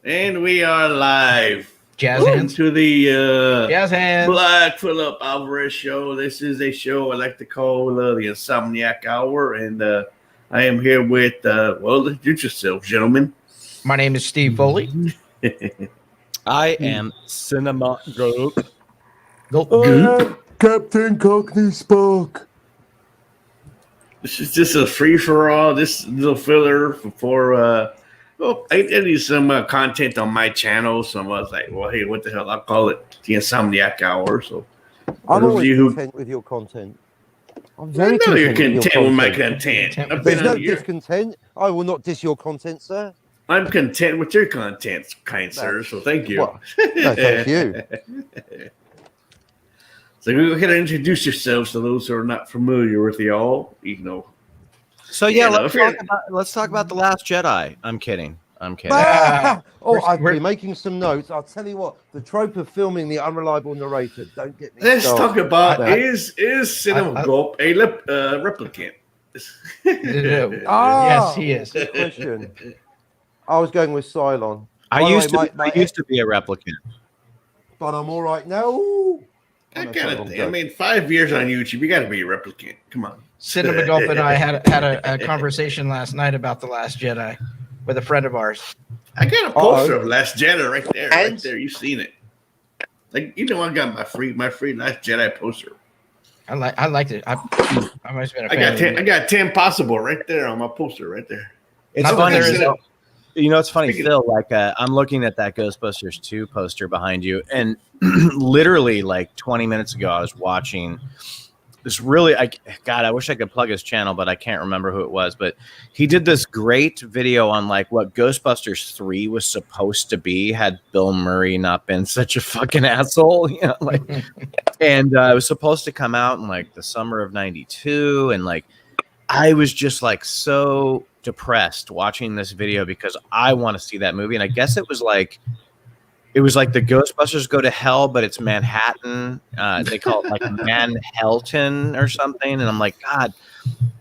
And we are live. Jazz Welcome hands. to the Jazz hands. Black Phillip Alvarez show. This is a show I like to call the Insomniac Hour, and I am here with well, introduce yourself, gentlemen. My name is Steve Foley. I am Cinema Group. Captain Cockney Spock. This is just a free for all. This little filler for I need some content on my channel. So I was like, well, hey, what the hell? I'll call it the Insomniac Hour. So I'm always content with your content. I'm very content you're content with my content. content. There's no discontent. I will not diss your content, sir. I'm content with your content, kind sir. So thank you. Well, no, thank you. So go ahead and introduce yourselves to those who are not familiar with y'all. You know. So yeah, let's talk about The Last Jedi. I'm kidding. I've been making some notes. I'll tell you what, the trope of filming the unreliable narrator. Don't get me Let's started. talk about is Cinema Gulp a replicant? Yes, he is. Good question. I was going with Cylon. I used to be a replicant, but I'm all right now. I mean, 5 years on YouTube, you got to be a replicant. Come on. Cinema Gulp and I had a conversation last night about The Last Jedi with a friend of ours. I got a poster of Last Jedi right there. Right there. You've seen it. Like, you know, I got my free Last Jedi poster. I liked it. I must have been a fan. I got 10 possible right there on my poster right there. It's funny. You know, it's funny, Phil, like I'm looking at that Ghostbusters 2 poster behind you, and literally like 20 minutes ago, I was watching this really, I wish I could plug his channel, but I can't remember who it was, but he did this great video on like what Ghostbusters 3 was supposed to be had Bill Murray not been such a fucking asshole, you know, like, and it was supposed to come out in like the summer of '92, and like, I was just like so depressed watching this video because I want to see that movie. And I guess it was like the Ghostbusters Go to Hell, but it's Manhattan. They call it like Manhattan or something. And I'm like, God,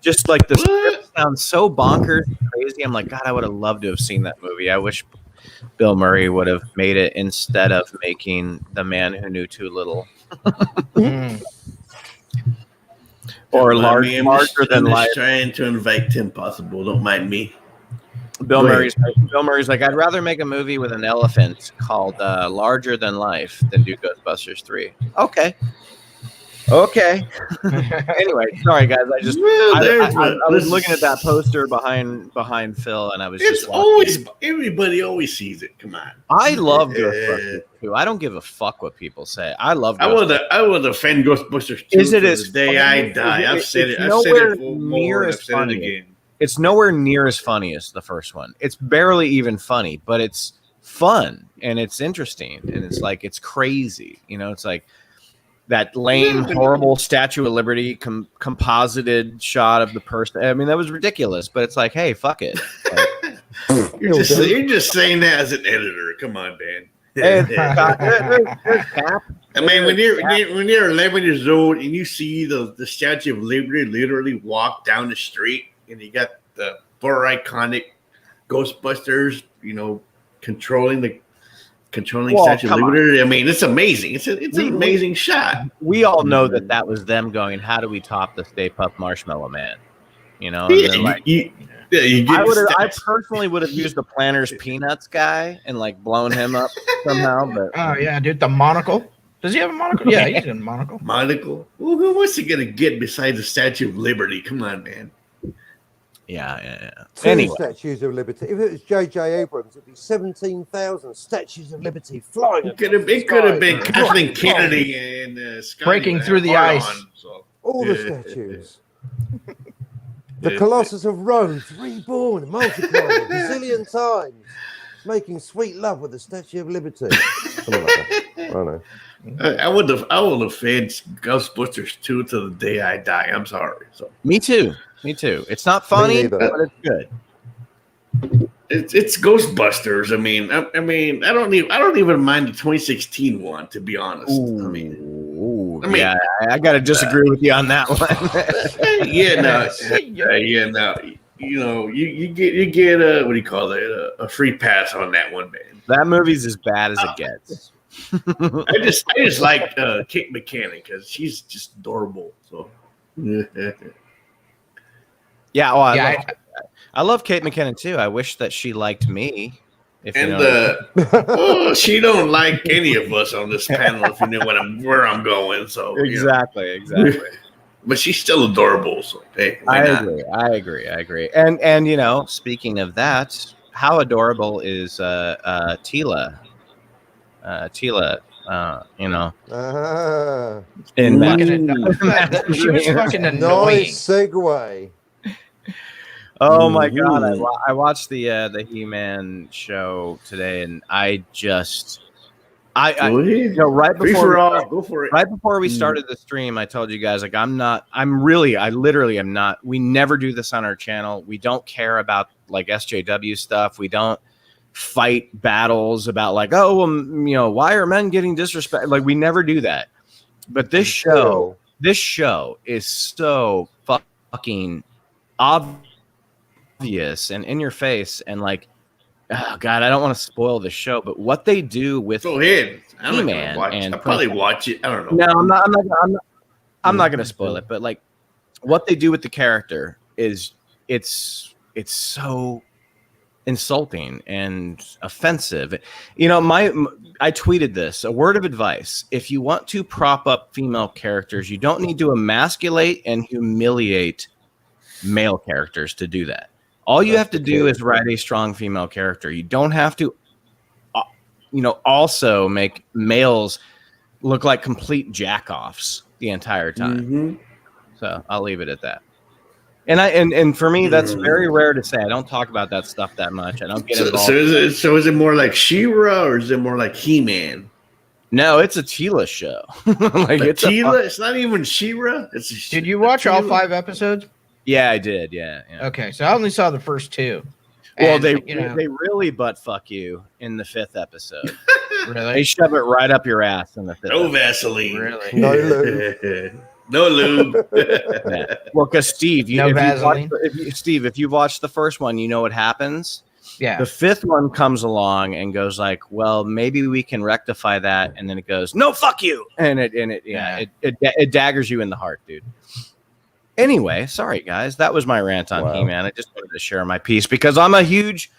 just like the script sounds so bonkers and crazy. I'm like, God, I would have loved to have seen that movie. I wish Bill Murray would have made it instead of making The Man Who Knew Too Little. Or larger than life. Trying to invite Tim Possible. Don't mind me. Bill Murray's like, I'd rather make a movie with an elephant called Larger Than Life than do Ghostbusters 3. Okay. Anyway, sorry guys. I was looking at that poster behind Phil, and I was everybody always sees it. Come on. I love Ghostbusters 2. I don't give a fuck what people say. I love Ghostbusters. I will defend Ghostbusters 2 Is it as the day I die. I've said it. I've said it more. I've said it again. It's nowhere near as funny as the first one. It's barely even funny, but it's fun and it's interesting and it's like it's crazy. You know, it's like that lame, horrible Statue of Liberty composited shot of the person. I mean, that was ridiculous, but it's like, hey, fuck it. Like, you're just saying that as an editor. Come on, Dan. I mean, when you're 11 years old and you see the Statue of Liberty literally walk down the street, and you got the four iconic Ghostbusters, you know, controlling Statue of Liberty. I mean, it's amazing. It's an amazing shot. We all know that was them going, how do we top the Stay Puft Marshmallow Man? You know? I personally would have used the Planters Peanuts guy and like blown him up somehow. But oh yeah, dude, the monocle. Does he have a monocle? Yeah, he's a monocle. Monocle. Well, who was he gonna get besides the Statue of Liberty? Come on, man. Yeah. Two Statues of Liberty. If it was J.J. Abrams, it'd be 17,000 Statues of Liberty flying. It could have been Kathleen Kennedy and breaking through the ice. All the statues. The Colossus of Rhodes, reborn, multiplied a bazillion times, making sweet love with the Statue of Liberty. Something like that. I don't know. I would have fed Ghostbusters 2 to the day I die. I'm sorry. So me too. It's not funny, but it's good. It's Ghostbusters. I mean, I don't even mind the 2016 one, to be honest. Ooh, I got to disagree with you on that one. No. you get a, what do you call it, a free pass on that one, man. That movie's as bad as it gets. I just like Kate McKinnon because she's just adorable. So yeah, I love Kate McKinnon too. I wish that she liked me. If and you know she don't like any of us on this panel. If you know where I'm going, so exactly. But she's still adorable. So hey, I agree. And you know, speaking of that, how adorable is Tila? You know, in she was fucking annoying. Nice segue. Oh my god! I watched the He-Man show today, and I you know, right before we started the stream, I told you guys like I literally am not. We never do this on our channel. We don't care about like SJW stuff. We don't fight battles about like, oh, well, you know, why are men getting disrespect? Like we never do that. But this show is so fucking obvious and in your face, and like, oh god, I don't want to spoil the show, but what they do with go ahead. He-Man and I'll probably watch it. I don't know. No, I'm not gonna spoil it, but like what they do with the character is it's so insulting and offensive. You know, I tweeted this, a word of advice: if you want to prop up female characters, you don't need to emasculate and humiliate male characters to do that. All you have to do is write a strong female character. You don't have to, you know, also make males look like complete jack-offs the entire time. Mm-hmm. So I'll leave it at that. And for me, that's very rare to say. I don't talk about that stuff that much. I don't get involved. So is it more like She-Ra or is it more like He-Man? No, it's a Tila show. Like it's Tila. It's not even She-Ra. Did you watch all 5 episodes? Yeah, I did. Yeah. Okay, so I only saw the first 2. Well, they really butt fuck you in the 5th episode. Really? They shove it right up your ass in the 5th. No Vaseline. Really? No lube. No lube. Yeah. Well, because Steve, if you watch the first one, you know what happens. Yeah. The 5th one comes along and goes like, well, maybe we can rectify that, and then it goes, no, fuck you, and it daggers you in the heart, dude. Anyway, sorry guys, that was my rant on He-Man. I just wanted to share my piece because I'm a huge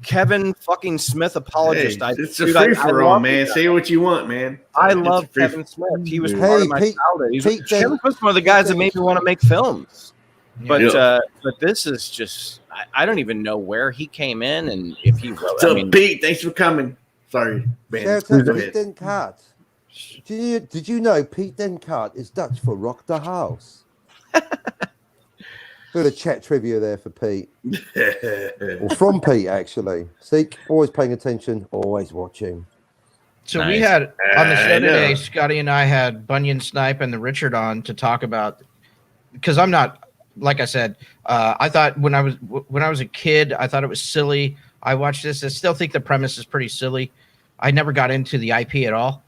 Kevin fucking Smith apologist. Hey, it's a free for all, man. Say what you want, man. I love Kevin Smith. He was part of my childhood. Kevin Smith's one of the guys that made me want to make films. But this is just I don't even know where he came in and if he wrote. So Pete, thanks for coming. Sorry, man. Pete Den Kat. Did you know Pete Den Kat is Dutch for rock the house? Bit of chat trivia there for Pete. Well, from Pete, actually. See, always paying attention, always watching. So we had on the show today, Scotty and I had Bunyan Snipe and the Richard on to talk about, because I'm not, like I said, I thought when I was a kid, I thought it was silly. I watched this. I still think the premise is pretty silly. I never got into the IP at all.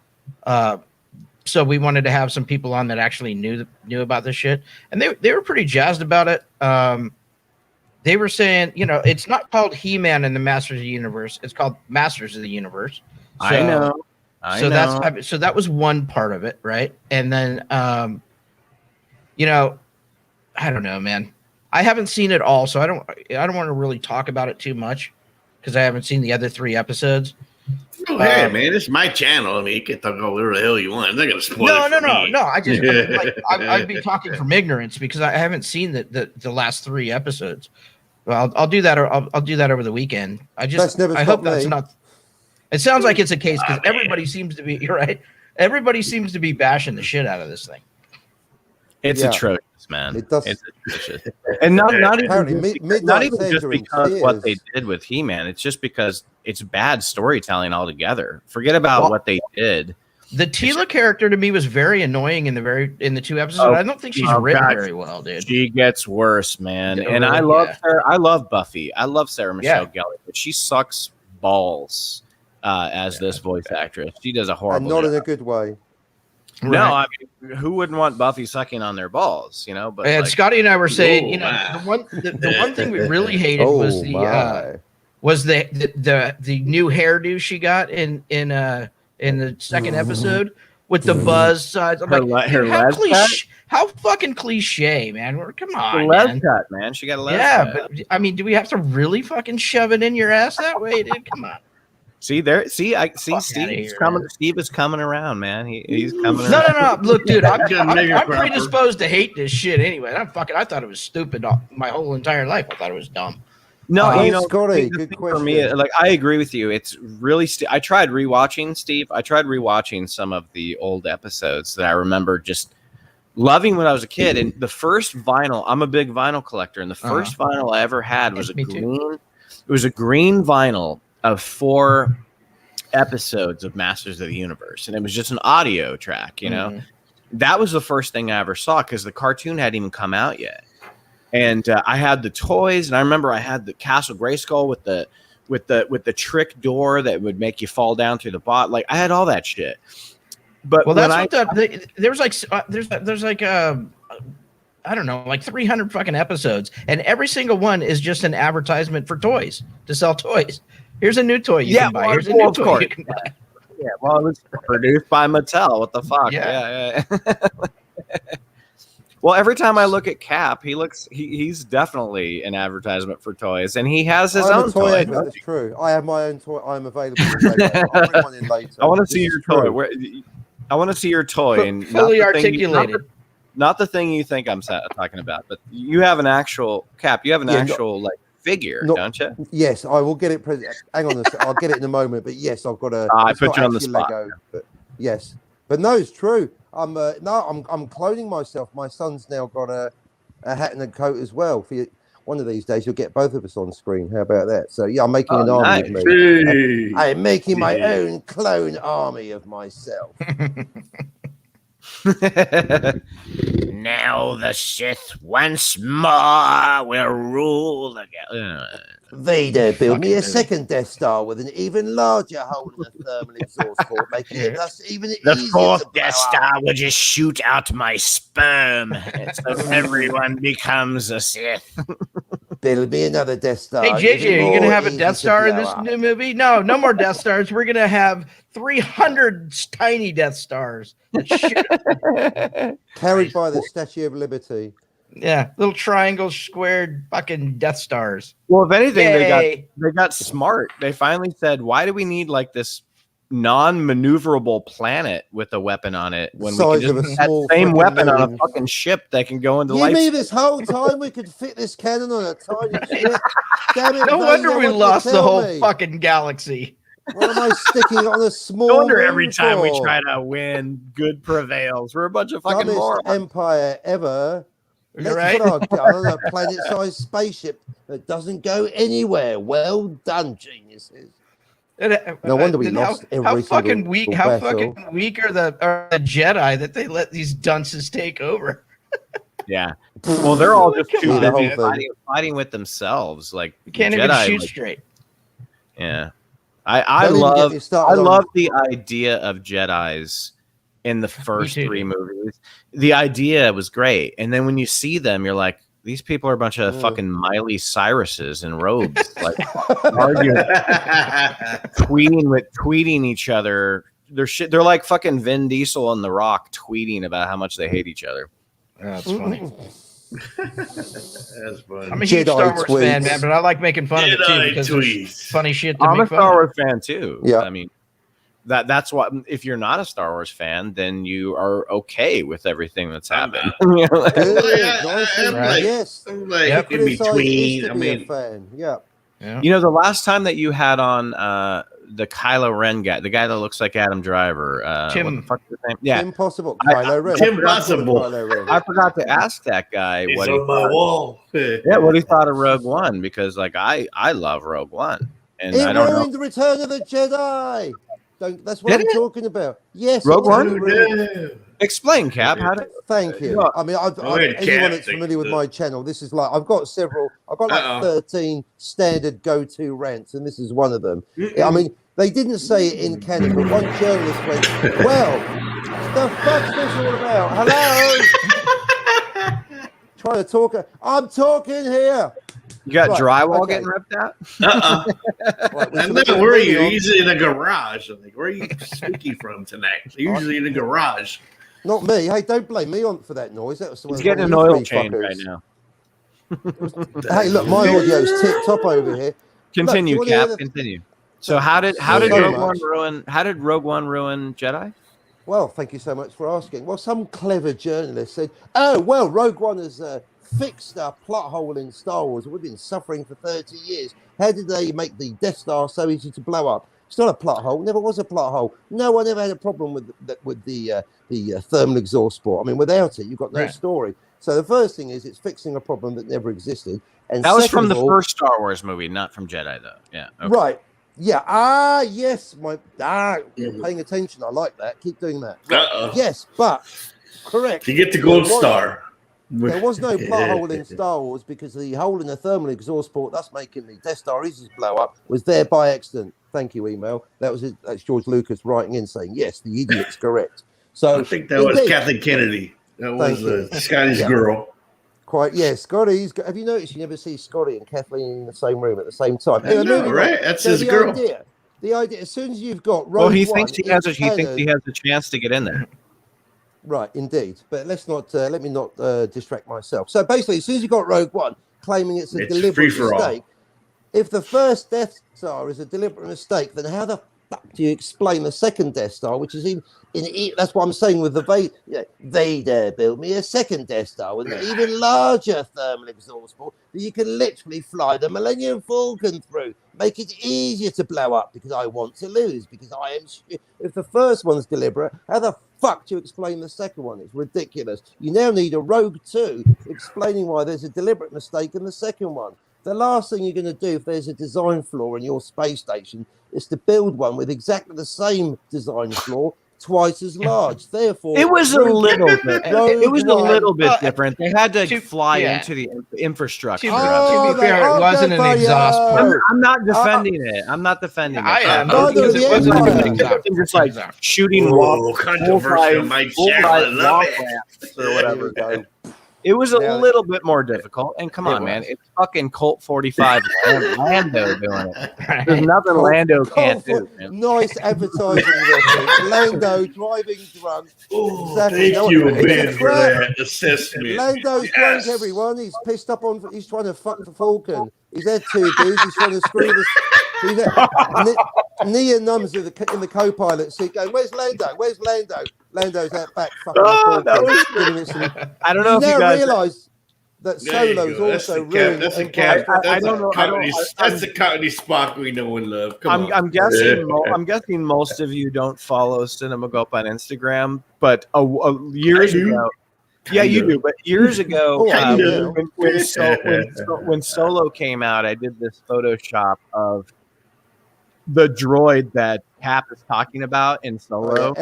So we wanted to have some people on that actually knew about this shit, and they were pretty jazzed about it. They were saying, you know, it's not called He-Man and the Masters of the Universe; it's called Masters of the Universe. So, I know. So that was one part of it, right? And then, you know, I don't know, man. I haven't seen it all, so I don't want to really talk about it too much because I haven't seen the other 3 episodes. Oh, hey, man, it's my channel. I mean, you can talk about whatever the hell you want. I'm not going to spoil it. No. I just I'd be talking from ignorance because I haven't seen the last 3 episodes. Well, I'll do that. I'll do that over the weekend. I hope that's not. It sounds like it's a case because everybody seems to be. You're right. Everybody seems to be bashing the shit out of this thing. It's atrocious, man. It does. It's atrocious. And not even just because what they did with He-Man. It's just because it's bad storytelling altogether. Forget about what they did. The Tila character to me was very annoying in the 2 episodes. I don't think she's written very well, dude. She gets worse, man. And I love her. I love Buffy. I love Sarah Michelle Gellar, but she sucks balls as this voice actress. She does a horrible and not job. in a good way. No, I mean, who wouldn't want Buffy sucking on their balls, you know? But and like, Scotty and I were saying, the one thing we really hated was the new hairdo she got in the second episode with the buzz sides. I'm like, dude, how fucking cliche, man. Come on, man. Cut, man. She got a les cut. But I mean, do we have to really fucking shove it in your ass that way, dude? Come on. See there. See, I see. Steve's coming. Man. Steve is coming around, man. He's coming. No. Look, dude, I'm predisposed to hate this shit anyway. I thought it was stupid my whole entire life. I thought it was dumb. No, you know, Scotty, good question. For me, like I agree with you. It's really. I tried rewatching Steve. I tried rewatching some of the old episodes that I remember just loving when I was a kid. And the first vinyl, I'm a big vinyl collector, and the first vinyl I ever had was green. It was a green vinyl of 4 episodes of Masters of the Universe, and it was just an audio track, you know. That was the first thing I ever saw because the cartoon hadn't even come out yet, and I had the toys, and I remember I had the Castle Grayskull with the trick door that would make you fall down through the bot. Like I had all that shit. But there's like I don't know, like 300 fucking episodes, and every single one is just an advertisement for toys to sell toys. Here's a new toy you can buy. Here's a new toy you can buy. Yeah, well, it was produced by Mattel. What the fuck? Yeah. Well, every time I look at Cap, he's definitely an advertisement for toys, and he has his own toy. That's true. I have my own toy. I'm available. I'll bring one in later. I want to see your toy. I want to see your toy and fully articulated. Not the thing you think I'm talking about, but you have an actual Cap. You have an actual figure, don't you? Yes, I will get it. Hang on, I'll get it in a moment. But yes, I've got a. I put you on the spot. Lego, but yes, but no, it's true. I'm cloning myself. My son's now got a hat and a coat as well. For one of these days, you'll get both of us on screen. How about that? So yeah, I'm making an army of me. I'm making my own clone army of myself. Now the Sith once more will rule again. Vader built me a second Death Star with an even larger hole in the thermal exhaust port, making it thus even easier. The 4th Death Star will just shoot out my sperm, so everyone becomes a Sith. Build me another Death Star. Hey, JJ, are you going to have a Death Star in this new movie? No more Death Stars. We're going to have 300 tiny Death Stars. Carried by the Statue of Liberty. Yeah, little triangle, squared, fucking Death Stars. Well, if anything, they got smart. They finally said, "Why do we need like this non-maneuverable planet with a weapon on it when we can just have the same weapon on a fucking ship that can go into light?" You mean this whole time we could fit this cannon on a tiny ship? Damn it! No wonder we lost the whole fucking galaxy. What am I sticking on a small? No wonder every time we try to win, good prevails. We're a bunch of fucking morons. Empire ever. Let's put our gun on a planet-sized spaceship that doesn't go anywhere. Well done, geniuses. No wonder we lost every How fucking weak are the Jedi that they let these dunces take over? Yeah. Well, they're all just too busy fighting with themselves. Like you can't even shoot straight. Yeah. I love the idea of Jedis in the first 3 movies. The idea was great. And then when you see them, you're like, these people are a bunch of fucking Miley Cyruses in robes, like arguing, tweeting each other. They're like fucking Vin Diesel and The Rock tweeting about how much they hate each other. That's funny. That's funny. I'm a huge Star Wars fan, man, but I like making fun of it too because it's funny shit. I'm a Star Wars fan too. Yeah, I mean that's what. If you're not a Star Wars fan, then you are okay with everything that's happened. Yes, like in between. I mean, yeah. You know, the last time that you had on the Kylo Ren guy, the guy that looks like Adam Driver, Tim. What the fuck is his name? Yeah, Tim Possible. Kylo Ren. Tim Possible. I forgot to ask that guy what he thought. What he thought of Rogue One, because like I love Rogue One, and it I don't ruined know. the Return of the Jedi. That's what I'm talking about. Yes, Rogue One. Explain, Cap. Thank you. I mean, anyone that's familiar with my channel, this is like I've got like 13 standard go-to rants, and this is one of them. I mean, they didn't say it in canon, but one journalist went, "Well, The fuck's this all about? Hello? Trying to talk. I'm talking here. You got drywall okay. getting ripped out? Right, And then where are you? Usually in a garage. I'm like, where are you speaking from tonight? Usually in a garage. Not me. Hey, don't blame me for that noise. That was He's getting an oil change right now. Hey, look, my audio's tip top over here. Continue, look, Cap. Continue. So how did Rogue One ruin Jedi? Well, thank you so much for asking. Well, some clever journalist said, "Oh, well, Rogue One has fixed a plot hole in Star Wars. We've been suffering for 30 years. How did they make the Death Star so easy to blow up? It's not a plot hole. Never was a plot hole. No one ever had a problem with the thermal exhaust port. I mean, without it, you've got no story. So the first thing is it's fixing a problem that never existed. And that was from the first Star Wars movie, not from Jedi, though. Yeah. Okay. Right. Yeah. Yes. You're paying attention. I like that. Keep doing that. Yes, but correct. You get the gold star. There was no plot hole in Star Wars because the hole in the thermal exhaust port, thus making the Death Star easy to blow up, was there by accident. Thank you, email. That's George Lucas writing in saying, yes, the idiot's correct. So I think that was Kathleen Kennedy. That was Scotty's girl. Quite, yeah. Scotty's. Have you noticed you never see Scotty and Kathleen in the same room at the same time? I know, right? That's his girl. The idea, as soon as you've got Rogue he thinks he has a chance to get in there. Right, indeed. But let's not let me not distract myself. So basically, as soon as you got Rogue One claiming it's a deliberate mistake, if the first Death Star is a deliberate mistake, then how the fuck do you explain the second Death Star, which is in that's what I'm saying with the Vader built me a second Death Star with an even larger thermal exhaust port that you can literally fly the Millennium Falcon through, make it easier to blow up because I want to lose, because I am. If the first one's deliberate, how the fuck do you explain the second one? It's ridiculous. You now need a Rogue 2 explaining why there's a deliberate mistake in the second one. The last thing you're going to do if there's a design flaw in your space station is to build one with exactly the same design flaw, twice as large. Therefore, it was a little bit. It was a little bit different. They had to fly into the infrastructure. To be fair, it wasn't an exhaust port. I'm not defending it. I'm not defending it. I am. Because it wasn't an exhaust port. Just like shooting controversial, Mike Jack, love it. Or whatever. It was a little bit more difficult, and come on, man, it's fucking Colt 45 Lando doing it. There's nothing Lando can't do. Man. Nice advertising reference. Lando driving drunk. Exactly. Thank you, Ben, for that assessment. Lando's drunk, everyone. He's pissed up on. He's trying to fuck the Falcon. He's had two dudes. He's trying to screw this. Nia Nums in the co-pilot seat going, "Where's Lando? Where's Lando?" Lando's out back fucking. I don't know if you guys realize that Solo's also ruined. That's the comedy Spock we know and love. I'm guessing most of you don't follow Cinemagope on Instagram, but years ago. Yeah, you do. But years ago, when Solo came out, I did this Photoshop of the droid that Cap is talking about in Solo,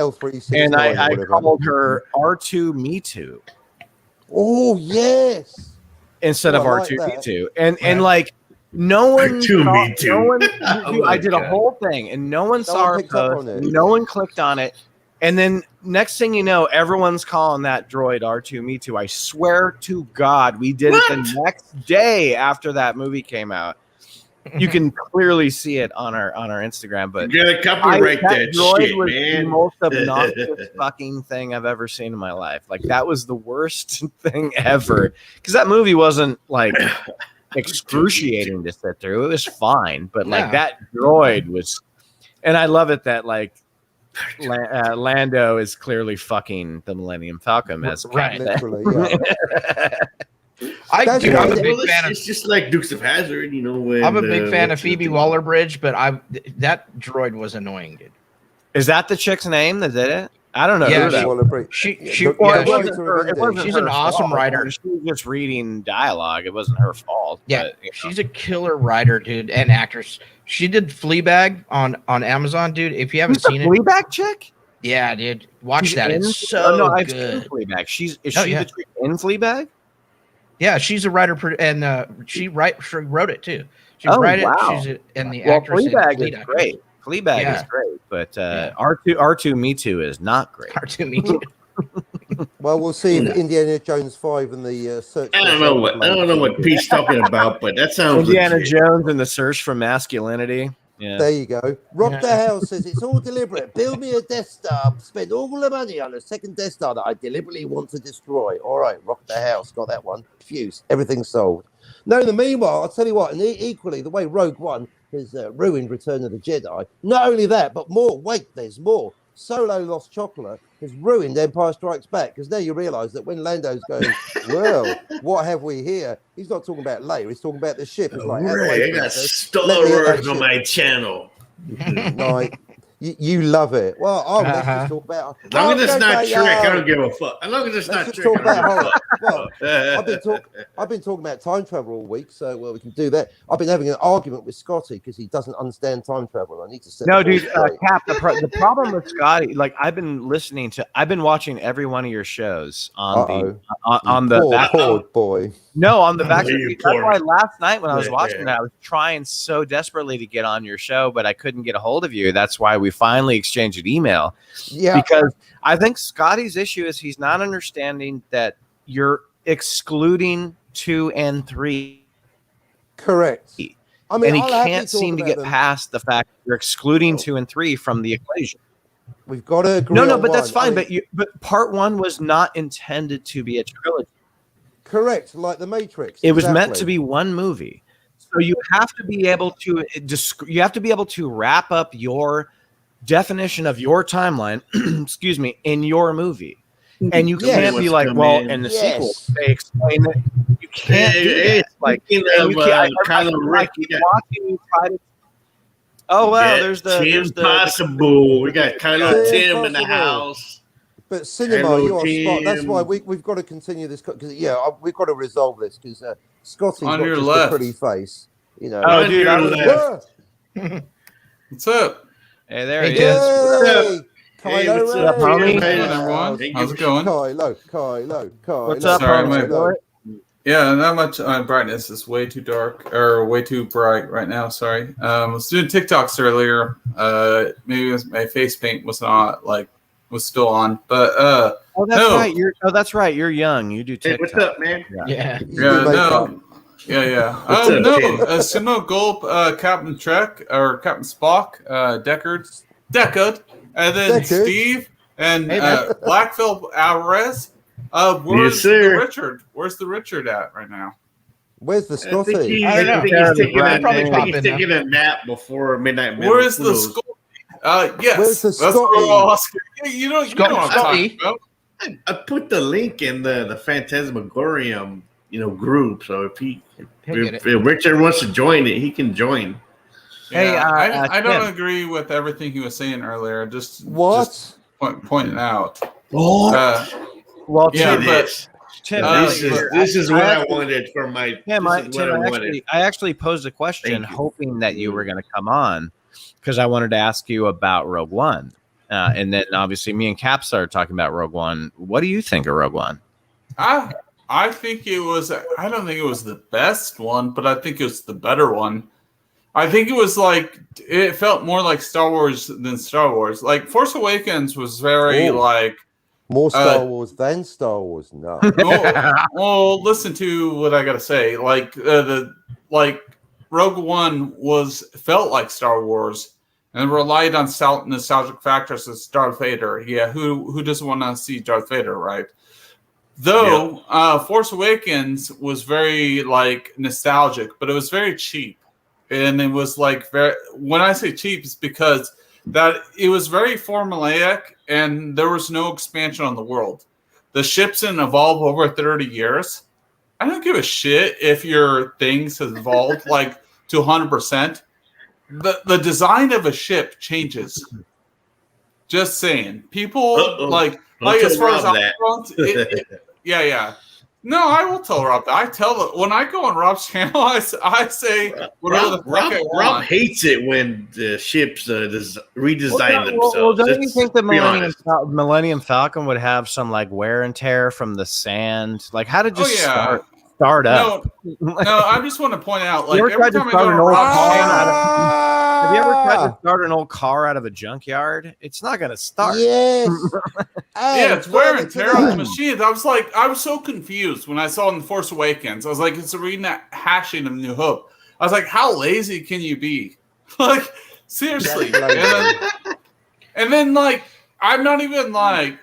and I called her R2 Me Too. Oh yes, instead of R2 Me Too, and like no one, I did a whole thing, and no one saw her post. No one clicked on it. And then next thing you know, everyone's calling that droid R2 Me Too. I swear to God, we did it the next day after that movie came out. You can clearly see it on our Instagram. But you gotta copyright that shit, was man. The most obnoxious fucking thing I've ever seen in my life. Like that was the worst thing ever. Because that movie wasn't like excruciating to sit through. It was fine, but like that droid was. And I love it that like. Lando is clearly fucking the Millennium Falcon as literally, I'm a big fan of. It's just like Dukes of Hazzard, you know. When, I'm a big fan of Phoebe Waller-Bridge, but that droid was annoying, dude. Is that the chick's name that did it? I don't know. Yeah, she's an awesome writer. She was just reading dialogue. It wasn't her fault. Yeah, but, she's a killer writer, dude, and actress. She did Fleabag on Amazon, dude. If you haven't seen it, Fleabag chick. Yeah, dude, watch that. It's so I've good. seen Fleabag. Is she the chick in Fleabag? Yeah, she's a writer, and she wrote it too. She wrote it. She's and the actress. Fleabag is great. Fleabag is great, but R2 Me Too is not great. R2 Me Too. Well, we'll see if Indiana Jones 5 and the search. I don't know what Pete's talking about, but that sounds Indiana legit. Jones and the search for masculinity. Yeah. There you go. Rob the House says it's all deliberate. Build me a Death Star. Spend all the money on a second Death Star that I deliberately want to destroy. All right, Rob the House got that one. Fuse. Everything's sold. No, in the meanwhile, I'll tell you what, and equally, the way Rogue One has ruined Return of the Jedi, not only that, but more. Wait, there's more. Solo Lost Chocolate has ruined Empire Strikes Back, because now you realise that when Lando's going, well, what have we here? He's not talking about Leia, he's talking about the ship. It's like, I got Star Wars on my channel. Like, you love it. Well, let's just talk about. As long as it's not Trek, I don't give a fuck. As long as it's not Trek, talk about well, I've been talking about time travel all week, so we can do that. I've been having an argument with Scotty because he doesn't understand time travel. I need to set. No, dude, Cap. The problem with Scotty, like I've been watching every one of your shows on the poor boy. No, on the back. That's why last night when I was watching that, I was trying so desperately to get on your show, but I couldn't get a hold of you. That's why we finally exchanged an email. Yeah, because I think Scotty's issue is he's not understanding that you're excluding 2 and 3. Correct. I mean, and he can't seem to get past the fact that you're excluding 2 and 3 from the equation. We've got to agree. No, but that's fine. But part 1 was not intended to be a trilogy. Correct, like the Matrix. It was meant to be one movie. So you have to be able to wrap up your definition of your timeline, excuse me, in your movie. And you can't be like, well, in the sequel, they explain it. You can't do that. Like, oh, wow, there's the Impossible. We got Kylo Tim in the house. But cinema, you're spot. That's why we've got to continue this because we've got to resolve this because Scotty's got just a pretty face, you know. Oh, dude, what's up? Hey, there he is. Kylo, what's up, homie? Hey, everyone. How's it going? Kylo. What's up, homie? Yeah, not much brightness. It's way too dark or way too bright right now. Sorry. I was doing TikToks earlier. Maybe my face paint was still on, but right. That's right. You're young. You do TikTok. Hey, what's up, man? Yeah. Simo Gulp, Captain Trek or Captain Spock, Deckard, and then Steve and Blackfield Alvarez. Where's the Richard? Where's the Richard at right now? Where's the Scotty? He's taking a nap before midnight. Where's the Scotty? Yes. Where's the Scotty? You know what I'm talking about. I put the link in the Phantasmagorium, group. So if Richard wants to join it, he can join. Hey, I don't agree with everything he was saying earlier. Just pointing out. Well, yeah, but Tim, this is what I wanted for my. I actually posed a question hoping that you were going to come on because I wanted to ask you about Rogue One. And then obviously me and Cap started talking about Rogue One. What do you think of Rogue One? I think it was, I don't think it was the best one, but I think it was the better one. I think it was it felt more like Star Wars than Star Wars. Like Force Awakens was very more Star Wars than Star Wars. No. Well, listen to what I got to say. Rogue One felt like Star Wars. And relied on nostalgic factors as Darth Vader. Yeah, who doesn't want to see Darth Vader, right? Though Force Awakens was very nostalgic, but it was very cheap, and it was when I say cheap, it's because that it was very formulaic, and there was no expansion on the world. The ships didn't evolve over 30 years. I don't give a shit if your things have evolved to 100%. The design of a ship changes. Just saying. People as far as I'm yeah. No, I will tell Rob that. When I go on Rob's channel, I say whatever the fuck I want. Rob hates it when the ships redesign themselves. Well, don't you think the Millennium Falcon would have some wear and tear from the sand? How did you start up? No, I just want to point out every time I go to Rob's channel. Have you ever tried to start an old car out of a junkyard? It's not going to start. Yes. Yeah, it's wear and tear on the machines. I was so confused when I saw in The Force Awakens. I was like, it's reading that hashing of New Hope. I was like, how lazy can you be? Like, seriously. And then, like, I'm not even like,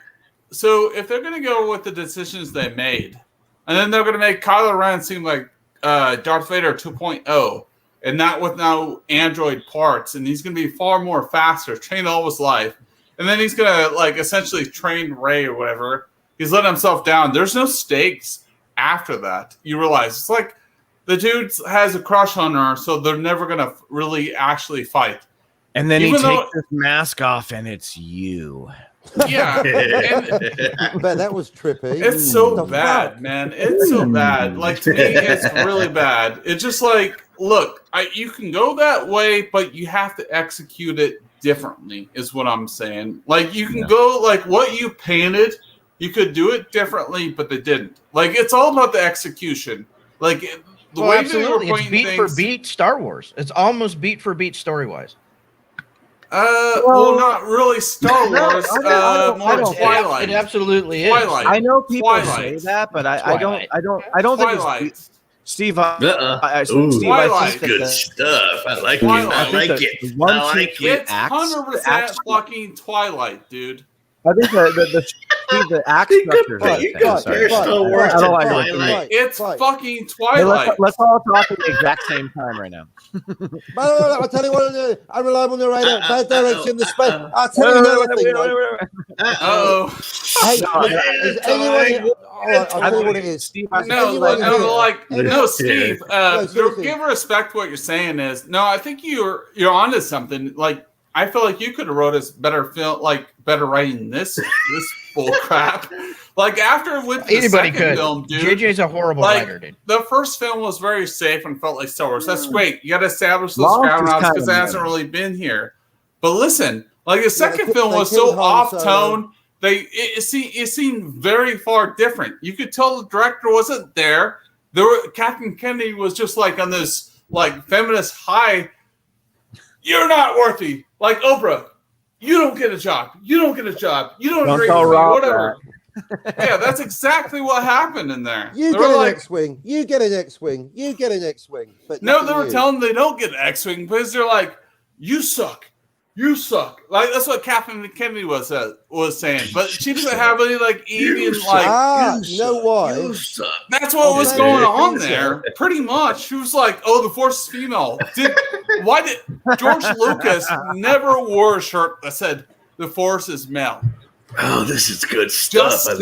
so if they're going to go with the decisions they made, and then they're going to make Kylo Ren seem like Darth Vader 2.0, and not with no android parts, and he's going to be far more faster, trained all his life, and then he's going to, like, essentially train Rey or whatever. He's letting himself down. There's no stakes after that. You realize it's like the dude has a crush on her, so they're never going to really actually fight. And then he takes his mask off, and it's you. Yeah. But that was trippy. It's so bad, man. It's so bad. Like, to me, it's really bad. It's just like, look, you can go that way, but you have to execute it differently, is what I'm saying. Like, you can go, like, what you painted, you could do it differently, but they didn't. Like, it's all about the execution. Like, the way absolutely. they were It's beat for beat Star Wars. It's almost beat for beat story-wise. Well, not really Star Wars. More Twilight. It absolutely is. Twilight. I know people say that, but I don't think it's Steve. Twilight, good stuff. I like it. I like it. It's 100% fucking Twilight, dude. I think the act structure. You compare Star Wars to Twilight. It's fucking Twilight. Hey, let's all talk at the exact same time right now. I'll tell you what, unreliable narrator, bad direction, the space. I'll tell you another thing. Oh. Hey, is anyone? I'll tell you what it is. Steve. Steve. Give respect to what you're saying is. No, I think you're onto something. Like, I feel like you could have wrote us better film, like better writing this bull crap. Like, after it went to the second film, dude. JJ's a horrible writer, dude. The first film was very safe and felt like Star Wars. That's great. You got to establish those ground routes because it hasn't really been here. But listen, like, the second film was so off tone. It seemed very far different. You could tell the director wasn't there. Captain Kennedy was just like on this like feminist high. You're not worthy. Like, Oprah, you don't get a job. You don't get a job. You don't agree with me, whatever. Yeah, that's exactly what happened in there. You get an X-Wing. You get an X-Wing. You get an X-Wing. But no, they were telling them they don't get an X-Wing because they're like, you suck. You suck. Like, that's what Kathleen Kennedy was saying. But she doesn't have any, like, even, like... you know why? That's what was going on there. Pretty much. She was like, oh, the Force is female. Why did George Lucas never wore a shirt that said the Force is male? Oh, this is good stuff. Just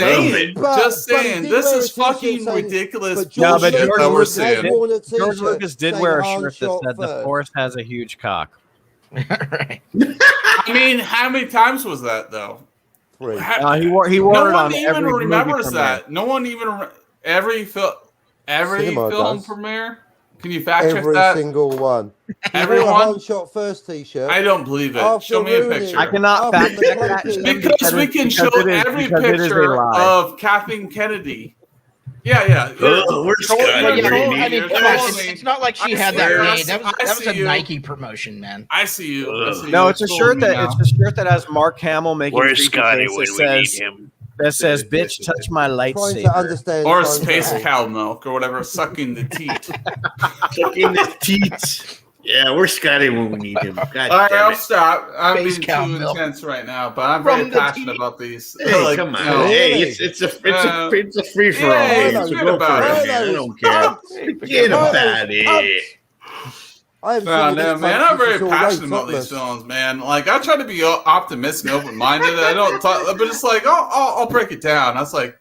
saying. This is fucking ridiculous. No, but George Lucas did wear a shirt that said the Force has a huge cock. Right. I mean, how many times was that though? He wore it on every movie. No one even remembers that. No one even every film premiere. Can you fact check that? Every single one. Everyone shot first T-shirt. I don't believe it. Show me a picture. I cannot fact check that because we can show every picture of Kathleen Kennedy. Yeah. It's not like she had that made. That was a Nike promotion, man. I see you. No, it's a shirt that has Mark Hamill making. Where's Scotty when we need him? That says, "Bitch, touch my lightsaber." Or space cow milk or whatever, sucking the teat. Sucking the teat. Yeah, we're Scotty when we need him. God all right, damn I'll stop. I'm being too intense right now, but I'm very passionate about these. Hey, come on. Hey, it's a free for all. Hey, forget about it. I don't care. Forget about it. Man, I'm very passionate about these films, man. Like, I try to be optimistic and open-minded. I don't talk, but it's like, I'll break it down. I was like,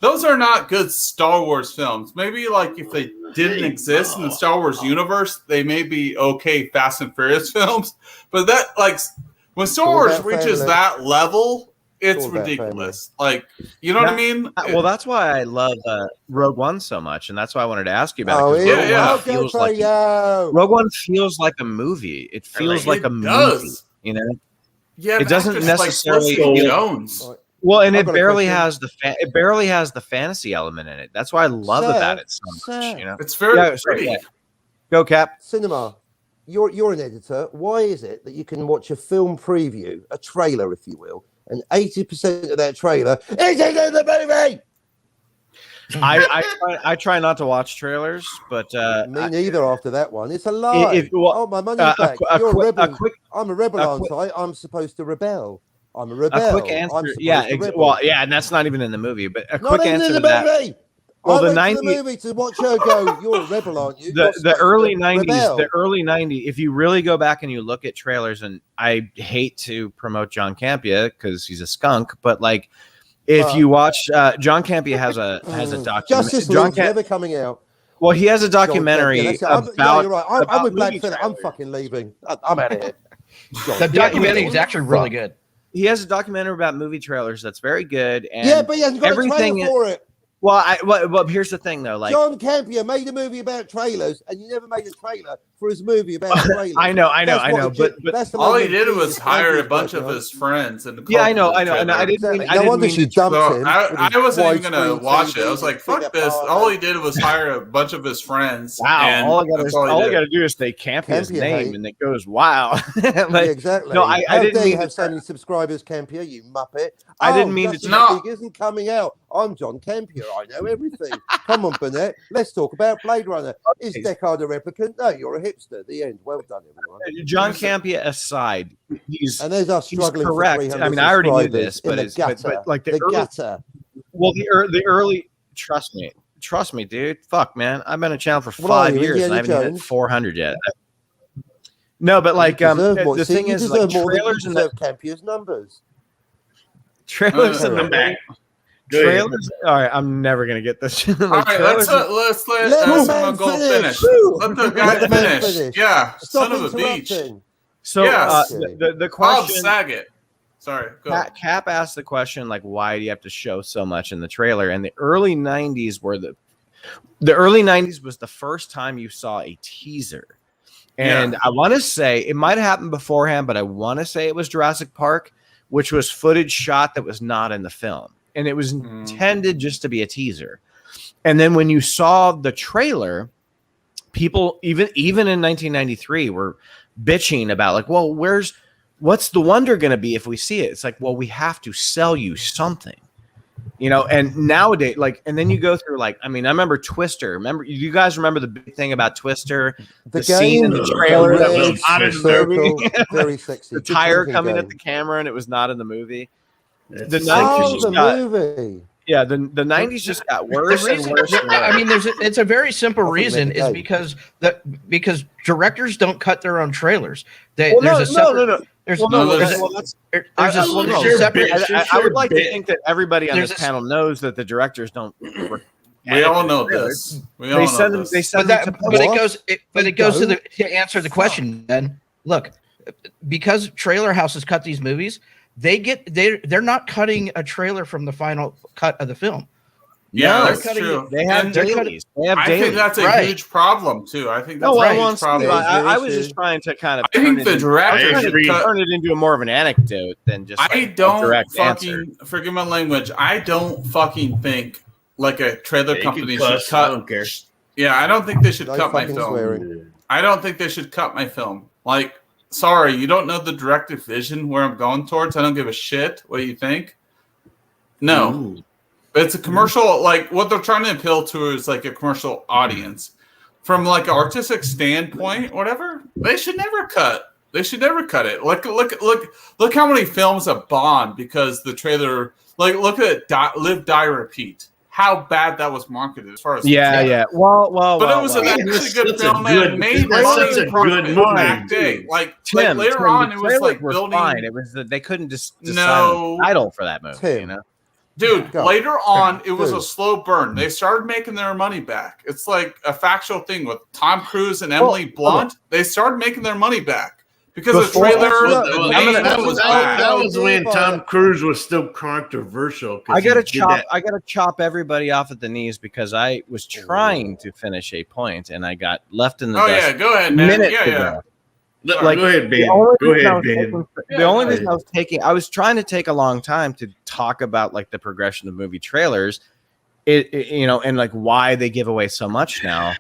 those are not good Star Wars films. Maybe, like, if they didn't exist in the Star Wars universe, they may be okay Fast and Furious films. But that, like, when Star Wars reaches that level, it's ridiculous. Like, you know what I mean? Well, that's why I love Rogue One so much, and that's why I wanted to ask you about it. Rogue One feels like a movie. It feels like a movie. You know? Yeah, it doesn't necessarily feel. Well, and it barely has the fantasy element in it. That's why I love about it so much. You know, it's very pretty. Go, Cap. Cinema. you're an editor. Why is it that you can watch a film preview, a trailer, if you will, and 80% of that trailer isn't in the movie? I try not to watch trailers, but Me neither. After that one, it's a lie. My money's back. You're a rebel. I'm a rebel, aren't I? I'm supposed to rebel. I'm a rebel. A quick answer. And that's not even in the movie. But a quick answer to that. Well, I went to the movie to watch her go. You're a rebel, aren't you? The early 90s. The early 90s. If you really go back and you look at trailers, and I hate to promote John Campea because he's a skunk, but like. If you watch, John Campea has a documentary. Justice League's never coming out. Well, he has a documentary about. You're right. I'm with Black Phillip. I'm fucking leaving. I'm out of here. The documentary is actually really good. He has a documentary about movie trailers that's very good. And yeah, but he hasn't got a trailer for it. Well, here's the thing though. Like John Campea made a movie about trailers, and you never made a trailer for his movie about trailers. I know. But all he did was hire a bunch of his friends. And I know. And I didn't. No wonder she dumped him. I wasn't even gonna watch it. I was like, "Fuck this!" All he did was hire a bunch of his friends. Wow. All I got to do is say Campea's name, and it goes, "Wow." Exactly. No, I didn't mean have so many subscribers, Campea. You muppet. I didn't mean to. No, isn't coming out. I'm John Campea. I know everything. Come on, Burnett. Let's talk about Blade Runner. Is Deckard a replicant? No, you're a hipster. The end. Well done, everyone. John Campea aside, and there's us struggling. Correct. I mean, I already knew this, but like the gutter. Well, the early. Trust me, dude. Fuck, man. I've been a channel for 5 years. And I haven't hit 400 yet. No, but like the thing is, like trailers and Campea's numbers. Trailers in the back. Trailers. All right, I'm never gonna get this. All right, let's let someone go finish. Let the guy finish. Yeah, son of a bitch. So the question. Bob Saget. Sorry. Go. Cap asked the question like, why do you have to show so much in the trailer? And the early '90s were the early '90s was the first time you saw a teaser. And I want to say it might have happened beforehand, but I want to say it was Jurassic Park, which was footage shot that was not in the film. And it was intended just to be a teaser. And then when you saw the trailer, people even in 1993 were bitching about like, well, what's the wonder going to be if we see it? It's like, well, we have to sell you something, you know. And nowadays, like, and then you go through like, I mean, I remember Twister. You guys remember the big thing about Twister? The scene in the trailer that was not in the movie. Very sexy. The tire coming at the camera and it was not in the movie. The 90s movie. Yeah, the 90s just got worse and worse. I mean, it's a very simple reason is because directors don't cut their own trailers. I would like to think that everybody on this panel knows that the directors don't. We all know this. But it goes to answer the question. Then look, because trailer houses cut these movies. They're not cutting a trailer from the final cut of the film. Yeah, that's true. They have dailies. I think that's a huge problem too. I think that's a huge problem. I was just trying to kind of. I think the director should turn it into more of an anecdote than just. I don't fucking forgive my language. I don't fucking think like a trailer company should cut. I don't care. Yeah, I don't think they should cut my film. I don't think they should cut my film. Like. Sorry, you don't know the directive vision where I'm going towards. I don't give a shit what you think. No. It's a commercial, like what they're trying to appeal to is like a commercial audience. From like an artistic standpoint, whatever, they should never cut. They should never cut it. Look how many films have bombed because the trailer, like look at Live, Die, Repeat. How bad that was marketed as far as Well, but it was a good film that made money good that day. Like later on, it was like building. Fine. It was that they couldn't just decide title for that movie. You know, dude. Later on, it was a slow burn. They started making their money back. It's like a factual thing with Tom Cruise and Emily Blunt. They started making their money back. Because the trailer that was when Tom Cruise was still controversial. I gotta chop everybody off at the knees because I was trying to finish a point and I got left in the dust. Go ahead, man. Go ahead, Ben. The only reason I was trying to take a long time to talk about like the progression of movie trailers, and like why they give away so much now.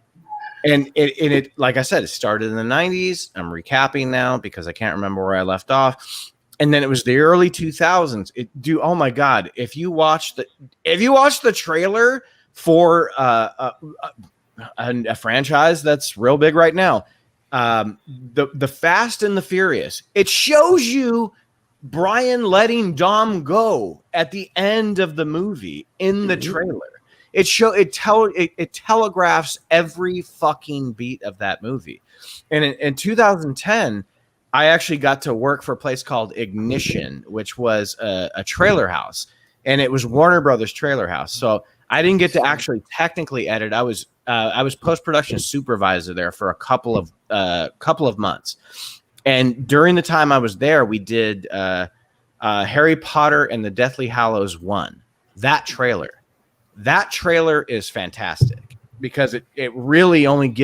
And it, like I said, it started in the 90s. I'm recapping now because I can't remember where I left off. And then it was the early 2000s. Oh my God. If you watch the trailer for a franchise that's real big right now, the Fast and the Furious, it shows you Brian letting Dom go at the end of the movie in the trailer. It telegraphs every fucking beat of that movie. And in 2010, I actually got to work for a place called Ignition, which was a trailer house, and it was Warner Brothers trailer house. So I didn't get to actually technically edit. I was post-production supervisor there for a couple of months. And during the time I was there, we did Harry Potter and the Deathly Hallows 1. That trailer is fantastic because it really only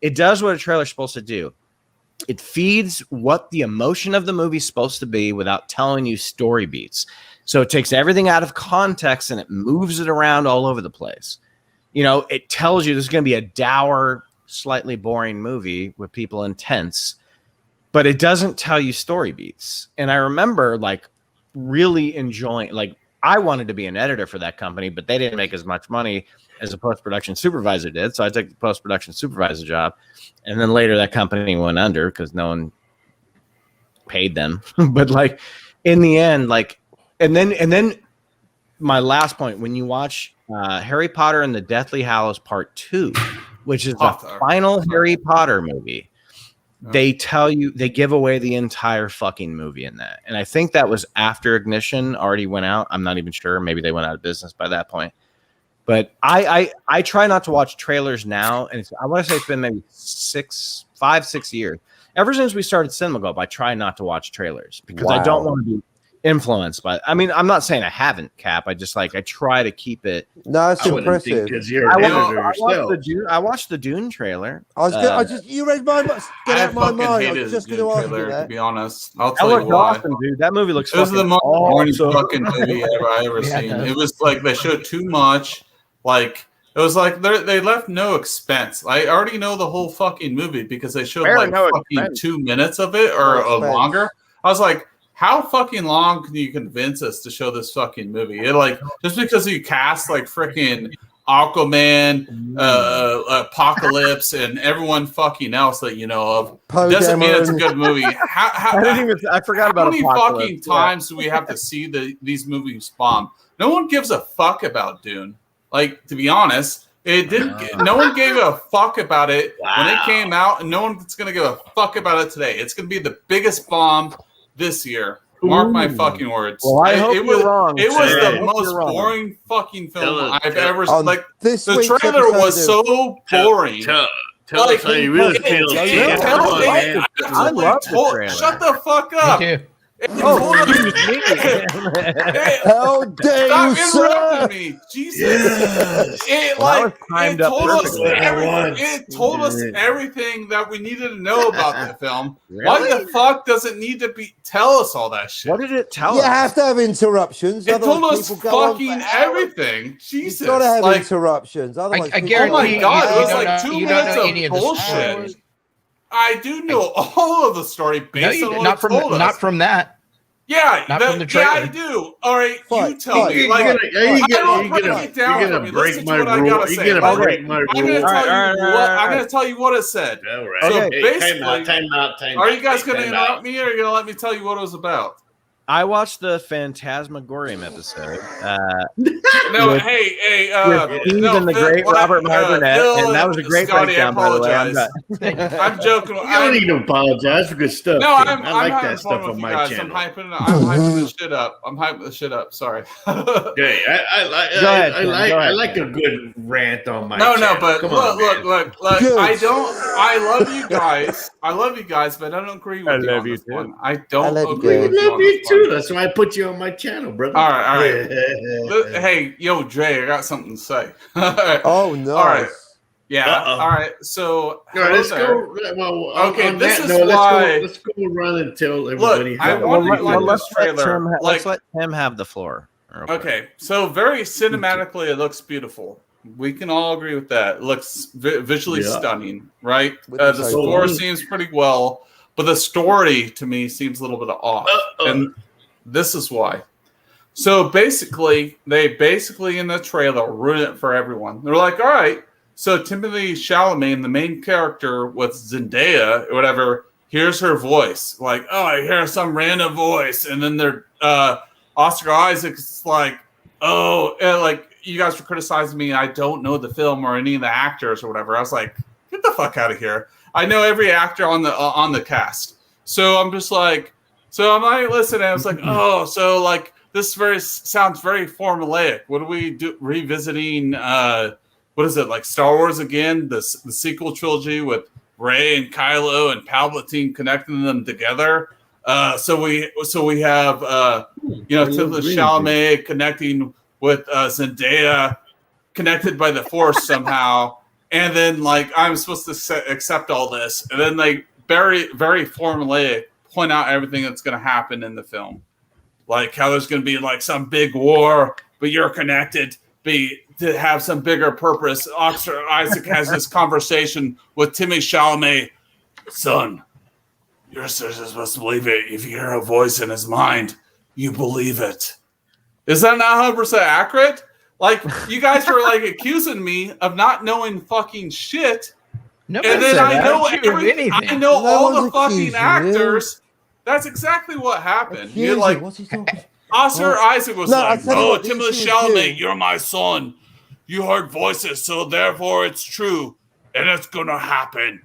it does what a trailer is supposed to do. It feeds what the emotion of the movie is supposed to be without telling you story beats. So it takes everything out of context and it moves it around all over the place. It tells you this is going to be a dour, slightly boring movie with people intense, but it doesn't tell you story beats. And I remember really enjoying, I wanted to be an editor for that company, but they didn't make as much money as a post-production supervisor did. So I took the post-production supervisor job. And then later that company went under because no one paid them. But in the end, and then my last point, when you watch Harry Potter and the Deathly Hallows Part 2, which is the final Harry Potter movie, they give away the entire fucking movie in that. And I think that was after Ignition already went out. I'm not even sure. Maybe they went out of business by that point. But I try not to watch trailers now. And I want to say it's been maybe 5-6 years. Ever since we started Cinema Globe, I try not to watch trailers because I don't want to be influenced by. I mean, I'm not saying I haven't, Cap. I just I try to keep it. No, it's impressive. I watched the Dune trailer. You read my mind. Get out my mind. I was just going to ask you that. To be honest, I'll tell you why. Awesome, dude. That movie looks. It was the most boring fucking movie I ever seen. It was they showed too much. It was they left no expense. I already know the whole fucking movie because they showed fucking 2 minutes of it or longer. I was like, how fucking long can you convince us to show this fucking movie? Just because you cast freaking Aquaman, Apocalypse, and everyone fucking else that you know of doesn't mean it's a good movie. I forgot about how many fucking times do we have to see these movies bomb? No one gives a fuck about Dune. To be honest, it didn't. No one gave a fuck about it when it came out, and no one's gonna give a fuck about it today. It's gonna be the biggest bomb this year. Mark my fucking words. Well, I hope you're wrong. It was the most boring fucking film I've ever seen. The trailer was so boring. Tell us how you really feel. I love the trailer. Shut the fuck up. Me too. How dare you, sir? Me. Jesus. It told us everything that we needed to know about the film. Really? Why the fuck does it need to tell us all that shit? What did it tell us? You have to have interruptions. It told us fucking everything. Jesus. You've got to have interruptions. Otherwise, I guarantee oh my God, it was 2 minutes of bullshit. I do know all of the story based on what not from that. Yeah, from the trailer. Yeah, I do. All right, you tell me. You're gonna break my rule. You're gonna break my rule. I'm gonna tell you what it said. All right. So basically, time out. Are you guys gonna interrupt me, or are you gonna let me tell you what it was about? I watched the Phantasmagorium episode. With Steve and the great Robert Martinet, and that was a great breakdown, by the way. I'm joking. You don't need to apologize for good stuff. No, I like that stuff on my channel. I'm hyping the shit up. Sorry. Okay, I like a good rant on my channel. No, but look. I love you guys. But I don't agree with you on this one. I don't agree with you. I love you too. That's why I put you on my channel, brother. All right. Hey, yo, Dre, I got something to say. Oh, no. All right. Yeah. All right. So, let's go. Well, okay. This is why. Let's go run and tell everybody. Look, I want to like this trailer. Let's let him have the floor. Okay. So, very cinematically, it looks beautiful. We can all agree with that. It looks visually stunning, right? With The the score score. seems pretty well, but the story to me seems a little bit off. And this is why. So basically, they in the trailer ruin it for everyone. They're like, all right, so Timothy Chalamet, the main character with Zendaya or whatever, hears her voice. Like, oh, I hear some random voice. And then they're Oscar Isaac's like, oh, like, you guys were criticizing me. I don't know the film or any of the actors or whatever. I was like, get the fuck out of here. I know every actor on the cast. So I'm just like, listen. I was like, oh, so like this sounds very formulaic. What are we revisiting? What is it, like Star Wars again? The sequel trilogy with Rey and Kylo and Palpatine connecting them together. So we have Timothée Chalamet connecting with Zendaya, connected by the Force somehow, and then like I'm supposed to accept all this, and then they very very formulaic point out everything that's going to happen in the film, like how there's going to be like some big war, but you're connected, to have some bigger purpose. Oscar Isaac has this conversation with Timothée Chalamet, son. You're supposed to believe it. If you hear a voice in his mind, you believe it. Is that not 100% accurate? Like, you guys were like accusing me of not knowing fucking shit. No, and then I know anything. I know No all the one's fucking accusing actors. That's exactly what happened. You're like, what's he talking? Oscar Isaac was like, oh, Timothée Chalamet, you're my son. You heard voices, so therefore it's true. And it's going to happen.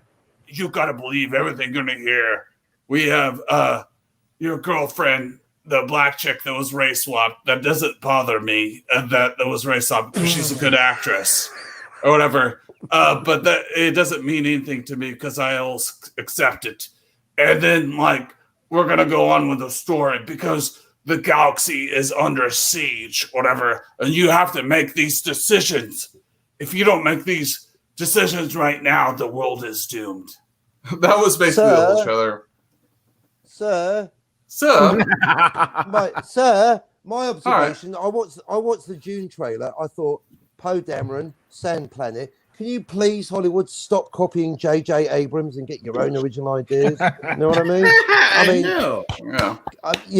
You got to believe everything you're going to hear. We have your girlfriend, the black chick that was race swapped. That doesn't bother me. That was race swapped. She's a good actress or whatever. But that it doesn't mean anything to me because I'll accept it. And then, like, we're going to go on with the story because the galaxy is under siege, whatever. And you have to make these decisions. If you don't make these decisions right now, the world is doomed. That was basically the whole trailer. Sir, my observation. Right. I watched the June trailer. I thought, Poe Dameron, Sand Planet. Can you please, Hollywood, stop copying J.J. Abrams and get your own original ideas? You know what I mean?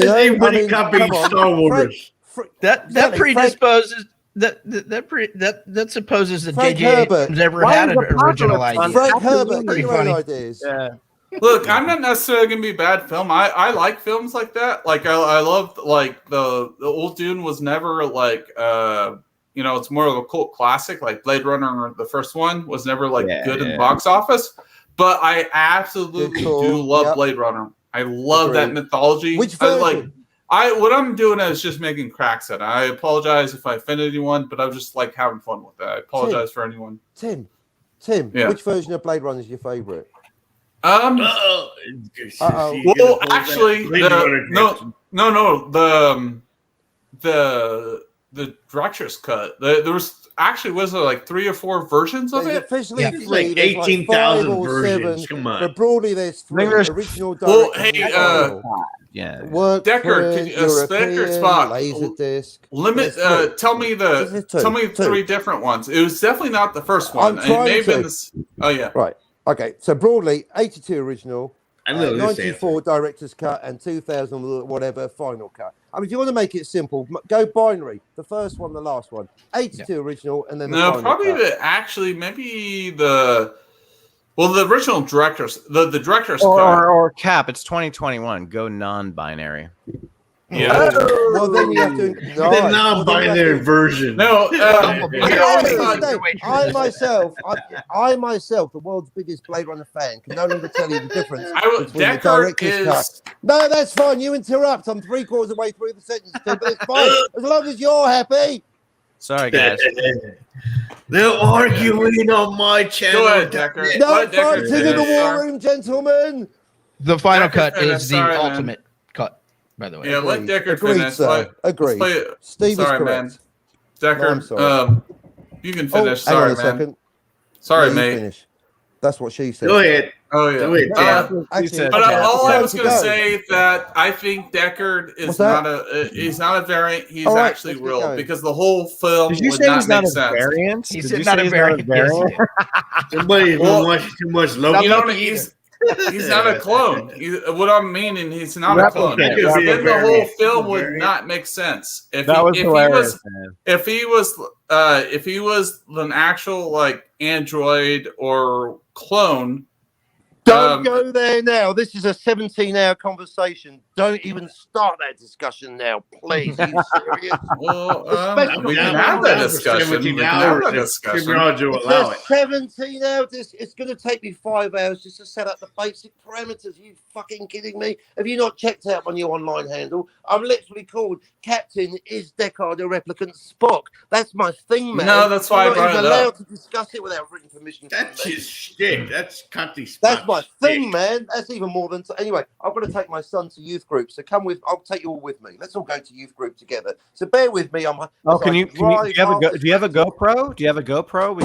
Everybody copying Star Wars. That predisposes. That supposes that J.J. Abrams ever had an original idea. Frank Herbert, get your own ideas. Yeah. Look, I'm not necessarily gonna be a bad film. I like films like that. Like I love like the old Dune was never like it's more of a cult classic. Like Blade Runner, the first one was never like good in the box office. But I absolutely do love Blade Runner. I love that mythology. Which version? What I'm doing is just making cracks at it. I apologize if I offended anyone, but I was just like having fun with that. I apologize for anyone. Tim, which version of Blade Runner is your favorite? Well, actually, the director's cut. There was actually like 3 or 4 versions of it. Officially, like 18,000 versions. 7, Come on, but broadly there's 3 original. Well, hey, Decker, Spock, Laserdisc. tell me 3 different ones. It was definitely not the first one. It may have been this. Oh yeah, right. Okay, so broadly, 82 original, I know 94 director's cut, and 2000 whatever final cut. I mean, if you want to make it simple, go binary. The first one, the last one. 82 original, and then the final probably cut. maybe the original director's the director's cut or cap. It's 2021. Go non-binary. Yeah. Well, then you have to. The non-binary version. No, I myself, the world's biggest Blade Runner fan, can no longer tell you the difference between the director's cut. No, that's fine. You interrupt. I'm 3/4 of the way through the sentence, but it's fine as long as you're happy. Sorry, guys. They're arguing on my channel. Go ahead, Decker. No fighting in the war room, gentlemen. The final cut is the ultimate cut. By the way, yeah, let Decker Agreed, finish. Sir. Agreed. Steve is correct. Man. Decker, no, I'm sorry. You can finish. Hang on sorry, a man. second. Sorry, no, mate. Finish. That's what she said. Go ahead. Oh yeah. Go ahead, Tim. Actually, But all I was to going to go. say that I think Deckard is not a variant. He's All right, actually let's get real going. because the whole film Did you would say not he's not make a sense. variant? He Did said you not say a he's not a variant. Yes, variant? he did. Somebody's Well, been watching too much Loki. You know, Loki he's not a clone. What I'm meaning, he's not a clone. Replicant. Because Be a then the whole variant. film A would variant. not make sense. If That was hilarious, man. if he was an actual like android or clone. Don't go there now. This is a 17-hour conversation. Don't even start that discussion now, please. Are you serious? Well, we can have that discussion. We can have that discussion. Technology will It's allow a it. 17-hour. It's going to take me 5 hours just to set up the basic parameters. Are you fucking kidding me? Have you not checked out my new online handle? I'm literally called Captain Is Deckard a Replicant Spock. That's my thing, man. No, that's why I I'm not brought even it allowed up. to discuss it without written permission. from That's me. his shtick. That's Conti That's my thing, man. That's even more than anyway. I've got to take my son to youth group, so come with. I'll take you all with me. Let's all go to youth group together. So bear with me. Oh, do you have a GoPro? Do you have a GoPro?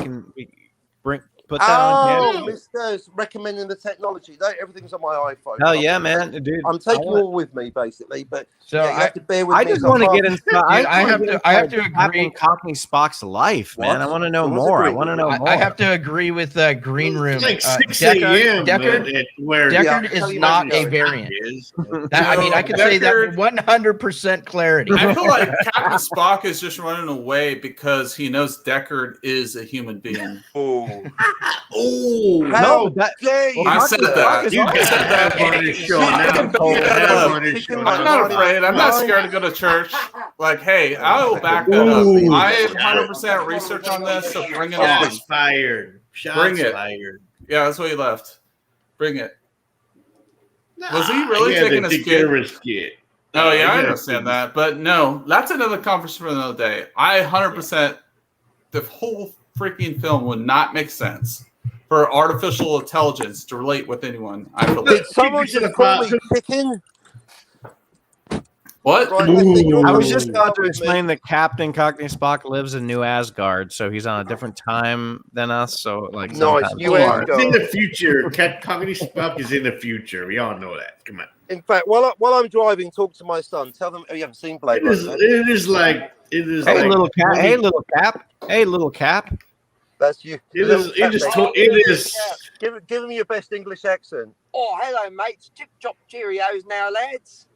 We put that on. Oh, Mr. recommending the technology. Everything's on my iPhone. Hell yeah, man, dude! I'm taking you all with me, basically. But So yeah, you have to bear with me. I just want to get inside. I have to agree. Captain Cockney Spock's life, man. What? I want to know Who was more. I agreeing want to with know more. I have to agree with Green Room. It's like 6 Deckard, a.m. Deckard Yeah, is not a variant. I mean, I can say that Deckard- with 100% clarity. I feel like Captain Spock is just running away because he knows Deckard is a human being. Oh, Oh, how that- dare you? I said that. you got to have on this show now. You gotta have on this show I'm now. not afraid. I'm not scared to go to church. Like, hey, I will back that up. Ooh. I have 100% research on this, so bring it on. Shots fired. Shots Bring it. fired. Yeah, that's why he left. Bring it. Was he Nah, really had taking to his take kid? care of his kid. Oh, yeah, I he understand that. But no, that's another conversation for another day. I 100%, the whole freaking film would not make sense for artificial intelligence to relate with anyone. I feel Did like. someone just call me chicken? What? Right, let's take your I was call. just about to With me. explain that Captain Cockney Spock lives in New Asgard, so he's on a different time than us. So, like, Nice. sometimes- You It's in Asgard. the future. Cockney Spock is in the future. We all know that. Come on. In fact, while I'm driving, talk to my son. Tell them, oh, you haven't seen Blade Runner. have you? It is like. Hey, little cap! Hey, little cap! Hey, little cap! That's you. It is. Give him your best English accent. Oh, hello, mates. Chip chop Cheerios now, lads.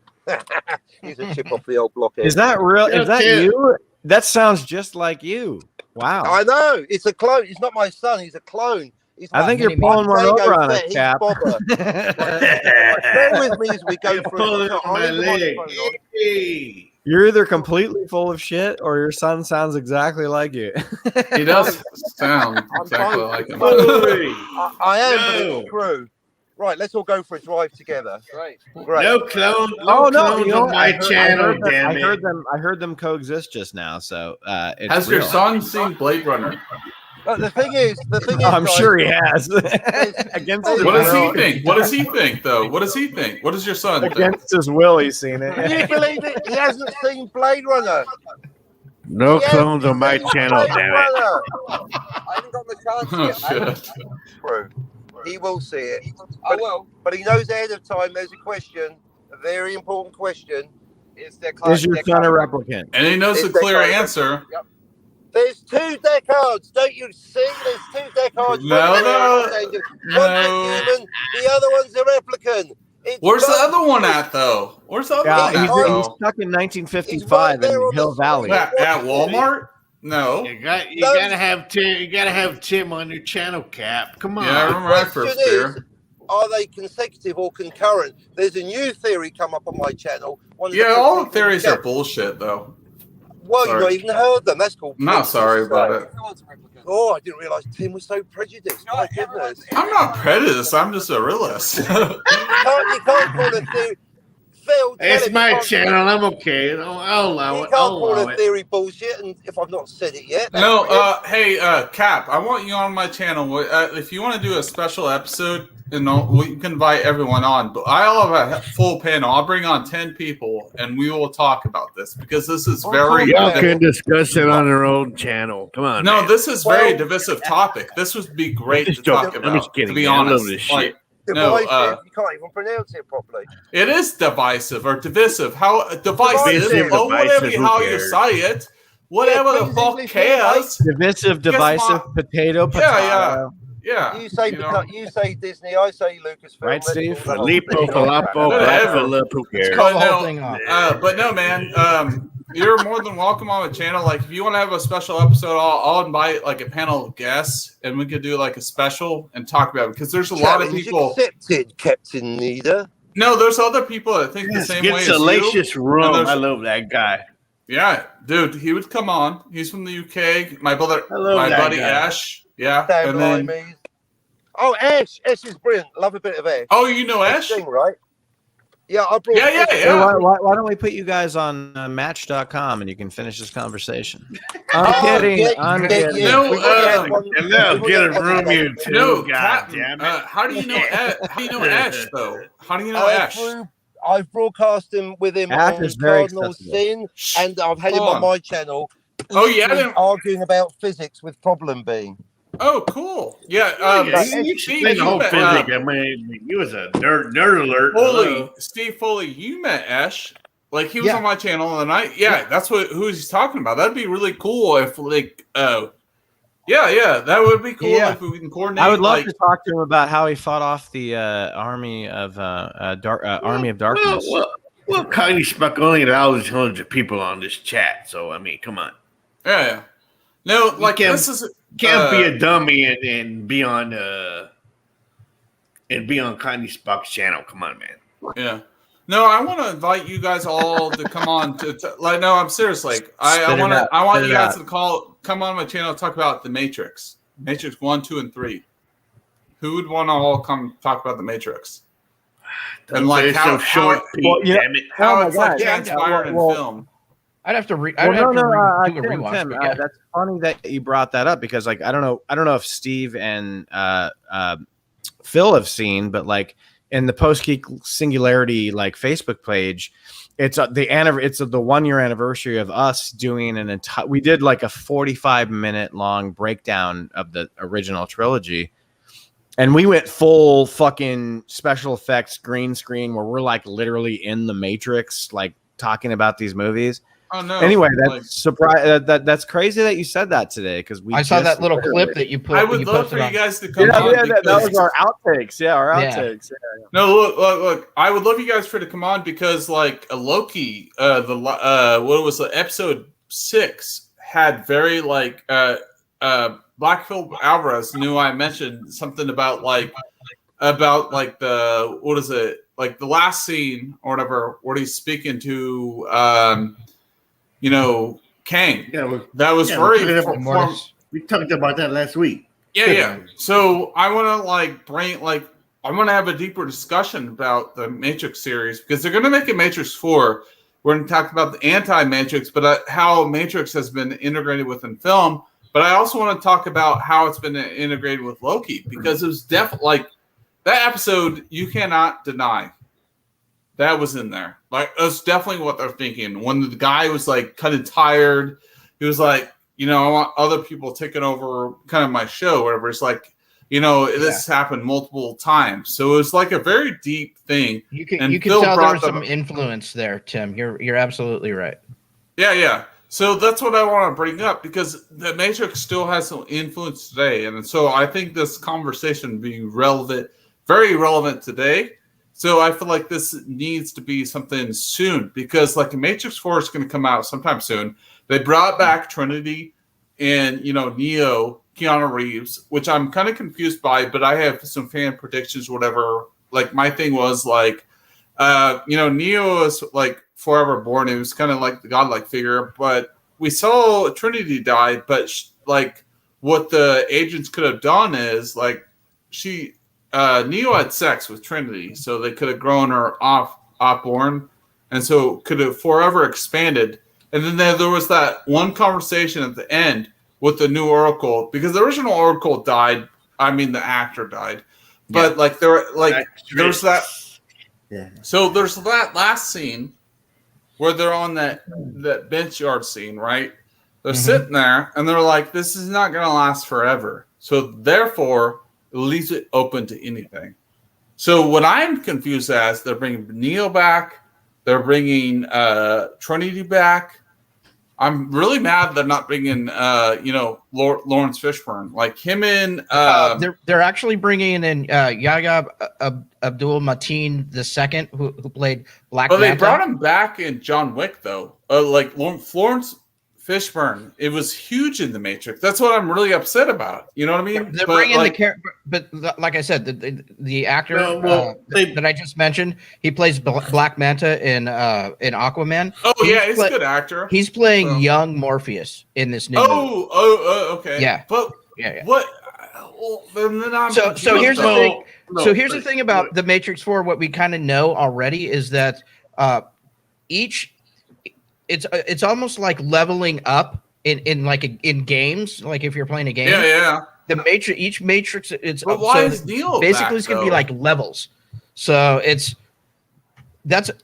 He's a chip off the old block. Is that real? Yeah, Is that yeah. you? That sounds just like you. Wow. I know. It's a clone. He's not my son. He's a clone. He's I think you're mini pulling one Diego over on Fett, us, he's Cap. Bobber. Bear with me as we go You're through. pulling So on I'll my leave the leg. microphone on. Hey. You're either completely full of shit or your son sounds exactly like you. He does sound exactly fine. like him. I am, but No. it's true. Right, let's all go for a drive together. Great. Great. No clone. Oh no! clones You know on what? my channel. Damn I it. heard them. I heard them coexist just now. So it's Has your real. son seen Blade Runner? But the thing is, I'm guys, sure he has. Against his What What does will. he think? What does he think, though? What does he think? What does your son think? Against his will, he's seen Can you it. believe it? He hasn't seen Blade Runner. No He clones hasn't on my seen channel. Blade Damn it. Runner. I haven't got the chance Oh, yet, mate. shit. True. He will see it. I will. But he knows ahead of time there's a question, a very important question. Is there Is your son a replicant? And he knows the It's clear Deckard. answer. There's 2 Deckards. Don't you see? There's 2 Deckards. No. One's a human, the other one's a replicant. It's Where's the both. other one at, though? Where's the other Yeah, one at, he's though? stuck in It's 1955 right there in on the Hill Valley. screen. At Walmart? No. You gotta No. have Tim. You gotta have Tim on your channel, Cap. Come on. Yeah, I remember my first Question beer. is, are they consecutive or concurrent? There's a new theory come up on my channel. One of the Yeah, all the people theories said- are bullshit, though. Well, Sorry. you've not even heard them. That's called. I'm not prejudice. sorry about it. Everyone's a replicant. Oh, I didn't realise Tim was so prejudiced. No, My everyone's- goodness. I'm not prejudiced. I'm just a realist. You can't call a Phil, tell It's him my he can't- channel. I'm okay. I'll allow He it. can't I'll call allow a it. theory bullshit, and if I've not said it yet, that's No, brilliant. hey, Cap, I want you on my channel. If you want to do a special episode, we can invite everyone on. But I'll have a full panel. I'll bring on 10 people, and we will talk about this because this is very. Y'all can discuss it on their own channel. Come on. No, man. this is very divisive topic. This would be great I'm to just talk joking. about. I'm just kidding, to be man. I love honest, this like, shit. Divisive, no, you can't even pronounce it properly. it is divisive or divisive. How divisive? Divisive, Or whatever divisive, who how you cares? say it. Whatever Yeah, the please, fuck English, cares. Divisive, divisive, potato, potato. Yeah. You say you say Disney, I say Lucasfilm. Right, let's Steve? call the whole Filippo, thing off. Falapo, Whatever. Philip, who Let's cares? call the But whole no, thing off. But no, man. You're more than welcome on the channel. Like, if you want to have a special episode, I'll invite like a panel of guests, and we could do like a special and talk about it because there's a lot of Challenge people. accepted, Captain Leader. No, there's other people that think the same way Get as you. salacious rum. And I there's- love that guy. Yeah, dude, he would come on. He's from the UK. My brother, I love my that buddy guy. Ash. Yeah, Damn and then limeys. Oh, Ash. Ash is brilliant. Love a bit of Ash. oh, you know Ash? Thing, right? Yeah, I brought. Yeah, yeah, Ash- yeah. Hey, why don't we put you guys on Match.com and you can finish this conversation? I'm kidding. yeah, I'm yeah, kidding. yeah. No, We've already had one- And now we've already get a had one room, today. you two. No, God Captain, damn it. how do you know? How do you know Ash though? How do you know Ash? I've broadcast him with him Ash on is very Cardinal accessible. Sin, and I've had him Hold on on. my channel. Oh, yeah, I literally didn't- arguing about physics with problem being. Oh, cool. Yeah. Yeah, Steve, you explain the whole met, physics. I mean, he was a nerd alert. Foley, Hello. Steve Foley, you met Ash. Like, he was Yeah. on my channel the other night. Yeah, that's who he's talking about. That'd be really cool if, like, yeah, that would be cool Yeah. if we can coordinate. I would love like, to talk to him about how he fought off the army of darkness. Well, Kylie Spuck only allows hundreds of people on this chat. So, I mean, come on. Yeah. No, like, can't- this is. Can't be a dummy and be on Kylie Spuck's channel. Come on, man. Yeah. No, I want to invite you guys all to come on to like. No, I'm serious. Like, I Spit it want out, I want spit you it guys out. to come on my channel and talk about the Matrix, Matrix 1, 2, and 3. Who would want to all come talk about the Matrix? And like It's how so short, Pete, well, yeah. damn it. how Oh my it's like God, yeah, transpired well- in film. I'd have to do a Tim, rewatch. but yeah. that's funny that you brought that up because, like, I don't know if Steve and Phil have seen, but like in the Post Geek Singularity like Facebook page, it's the 1 year anniversary of us doing an entire. We did like a 45-minute long breakdown of the original trilogy. And we went full fucking special effects green screen where we're like literally in the Matrix, like talking about these movies. Oh no! Anyway, that's like, that's crazy that you said that today because I saw that little clip that you put. I would you love for posted you on. guys to come yeah, on. that because- was our outtakes. Yeah, our Yeah. outtakes. No, look. I would love you guys to come on because, like, Loki, what was the episode 6 had very like Black Phil Alvarez knew I mentioned something about the what is it like the last scene or whatever where he's speaking to Kang. Yeah, That was yeah, very we're The Mortis. we talked about that last week. yeah. So I want to I want to have a deeper discussion about the Matrix series because they're going to make a Matrix 4. We're going to talk about the anti-Matrix, but how Matrix has been integrated within film. But I also want to talk about how it's been integrated with Loki because it was definitely like that episode. You cannot deny that was in there. Like that's definitely what they're thinking. When the guy was like kind of tired, he was like, I want other people taking over kind of my show, whatever. It's like, this happened multiple times. So it was like a very deep thing. You can And you can Phil tell brought there was them- some influence there, Tim. You're absolutely right. Yeah. So that's what I want to bring up because the Matrix still has some influence today. And so I think this conversation being relevant, very relevant today. So I feel like this needs to be something soon because like the Matrix 4 is going to come out sometime soon. They brought back Trinity and, Neo, Keanu Reeves, which I'm kind of confused by, but I have some fan predictions, whatever. Like my thing was like, Neo is like forever born. It was kind of like the godlike figure, but we saw Trinity die. But like what the agents could have done is like Neo had sex with Trinity, so they could have grown her offborn and so could have forever expanded. And then there was that one conversation at the end with the new Oracle, because the original Oracle died. I mean, the actor died, but there's that. Yeah. So there's that last scene where they're on that bench yard scene, right? They're sitting there and they're like, "This is not going to last forever." So therefore, it leaves it open to anything. So what I'm confused as, they're bringing Neo back, they're bringing Trinity back. I'm really mad they're not bringing, Lawrence Fishburne, like him in. They're actually bringing in Yahya Abdul Mateen II, who played Black Manta. They brought him back in John Wick, though. Florence Fishburne, it was huge in The Matrix. That's what I'm really upset about. You know what I mean? They're bringing the character, but like I said, the actor that I just mentioned, he plays Black Manta in Aquaman. Oh, he's a good actor. He's playing young Morpheus in this new movie. Okay. Yeah. But what? Well, then I'm so here's the thing. Here's the thing about The Matrix 4. What we kind of know already is that it's almost like leveling up in games. Like if you're playing a game, each Matrix, but why is Neo basically it's gonna be like levels. So that's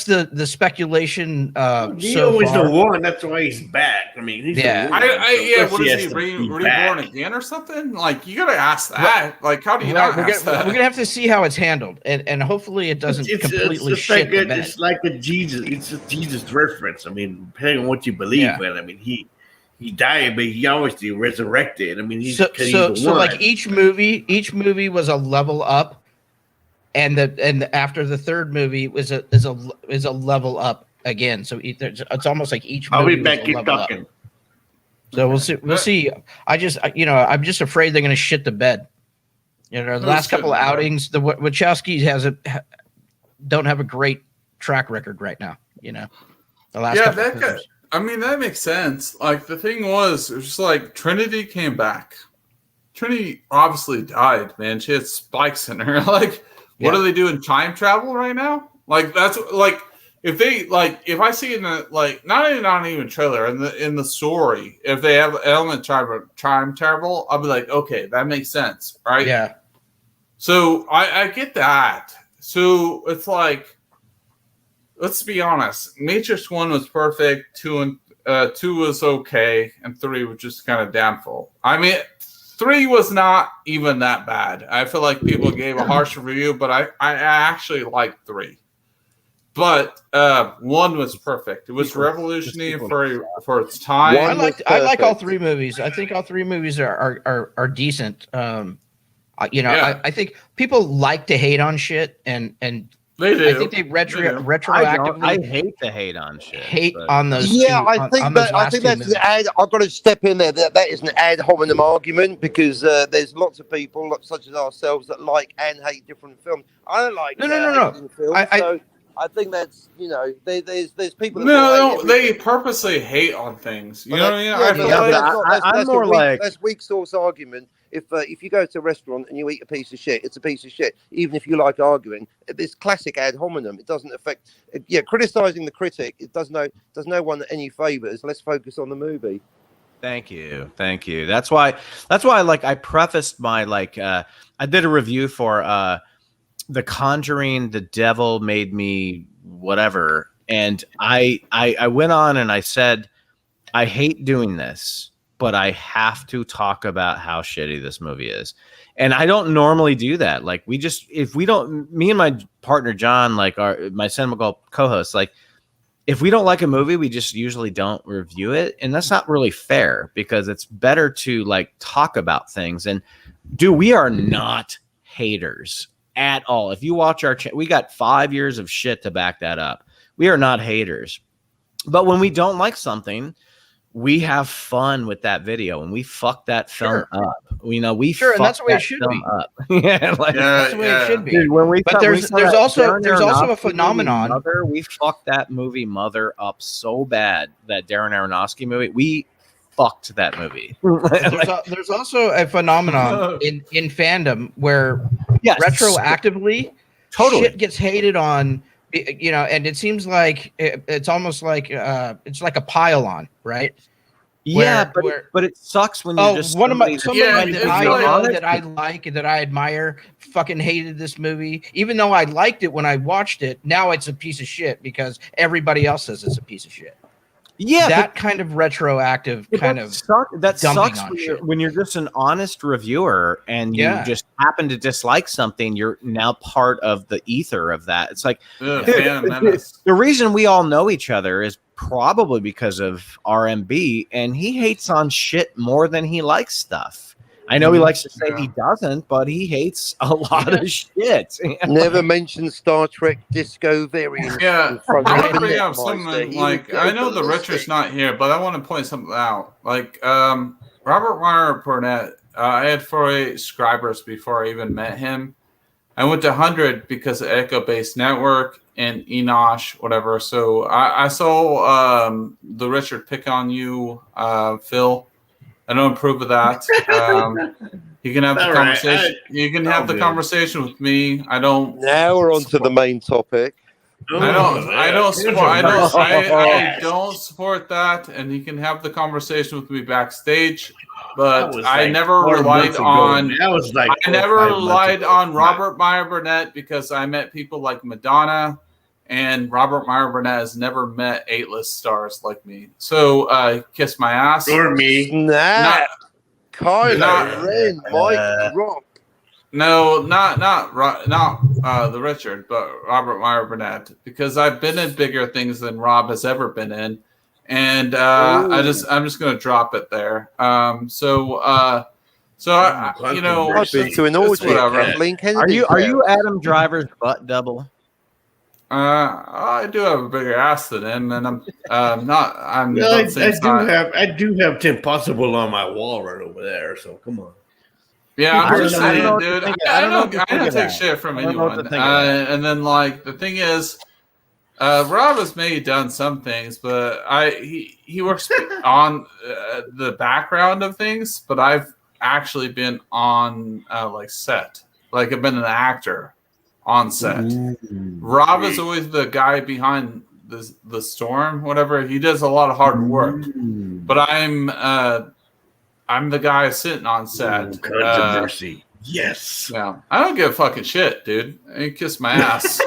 the speculation. Neo is the one. That's why he's back. I mean, he's the one. What is he reborn again or something? Like you gotta ask that. Like how do you not ask that? We're gonna have to see how it's handled, and hopefully it doesn't completely shit the bed. It's like a Jesus. It's a Jesus reference. I mean, depending on what you believe in. I mean, he died, but he obviously resurrected. I mean, he's like each movie was a level up. And after the third movie is a level up again. So it's almost like each movie. I'll be back. Keep talking. Up. So we'll see. We'll see. I'm just afraid they're going to shit the bed. The last couple of outings, the Wachowskis don't have a great track record right now. The last that makes sense. Like the thing was, it was just like Trinity came back. Trinity obviously died, man. She had spikes in her. Like. What are they doing? Time travel right now? Like that's like if I see in the not even trailer in the story, if they have element time travel, I'll be like, okay, that makes sense, right? Yeah. So I get that. So it's like, let's be honest. Matrix 1 was perfect. 2 was okay, and 3 was just kind of downfall. I mean. 3 was not even that bad. I feel like people gave a harsh review, but I actually liked 3. But 1 was perfect. It was revolutionary for its time. I like all 3 movies. I think all 3 movies are decent. I think people like to hate on shit, and they do. I think they retroactively. I hate to hate on shit. On those. Yeah, I think that's an ad. I've got to step in there. That is an ad hominem argument because there's lots of people such as ourselves that like and hate different films. I don't like no. Films, I think that's there's people. That they purposely hate on things. You know what I mean? I'm more like that's weak source argument. If you go to a restaurant and you eat a piece of shit, it's a piece of shit. Even if you like arguing, it's classic ad hominem. It doesn't affect. Criticizing the critic, it does no one any favors. Let's focus on the movie. Thank you. That's why I prefaced my I did a review for The Conjuring, The Devil Made Me Whatever, and I went on and I said I hate doing this, but I have to talk about how shitty this movie is. And I don't normally do that. Like me and my partner John, my Cinema co-host, if we don't like a movie, we just usually don't review it. And that's not really fair because it's better to talk about things. And we are not haters at all. If you watch our we got 5 years of shit to back that up. We are not haters. But when we don't like something, we have fun with that video and we fuck that film up. We know we and that's the way it should be. That's the way it should be. Dude, there's also a phenomenon. We fucked that movie Mother up so bad, that Darren Aronofsky movie. We fucked that movie. There's also a phenomenon in fandom where retroactively shit gets hated on and it seems like it's almost like it's like a pile on, right? Yeah, but it sucks when you're just somebody Yeah, that I know that I like and that I admire fucking hated this movie, even though I liked it when I watched it. Now it's a piece of shit because everybody else says it's a piece of shit. Yeah, that kind of retroactive kind of that sucks when you're just an honest reviewer and you just happen to dislike something. You're now part of the ether of that. It's like the reason we all know each other is probably because of RMB, and he hates on shit more than he likes stuff. I know he likes to say he doesn't, but he hates a lot of shit. Never mention Star Trek Disco variant. Yeah, I want to bring up something like I know the Richard's not here, but I want to point something out. Like Robert Meyer Burnett, I had 48 subscribers before I even met him. I went to 100 because of Echo Based Network and Enosh, whatever. So I saw the Richard pick on you, Phil. I don't approve of that. You can have the conversation. You can have the conversation with me. I don't. Now we're on to the main topic. I don't support that, and you can have the conversation with me backstage. But I never relied on. I never relied on Robert Meyer Burnett because I met people like Madonna, and Robert Meyer Burnett has never met A-list stars like me. So kiss my ass. Or me. Kylo Ren, Mike Rock. No, not the Richard, but Robert Meyer Burnett, because I've been in bigger things than Rob has ever been in, and I'm just gonna drop it there. So you know, to an orgy. Are you Adam Driver's butt double? I do have a bigger ass than him, and I'm not. I do have Tim Possible on my wall right over there. So come on. Yeah, I'm just saying, dude. I don't take shit from anyone. And then, like, the thing is, Rob has maybe done some things, but he works on the background of things. But I've actually been on like set, like I've been an actor on set. Rob is always the guy behind the storm, whatever. He does a lot of hard work, but I'm the guy sitting on set. Controversy. Yes. Yeah. I don't give a fucking shit, dude. You kiss my ass.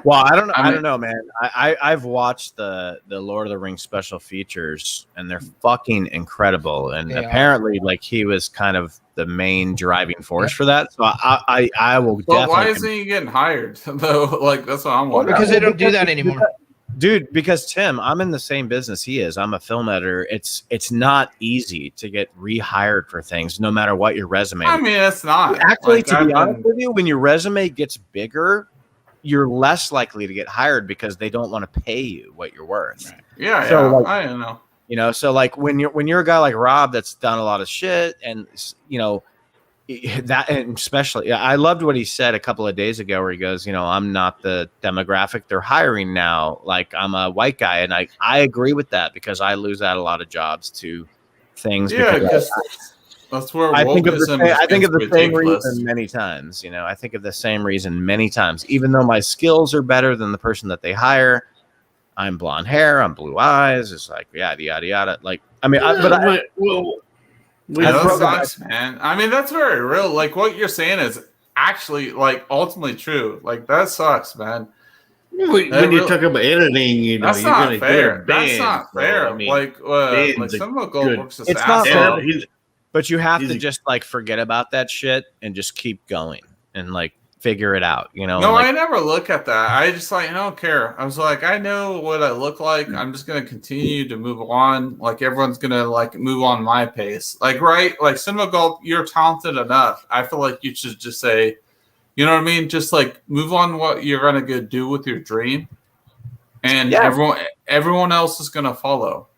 Well, I don't know, man. I've watched the Lord of the Rings special features, and they're fucking incredible. And apparently, like, he was kind of the main driving force for that. So I will definitely. Well, why isn't he getting hired though? Like, that's what I'm wondering. Because they don't do that anymore. Dude, because Tim, I'm in the same business he is. I'm a film editor. It's not easy to get rehired for things, no matter what your resume. I mean, it's not. Actually, like, to be honest with you, when your resume gets bigger, you're less likely to get hired because they don't want to pay you what you're worth. Right. Yeah, so, yeah. like, I don't know. You know, so like when you're a guy like Rob that's done a lot of shit, and you know that, and especially, I loved what he said a couple of days ago, where he goes, you know, I'm not the demographic they're hiring now. Like, I'm a white guy, and I agree with that because I lose out a lot of jobs to things. Yeah, because that's where I think of the same reason many times. You know, I think of the same reason many times. Even though my skills are better than the person that they hire, I'm blonde hair, I'm blue eyes. It's like yada yada yada. Like, I mean, that sucks, man. I mean, that's very real. Like, what you're saying is actually, like, ultimately true. Like, that sucks, man. When you talk about editing, you know, that's not fair. That's not fair. I mean, like some of Gold works his ass off. But you have to just like forget about that shit and just keep going and like figure it out, you know? No, like, I never look at that. I just like, I don't care. I was like, I know what I look like. I'm just going to continue to move on. Like, everyone's going to like move on my pace. Like, right? Like, Cinema Gold, you're talented enough. I feel like you should just say, you know what I mean? Just like move on what you're going to go do with your dream. And everyone else is going to follow.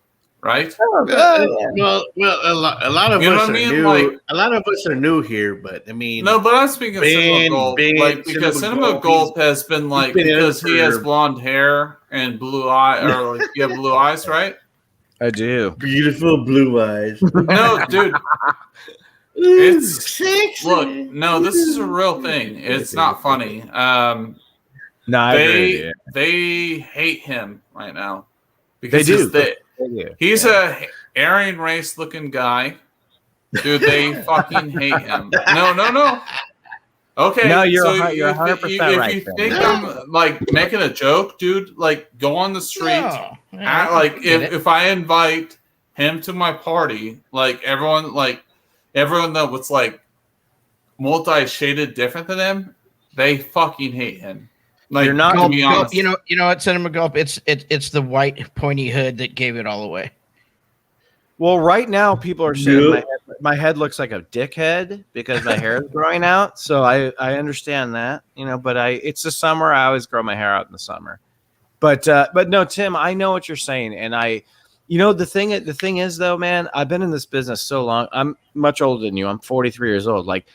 Right? Well, a lot of us are new. Like, a lot of us are new here, but I mean, no. But I'm speaking of Cinema Gold, like, because Cinema Gold has been like, because he has blonde hair and blue eye, or like, you have blue eyes, right? I do. Beautiful blue eyes. No, dude. It's sexy. Look, no, this is a real thing. It's not funny. No, I agree with you. They hate him right now because They do. He's a Aryan race looking guy, dude. They fucking hate him. No. Okay, No, you're so 100% right. If you think I'm like making a joke, dude, like go on the street. If I invite him to my party, like everyone that was like multi-shaded different than him, they fucking hate him. Like, you're not. To be honest, you know what, Cinema Gulp? It's the white pointy hood that gave it all away. Well, right now people are saying my head looks like a dickhead because my hair is growing out. So I understand that, but it's the summer. I always grow my hair out in the summer. But no, Tim, I know what you're saying. And the thing is though, man, I've been in this business so long. I'm much older than you. I'm 43 years old. Like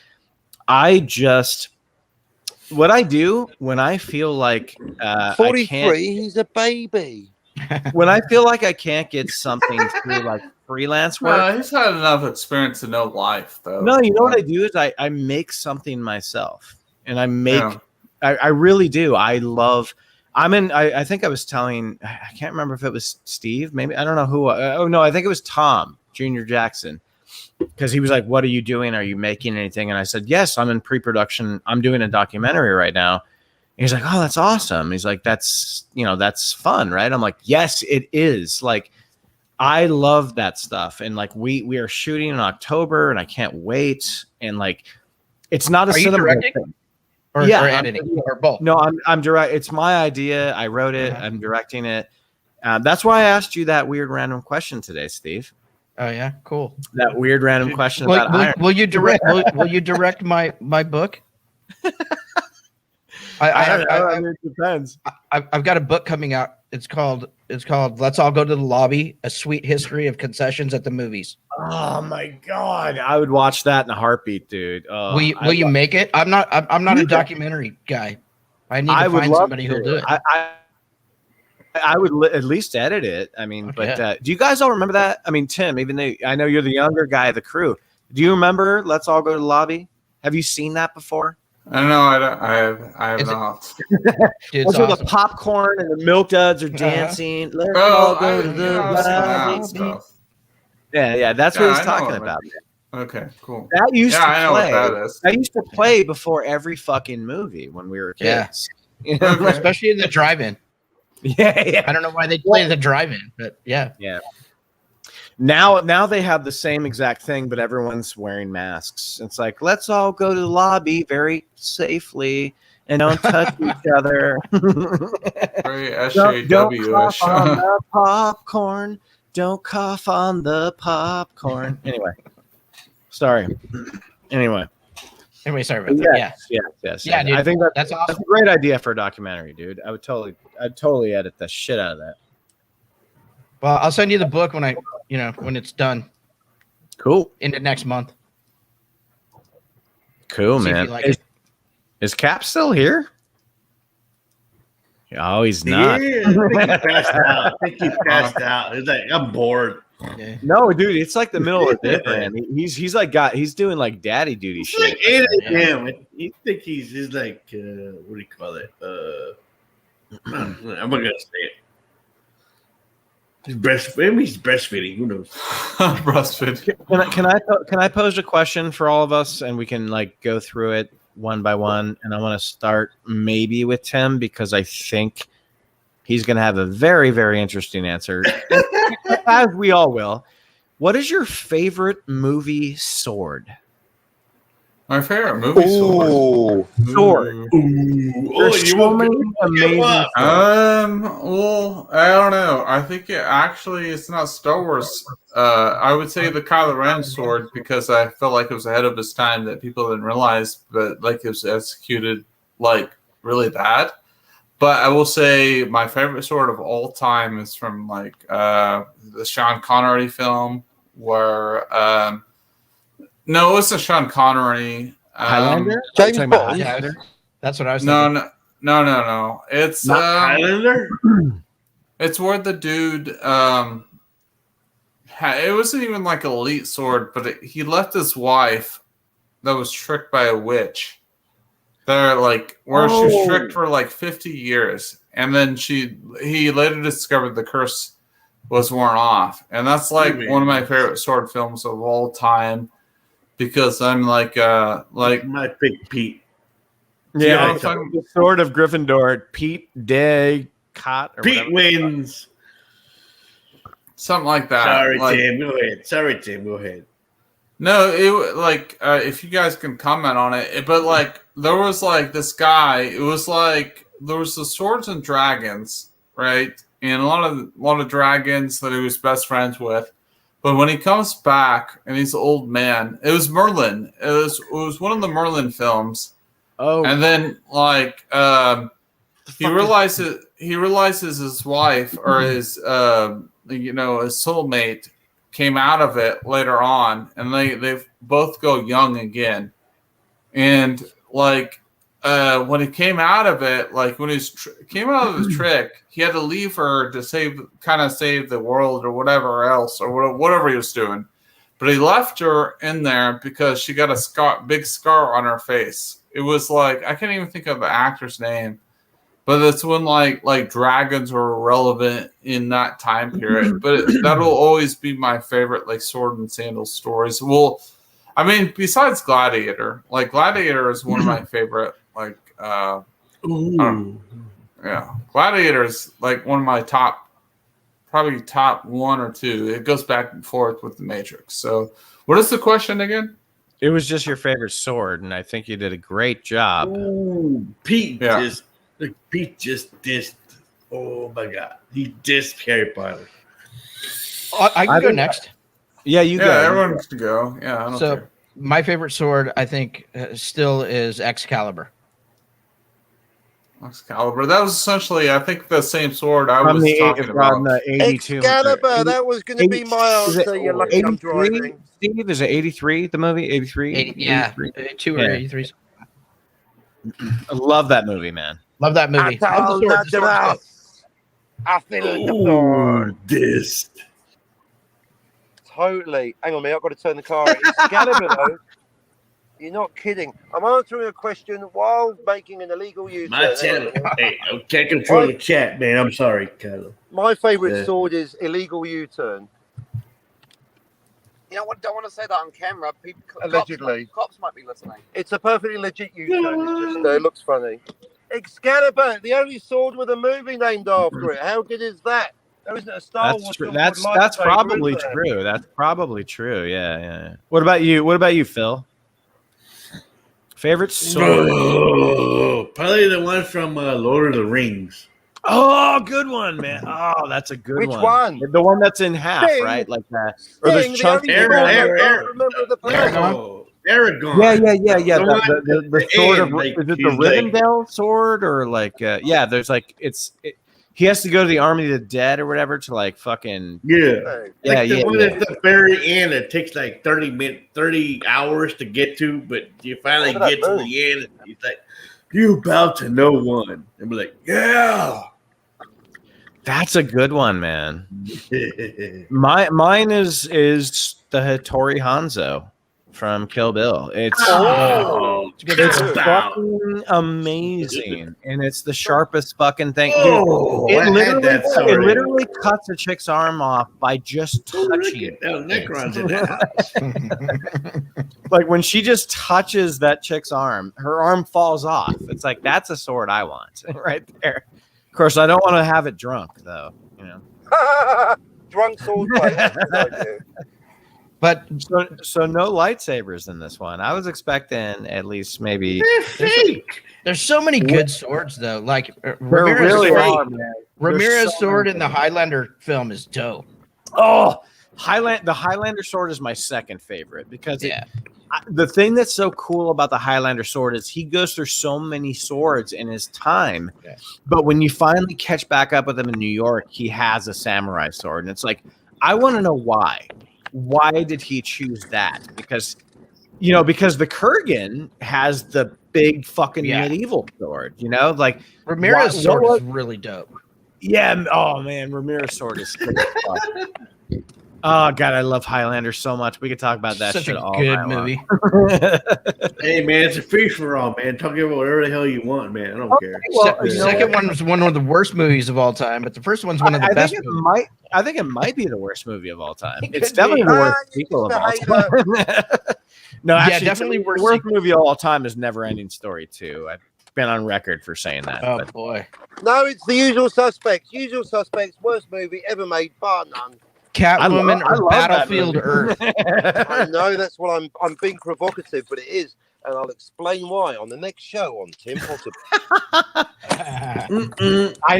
what I do when I feel like 43, he's a baby. When I feel like I can't get something through like freelance work. No, he's had enough experience to know life, though. No, you know what I do is I make something myself, and I really do. I think I was telling, I can't remember if it was Steve, maybe, I don't know who. No, I think it was Tom Jr. Jackson, because he was like, "What are you doing? Are you making anything?" And I said, "Yes, I'm in pre-production. I'm doing a documentary right now." He's like, "Oh, that's awesome." He's like, that's fun, right? I'm like, "Yes, it is." Like, I love that stuff. And like, we are shooting in October and I can't wait. And like, it's not a cinema thing. Or editing or both? No, I'm direct. It's my idea. I wrote it. I'm directing it. That's why I asked you that weird random question today, Steve. Oh yeah, cool. That weird random question about iron. Will you direct my book? I don't know. It depends. I've got a book coming out. It's called Let's All Go to the Lobby: A Sweet History of Concessions at the Movies. Oh my god, I would watch that in a heartbeat, dude. Will you make it? I'm not a documentary guy. I need to find somebody who'll do it. I would at least edit it. I mean, do you guys all remember that? I mean, Tim, even though I know you're the younger guy of the crew, do you remember Let's All Go to the Lobby? Have you seen that before? I don't know. I have not. Dude, What's with the popcorn and the milk duds are dancing? Let's all go to the lobby. Yeah, that's what he's talking about. Okay, cool. That used to I know play. what that is. That used to play before every fucking movie when we were kids. Yeah. Especially in the drive-in. Yeah. I don't know why they play the drive-in, but yeah. Now they have the same exact thing, but everyone's wearing masks. It's like, let's all go to the lobby very safely and don't touch each other. Very don't cough on the popcorn. Don't cough on the popcorn. Anyway, sorry. Anyway, sorry about that. Yes. Yeah, dude, I think that's awesome. That's a great idea for a documentary, dude. I'd totally edit the shit out of that. Well, I'll send you the book when when it's done. Cool. Into next month. Cool, man. Is Cap still here? Oh, he's not. Yeah, I think he passed out. He's like, I'm bored. Yeah. No, dude, it's like the middle of the day, man. He's doing like daddy duty It's shit. like 8 a.m. You think he's like what do you call it? I'm not gonna say it. He's breastfeeding. Who knows? Breastfeeding. Can I pose a question for all of us, and we can like go through it one by one? And I want to start maybe with Tim because I think he's going to have a very, very interesting answer, as we all will. What is your favorite movie sword? My favorite movie sword. There's so many amazing. Well, I don't know. I think it's not Star Wars. I would say the Kylo Ren sword because I felt like it was ahead of its time that people didn't realize, but like it was executed like really bad. But I will say my favorite sword of all time is from like the Sean Connery film where. No, it's a Sean Connery. Highlander? James Bond. Highlander? That's what I was thinking. No. It's not Highlander. It's where the dude. It wasn't even like an elite sword, but he left his wife that was tricked by a witch. They're like where she was tricked for like 50 years, and then he later discovered the curse was worn off, and that's like one of my favorite sword films of all time because I'm like my pick Pete. Yeah, the Sword of Gryffindor, Pete Day Cott or Pete whatever. wins. Something like that. Sorry, Tim. Go ahead. No, it like if you guys can comment on it, but like there was like this guy. It was like there was the Swords and Dragons, right? And a lot of dragons that he was best friends with. But when he comes back and he's an old man, it was Merlin. It was one of the Merlin films. Oh, and then like he realizes his wife or his his soulmate came out of it later on, and they both go young again. And like when he came out of it, like when he came out of the trick, he had to leave her to save the world or whatever else or whatever he was doing. But he left her in there because she got a big scar on her face. It was like I can't even think of the actor's name, but it's when like dragons were relevant in that time period. But that'll always be my favorite like sword and sandals stories. Well, I mean, besides Gladiator, like Gladiator is one of my favorite. Like, Gladiator is like one of my probably top one or two. It goes back and forth with the Matrix. So, what is the question again? It was just your favorite sword, and I think you did a great job. Ooh, Pete just dissed. Oh my God, he dissed Harry Potter. I can go next. Yeah, you go. Everyone needs to go. Yeah, I don't care. My favorite sword, I think, still is Excalibur. Excalibur. That was essentially, I think, the same sword I was talking about. The 82. Excalibur. That was going to be my answer. You're lucky I'm driving. Steve, is it 83? The movie 83. Yeah, 82 or 83. I love that movie, man. Love that movie. I feel the sword. This. Totally. Hang on a minute. I've got to turn the car. Excalibur, though. You're not kidding. I'm answering a question while making an illegal use. My channel. Hey, I can't control the chat, man. I'm sorry, Kylo. My favorite sword is illegal U-turn. You know what? Don't want to say that on camera. People, allegedly, cops might be listening. It's a perfectly legit U-turn. It just looks funny. Excalibur, the only sword with a movie named after it. How good is that? There isn't a Star Wars. That's probably true. That's probably true. Yeah. What about you, Phil? Favorite sword? Probably the one from Lord of the Rings. Oh, good one, man. Oh, that's a good one. Which one? The one that's in half, right? Like that. Or the chunk. Aragon. Yeah. The sword of, is it the Rivendell sword or like? Yeah, there's like he has to go to the army of the dead or whatever to like fucking the one at the very end. It takes like 30 hours to get to, but you finally get to the end. And he's like, "You about to know one?" And be like, "Yeah." That's a good one, man. Mine is the Hattori Hanzo from Kill Bill. It's fucking amazing, and it's the sharpest fucking thing. It literally cuts a chick's arm off by just touching it. Necron's in that house. Like when she just touches that chick's arm, her arm falls off. It's like that's a sword I want right there. Of course, I don't want to have it drunk though. You know, drunk sword fight. But so no lightsabers in this one. I was expecting at least maybe. There's so many good swords though. Like Ramirez's sword in the Highlander film is dope. Oh, the Highlander sword is my second favorite because the thing that's so cool about the Highlander sword is he goes through so many swords in his time, but when you finally catch back up with him in New York, he has a samurai sword, and it's like I want to know why. Why did he choose that? Because the Kurgan has the big fucking medieval sword, like Ramirez's sword is really dope. Yeah. Oh man, Ramirez's sword is Oh God, I love Highlander so much. We could talk about that Such shit a all good night movie. Hey man, it's a free for all, man. Talk about whatever the hell you want, man. I don't care. Well, The second one was one of the worst movies of all time, but the first one's one of the best movies. I think it might be the worst movie of all time. It It's could definitely be. the worst sequel of all time. No, Yeah, actually, definitely the worst worst sequel. movie of all time is Neverending Story 2. I've been on record for saying that. Oh but boy. No, it's The Usual Suspects. Usual Suspects, worst movie ever made, bar none. Catwoman I or love that Battlefield movie. Earth. I know that's what I'm being provocative, but it is, and I'll explain why on the next show on Tim Potter. I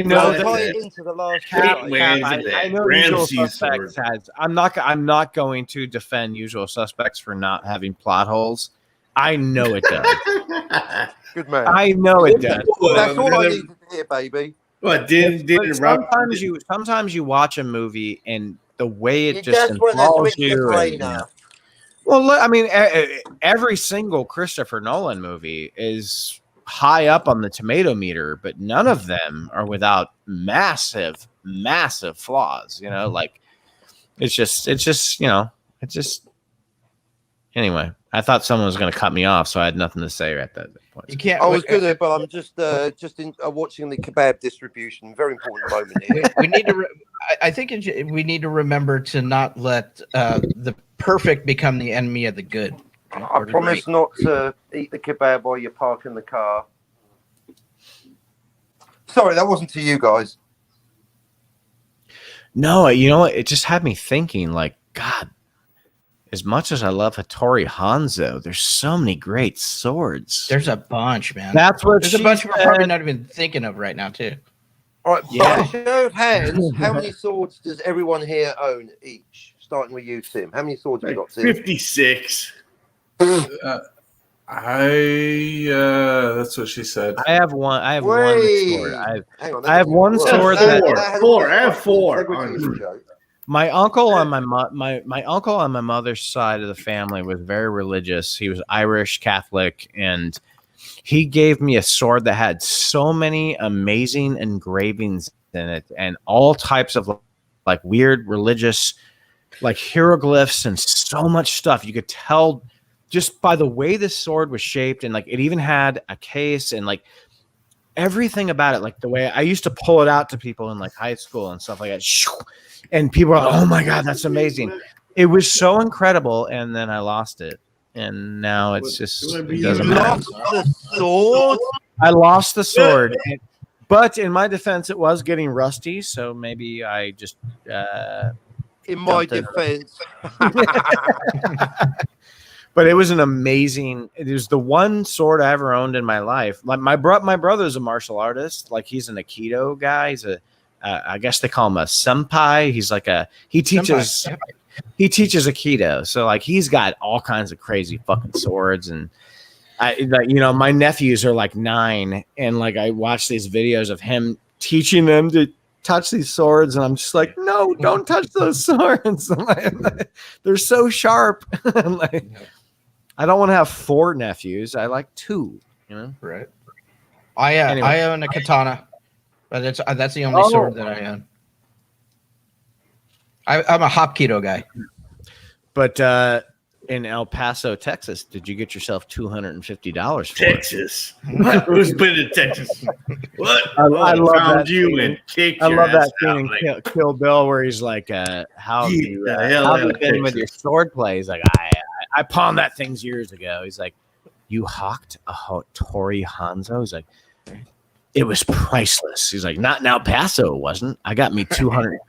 know I'll that. tie it into the last Straight show. man. I know Usual Suspects has. I'm not going to defend Usual Suspects for not having plot holes. I know it does. Good man. I know it does. That's all I need to hear, baby. What sometimes you watch a movie and the way it You just just want to enthralls switch the you. brain up. Well, look, I mean, every single Christopher Nolan movie is high up on the tomato meter, but none of them are without massive flaws. You know, like it's just anyway. I thought someone was going to cut me off, so I had nothing to say at that point. You can't. I was gonna, but I'm just watching the kebab distribution. Very important moment here. We need to. I think we need to remember to not let the perfect become the enemy of the good. I promise not to eat the kebab while you're parking the car. Sorry, that wasn't to you guys. No, you know what? It just had me thinking, like, God, as much as I love Hattori Hanzo, there's so many great swords. There's a bunch, man. That's what There's a she bunch we're said. probably not even thinking of right now, too. All right, Yeah. by show of hands, how many swords does everyone here own each? Starting with you, Tim. How many swords have you got, Tim? 56. That's what she said. I have one. I have Wait. one sword. Hang on, I have one sword Four. I have four. My uncle on my uncle on my mother's side of the family was very religious. He was Irish Catholic, and he gave me a sword that had so many amazing engravings in it, and all types of like weird religious, like hieroglyphs and so much stuff. You could tell just by the way this sword was shaped, and like it even had a case and like everything about it, like the way I used to pull it out to people in like high school and stuff like that. And people are like, "Oh my God, that's amazing." It was so incredible. And then I lost it. And now it's just, it doesn't matter. The sword? I lost the sword. But in my defense, it was getting rusty. So maybe I just, in my defense. But it was an amazing. It was the one sword I ever owned in my life. Like my brother's a martial artist. Like he's an Aikido guy. He's a, I guess they call him a senpai. He's like he teaches Aikido. So like he's got all kinds of crazy fucking swords. And my nephews are like 9, and like I watch these videos of him teaching them to touch these swords, and I'm just like, no, don't touch those swords. They're so sharp. I don't want to have 4 nephews. I like 2. You know, right? I own a katana, but that's the only sword that I own. I'm a Hapkido guy. But in El Paso, Texas, did you get yourself $250 for Texas? Who's been to Texas? What? I love found that you scene. and kicked I your love that ass scene out, in like, Kill Bill where he's like, how have you been with your sword play? He's like, I pawned that things years ago. He's like, you hawked a Hattori Hanzo? He's like, it was priceless. He's like, not in El Paso, it wasn't. I got me $250.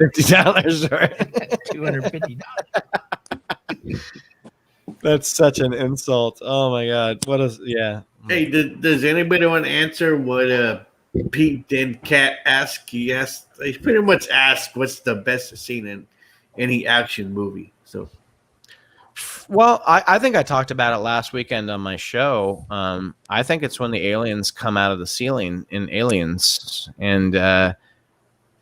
$250. That's such an insult. Oh my God. Yeah. Hey, does anybody want to answer what Pete and Cat asked? He pretty much asked what's the best scene in any action movie. So, well, I think I talked about it last weekend on my show. I think it's when the aliens come out of the ceiling in Aliens, and the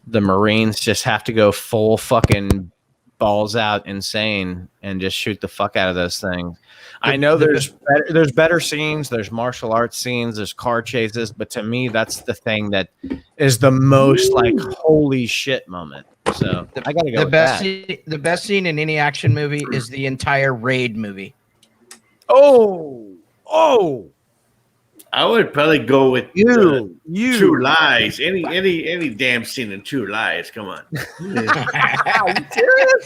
Marines just have to go full fucking balls out insane and just shoot the fuck out of those things. I know there's better scenes, there's martial arts scenes, there's car chases, but to me that's the thing that is the most like holy shit moment. So I got to go The with best, that. the best scene in any action movie is the entire Raid movie. Oh, I would probably go with you. True Lies. Any damn scene in True Lies. Come on.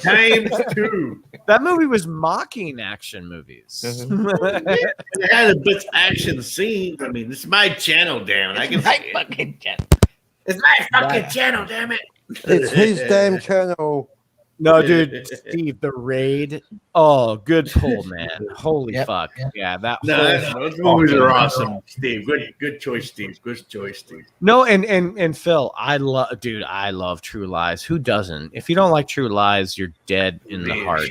Times 2. That movie was mocking action movies. It had the best action scene. I mean, this is my channel, damn it. I can My say it. fucking channel. It's my fucking channel, damn it. It's his damn channel. No, dude, Steve, the Raid. Oh, good pull, man. Holy Yep. fuck. Yeah, that No, whole those movies are awesome, Steve. Good choice, Steve. Good choice, Steve. No, and Phil, I love True Lies. Who doesn't? If you don't like True Lies, you're dead in the heart.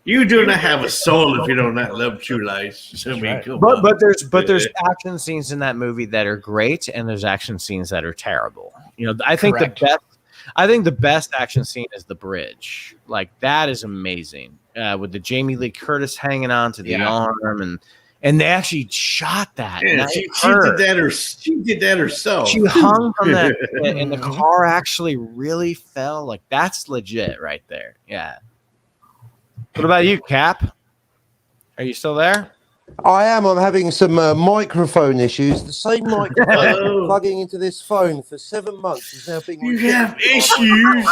You do not have a soul if you do not love True Lies. I mean, come on. But there's action scenes in that movie that are great, and there's action scenes that are terrible. You know, I think the best action scene is the bridge. Like that is amazing. With the Jamie Lee Curtis hanging on to the arm, and they actually shot that. Yeah, she did that herself. She hung from that, and the car actually really fell. Like that's legit right there. Yeah. What about you, Cap? Are you still there? I am. I'm having some microphone issues. The same microphone plugging into this phone for 7 months is now being. You have issues.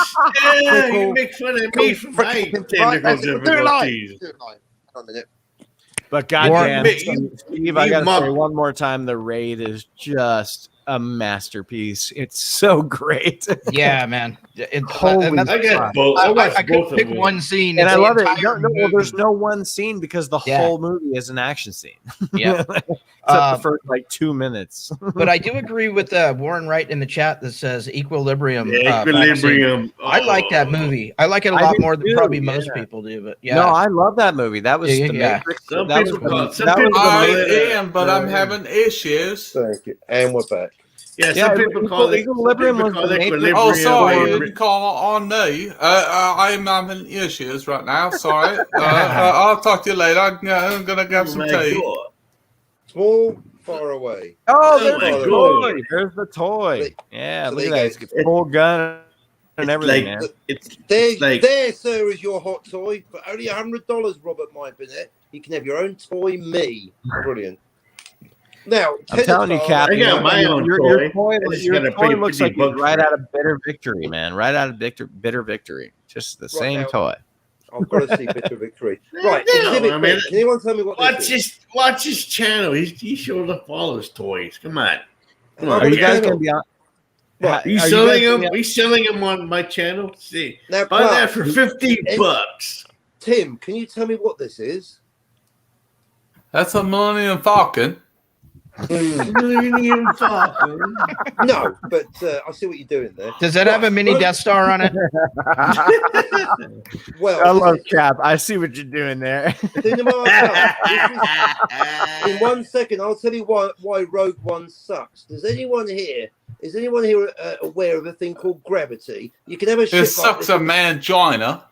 Yeah, you make fun of me for my technical difficulties. But goddamn, Steve, I gotta say one more time: the Raid is just a masterpiece. It's so great. Yeah, man. I got both. I could pick one scene, and I love it. Well, there's no one scene because the whole movie is an action scene. Yeah, except the first like 2 minutes. But I do agree with Warren Wright in the chat that says Equilibrium. Equilibrium. I like that movie. I like it a lot more than probably most people do. But yeah, no, I love that movie. That was the Matrix. But I'm having issues. Thank you, and we're back. Yeah, some people call it Equilibrium. Oh, sorry, you didn't call on me. I'm having issues right now. Sorry. I'll talk to you later. I'm gonna grab some tea. Small, far away. Oh, there's the toy. There's the toy. Yeah, look at that. It's got full gun and everything, man. There, sir, is your hot toy for only $100, Robert Mybenet. You can have your own toy, me. Brilliant. Now, I'm telling you, Cap, I got my own your toy looks like it's right out of Bitter Victory, man. Right out of Bitter Victory. Just the same toy. I've got to see Bitter Victory. Right, Exhibit B. Can anyone tell me what this is? Watch his channel. He shows up all his toys. Come on. Are you guys going to be on? Right. You selling them? We selling them on my channel? See, now, buy that for $50. Tim, can you tell me what this is? That's a Millennium Falcon. Millennium Falcon. No, but I see what you're doing there. Does that have a mini Death Star on it? Well, I love Cap. I see what you're doing there. In 1 second, I'll tell you why Rogue One sucks. Is anyone here aware of a thing called gravity? You can have a ship. It sucks a mangina.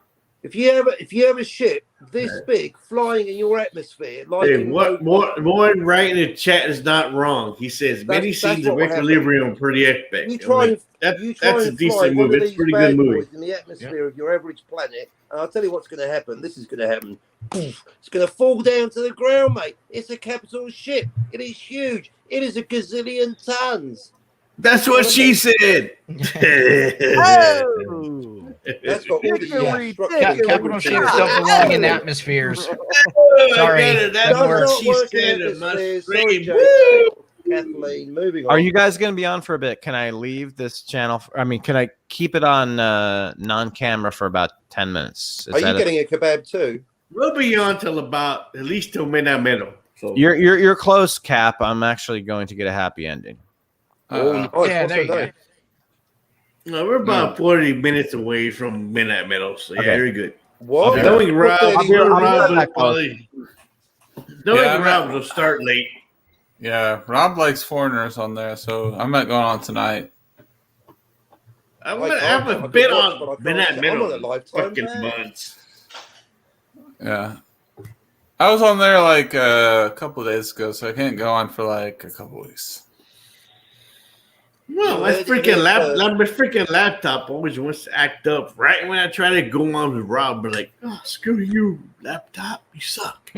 If you have a ship this big flying in your atmosphere, like Warren Wright in the chat is not wrong. He says many scenes of Equilibrium are pretty epic. That's a decent movie. It's a pretty good movie. In the atmosphere of your average planet, and I'll tell you what's going to happen. This is going to happen. It's going to fall down to the ground, mate. It's a capital ship. It is huge. It is a gazillion tons. That's what she said. That's got all the capital ships don't belong in atmospheres. Sorry, that's what she said. Kathleen, moving on. Are you guys going to be on for a bit? Can I leave this channel? Can I keep it on non-camera for about 10 minutes? Are you getting a kebab too? We'll be on till at least till midnight middle. So you're close, Cap. I'm actually going to get a happy ending. Yeah, there you go. No, we're about 40 minutes away from midnight middle, so yeah, very good. What? Okay. Knowing Rob will start late. Yeah, Rob likes foreigners on there, so I'm not going on tonight. I'm gonna have a bit on midnight middle fucking months. Yeah. I was on there like a couple of days ago, so I can't go on for like a couple of weeks. Well, my freaking laptop always wants to act up right when I try to go on with Rob. But like, oh, screw you, laptop, you suck.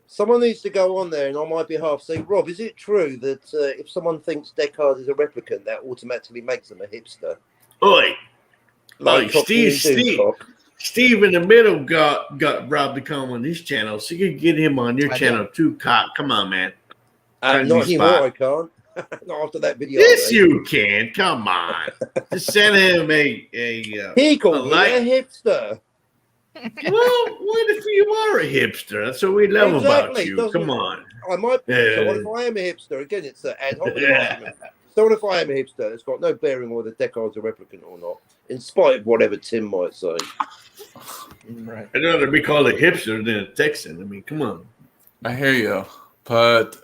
Someone needs to go on there and on my behalf say, Rob, is it true that if someone thinks Deckard is a replicant, that automatically makes them a hipster? Oi, Like Steve in the middle got Rob to come on his channel, so you can get him on your channel too. Come on, man. Not anymore, I can't. Not after that video. Yes, you can. Come on. Just send him he called me a hipster. Well, what if you are a hipster? That's what we love about you. Come on. I might be. So what if I am a hipster? Again, it's an ad hoc argument. So what if I am a hipster? It's got no bearing whether Deckard's a replicant or not, in spite of whatever Tim might say. Right. I'd rather be called a hipster than a Texan. I mean, come on. I hear you. But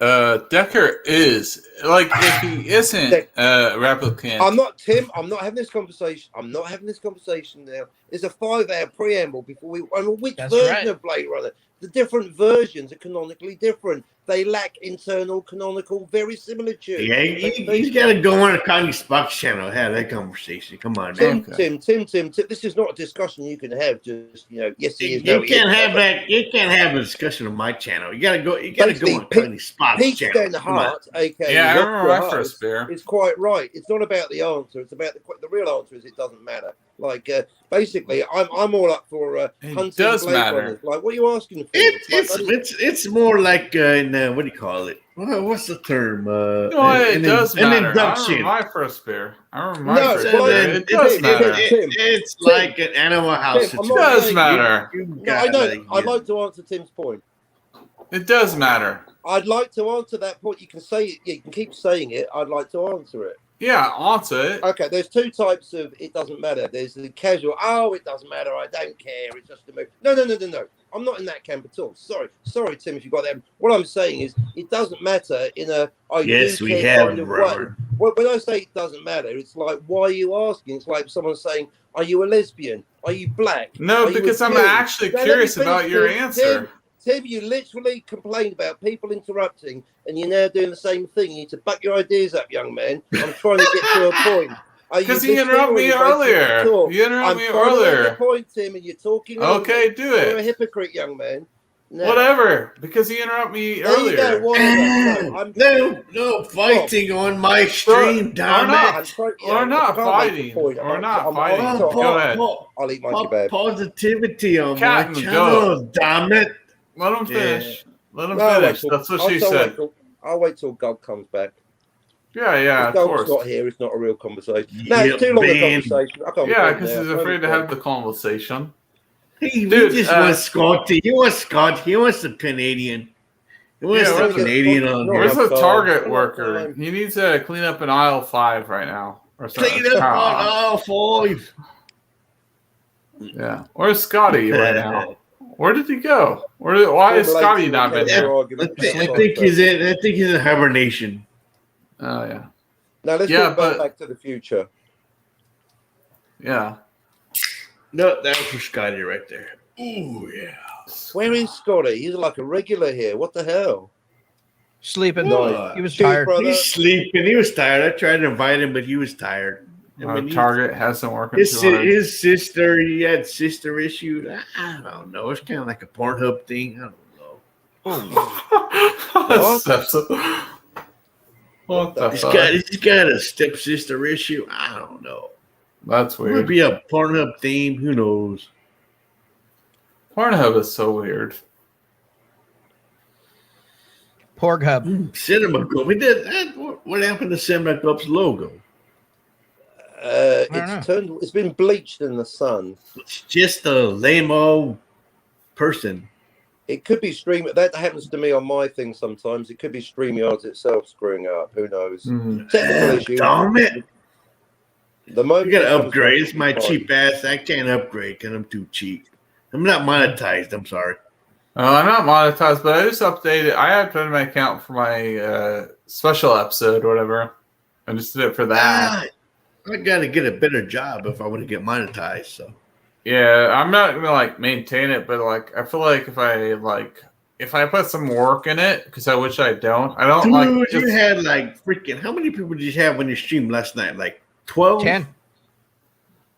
Decker is, like, if he isn't a replicant. I'm not, Tim. I'm not having this conversation. I'm not having this conversation now. There's a 5-hour preamble before we. I mean, which version of Blade Runner? The different versions are canonically different. They lack internal canonical verisimilitude. Yeah, he's got to go on a Connie Spock's channel. Have that conversation. Come on, man. Tim. This is not a discussion you can have. Just yes, he is. You can't have that. You can't have a discussion on my channel. You got to go. You got to go on Connie Spock's channel. Pete Hart, aka I remember my first beer. It's quite right. It's not about the answer. It's about the real answer. Is it doesn't matter. Like basically, I'm all up for hunting. It does matter. Runners. Like, what are you asking for? It's more like what do you call it? What's the term? It does matter. An induction. I remember my first beer. It does matter. It's like an Animal House. It does matter. I know. I'd like to answer Tim's point. It does matter. I'd like to answer that point. You can say it. You can keep saying it. I'd like to answer it. Yeah, answer it. Okay, there's two types of it doesn't matter. There's the casual, it doesn't matter, I don't care, it's just a move. No. I'm not in that camp at all. Sorry, Tim, if you got that. What I'm saying is it doesn't matter in a yes, we have kind of way. When I say it doesn't matter, it's like, why are you asking? It's like someone saying, are you a lesbian? Are you black? No, because I'm actually curious about your answer. Tim, you literally complained about people interrupting, and you're now doing the same thing. You need to back your ideas up, young man. I'm trying to get to a point. Because you interrupted me earlier. You interrupted me earlier. I'm point, Tim, and you're talking. Okay, do it. You're a hypocrite, young man. No. Whatever, because you interrupted me earlier. No fighting on my stream, damn it. We're not fighting. We're not fighting. Go ahead. I'll eat my kebab. Positivity on my channel, damn it. Let him finish. Let him finish. That's what she said. I'll wait till God comes back. Yeah, of course. If God's not here, it's not a real conversation. No, it's too long a conversation. Yeah, because he's afraid to have the conversation. He just wants Scotty. He wants Scott. He wants the Canadian. He wants the Canadian on there. Where's the Target worker? He needs to clean up in aisle 5 right now. Clean up on aisle 5. Yeah. Where's Scotty right now? Where did he go? Why is Scotty not been here? I think he's in hibernation. Oh yeah. Now let's go Back to the Future. Yeah. No, that was for Scotty right there. Ooh yeah. Where is Scotty? He's like a regular here. What the hell? Sleeping. He was tired. He's sleeping. He was tired. I tried to invite him, but he was tired. Target hasn't worked. His sister, he had sister issues. I don't know. It's kind of like a Pornhub thing. I don't know. What the fuck? He's got a stepsister issue. I don't know. That's weird. Could be a Pornhub theme. Who knows? Pornhub is so weird. Pornhub. Cinema Club. We did that. What happened to Cinema Club's logo? It's been bleached in the sun. It's just a lame-o person. It could be stream. That happens to me on my thing sometimes. It could be StreamYards itself screwing up. Who knows? Technical issue. Damn it! The moment you gotta upgrade. It's my cheap ass. I can't upgrade because I'm too cheap. I'm not monetized. I'm sorry. I'm not monetized, but I just updated. I updated my account for my special episode or whatever. I just did it for that. I gotta get a better job if I want to get monetized. So yeah, I'm not gonna maintain it, but I feel like if I if I put some work in it, because I wish I don't. I don't Dude, like. you had like freaking. How many people did you have when you streamed last night? Like 12?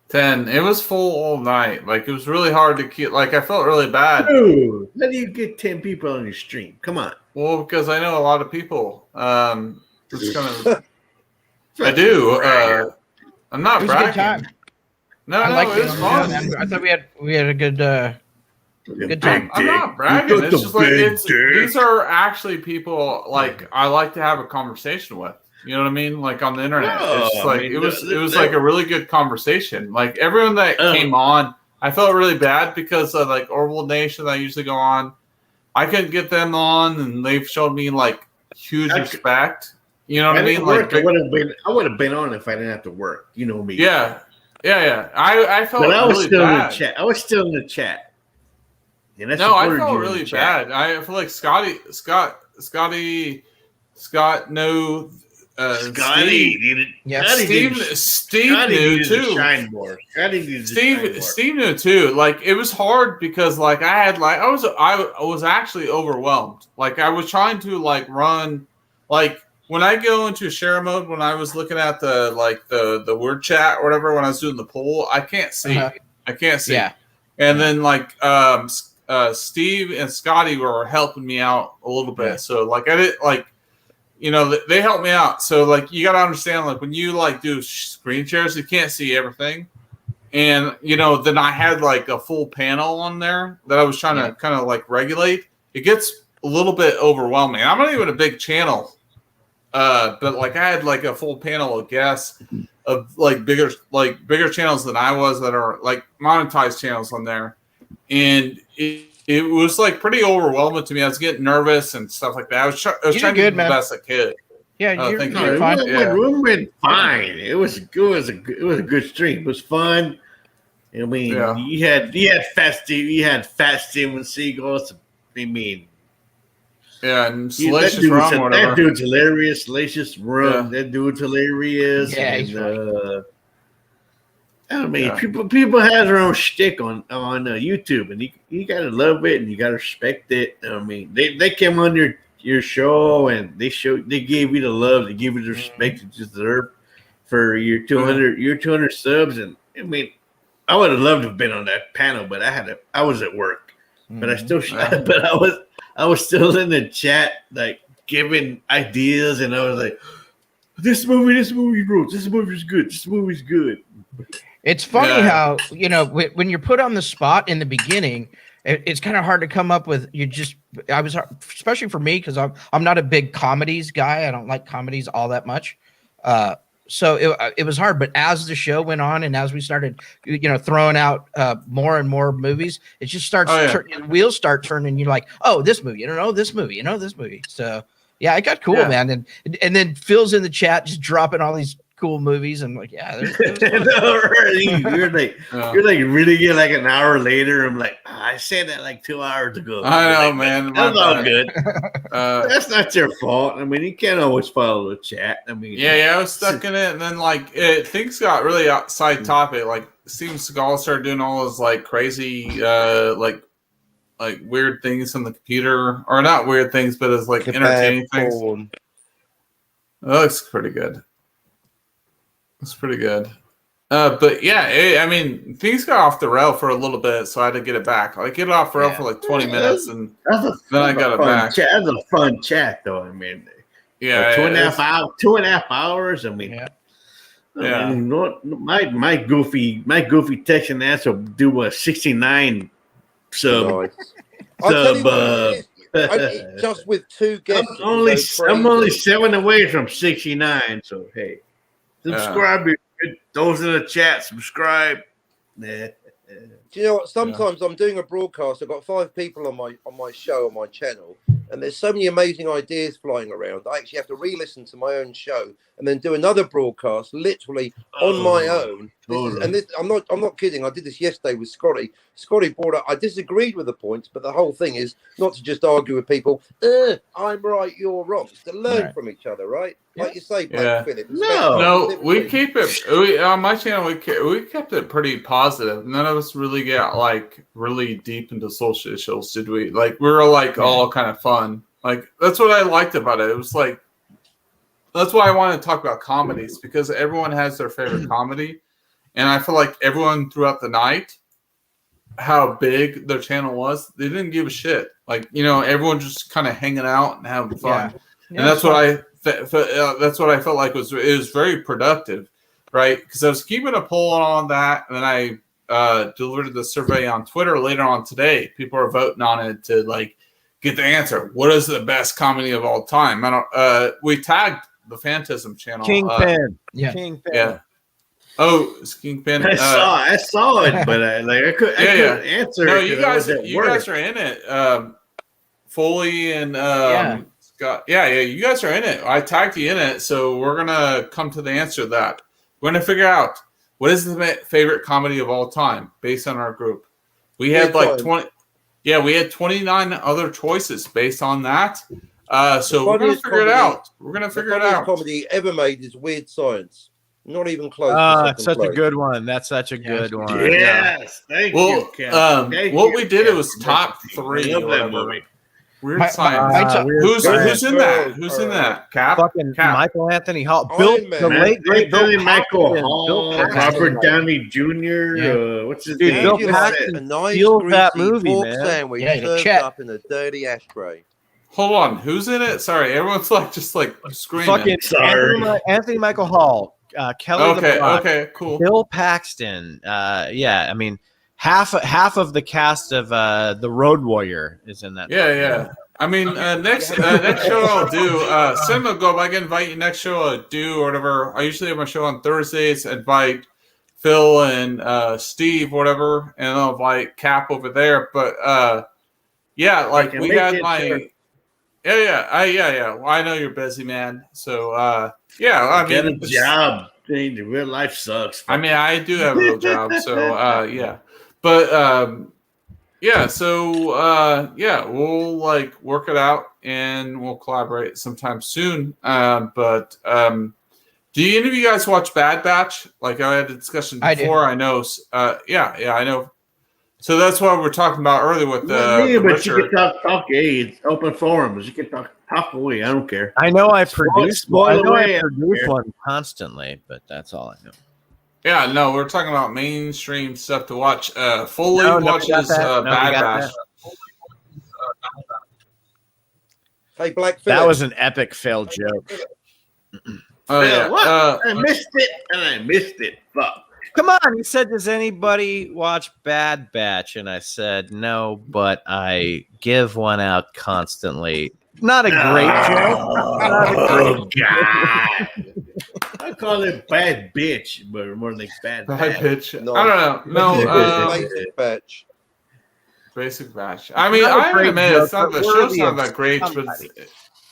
10. It was full all night. Like it was really hard to keep. Like I felt really bad. Dude, how do you get 10 people on your stream? Come on. Well, because I know a lot of people. It's kind of. I do. I'm not It was a good bragging. time. No, it was fun. I thought we had a good time. I'm not bragging. It's just like these are actually people like I like to have a conversation with. You know what I mean? Like on the internet. It's just like it was like a really good conversation. Like everyone that came on, I felt really bad because of like Orville Nation that I usually go on. I couldn't get them on, and they've showed me like huge respect. You know what I mean? Like I would have been on if I didn't have to work. You know me. Yeah. I felt but I was really still bad. in the chat. I was still in the chat. I felt really bad. I feel like Scotty, no, Steve knew too. Steve knew too. Like it was hard because like I was actually overwhelmed. Like I was trying to like run, like when I go into share mode, when I was looking at the word chat or whatever, when I was doing the poll, I can't see. I can't see. Yeah. And then like Steve and Scotty were helping me out a little bit. So like I did like, you know, they helped me out. So like you got to understand, like when you like do screen shares, you can't see everything. And you know, then I had like a full panel on there that I was trying to kind of like regulate. It gets a little bit overwhelming. I'm not even a big channel, but like I had like a full panel of guests of like bigger channels than I was that are like monetized channels on there. And it was like pretty overwhelming to me. I was getting nervous and stuff like that. I was trying to do the best I could. Yeah, you're fine. It went fine. It was a good stream. It was fun. I mean, you had Fat Steve, you had Fat Steven Seagal. I mean, and Salacious Rum, whatever. That dude's hilarious. Salacious Rum, that dude's hilarious. Yeah, he's funny. I mean, people have their own shtick on YouTube, and you gotta love it and you gotta respect it. I mean, they came on your show and they gave you the love, they gave you the respect you deserve for your 200 subs. And I mean, I would have loved to have been on that panel, but I was at work, but I was still in the chat like giving ideas, and I was like, this movie rules. This movie's good. This movie's good. It's funny how, you know, when you're put on the spot in the beginning, it's kind of hard to come up with. Especially for me, because I'm not a big comedies guy. I don't like comedies all that much. So it was hard. But as the show went on and as we started, you know, throwing out more and more movies, it just starts, the wheels start turning. You're like, oh, this movie, this movie. So yeah, it got cool, man. And then Phil's in the chat just dropping all these cool movies. And like, you're like really get like an hour later. I'm like, I said that like 2 hours ago. I know, man. That's all good. That's not your fault. I mean, you can't always follow the chat. I mean, I was stuck in it, and then like things got really outside topic. Like Steven Seagal started doing all his like crazy like weird things on the computer, or not weird things, but as like entertaining things. It looks pretty good. It's pretty good. But yeah, I mean, things got off the rail for a little bit, so I had to get it back. I get it off the rail for like 20 minutes, and then I got it back. That's a fun chat, though. I mean, yeah, 2.5 hours. I mean, I mean, my goofy Texan ass will do a 69 sub. Just with two guests, I'm only 7 away from 69. So hey. Subscribe, those in the chat. Subscribe. Do you know what? Sometimes I'm doing a broadcast. I've got 5 people on my show, on my channel, and there's so many amazing ideas flying around. I actually have to re-listen to my own show and then do another broadcast, literally on my own, I'm not kidding. I did this yesterday with Scotty. Scotty brought up. I disagreed with the points, but the whole thing is not to just argue with people. I'm right, you're wrong. It's to learn from each other, right? Like you say, Blake Phillip. No, we keep it. On my channel, we kept it pretty positive. None of us really got like really deep into social issues, did we? Like we were like all kind of fun. Like that's what I liked about it. It was like that's why I wanted to talk about comedies, because everyone has their favorite comedy. And I feel like everyone throughout the night, how big their channel was, they didn't give a shit. Like, everyone just kind of hanging out and having fun. Yeah, and that's what that's what I felt like it was very productive, right? Because I was keeping a poll on that, and then I delivered the survey on Twitter later on today. People are voting on it to like get the answer. What is the best comedy of all time? We tagged the Phantasm channel. Kingpin. Kingpin. Yeah. Oh, it's Kingpin. I saw it, but I couldn't answer. No, you guys are in it. Foley and Scott. Yeah, you guys are in it. I tagged you in it, so we're gonna come to the answer to that. We're gonna figure out what is the favorite comedy of all time based on our group. We had like 20. Yeah, we had 29 other choices based on that. So we're gonna figure it out. We're gonna figure it out. Comedy ever made is Weird Science. Not even close. Such a good one. That's such a good one. Yes, thank you, Ken. What we did, it was top 3. I love that movie. Weird Science. Who's in that? Who's in that? Cap? Michael Anthony Hall. The late Billy Michael Hall. Robert Downey Jr. What's his name? Bill Paxton. A nice steals that movie, pork man. sandwich served up in a dirty ashtray. Hold on. Who's in it? Sorry, everyone's just screaming. Fucking Anthony Michael Hall. Kelly. Okay, cool. Bill Paxton. I mean, half of the cast of The Road Warrior is in that. Yeah. I mean, next show I'll do. Cinema Globe, I can invite you. Next show I'll do or whatever. I usually have my show on Thursdays. Invite Phil and Steve, whatever, and I'll invite Cap over there. But we had my. Sure. Yeah. Well, I know you're busy, man. So, I mean, get a job. The real life sucks. I mean, I do have a real job. So, yeah. But, we'll work it out and we'll collaborate sometime soon. But do any of you guys watch Bad Batch? Like I had a discussion before. I know. I know. So that's what we're talking about earlier with the but Richard. You can talk. It's open forums. You can talk away. I don't care. I know I produce one constantly, but that's all I know. Yeah, no, we're talking about mainstream stuff to watch. Foley watches Bad Batch. Hey, Black Phillip. That was an epic failed joke. I missed it. Fuck. Come on, he said, does anybody watch Bad Batch? And I said, no, but I give one out constantly. Not a great joke. I call it bad bitch, but more like bad bitch. No. I don't know. Basic batch. Basic batch. I mean, I admit the show's not that great, but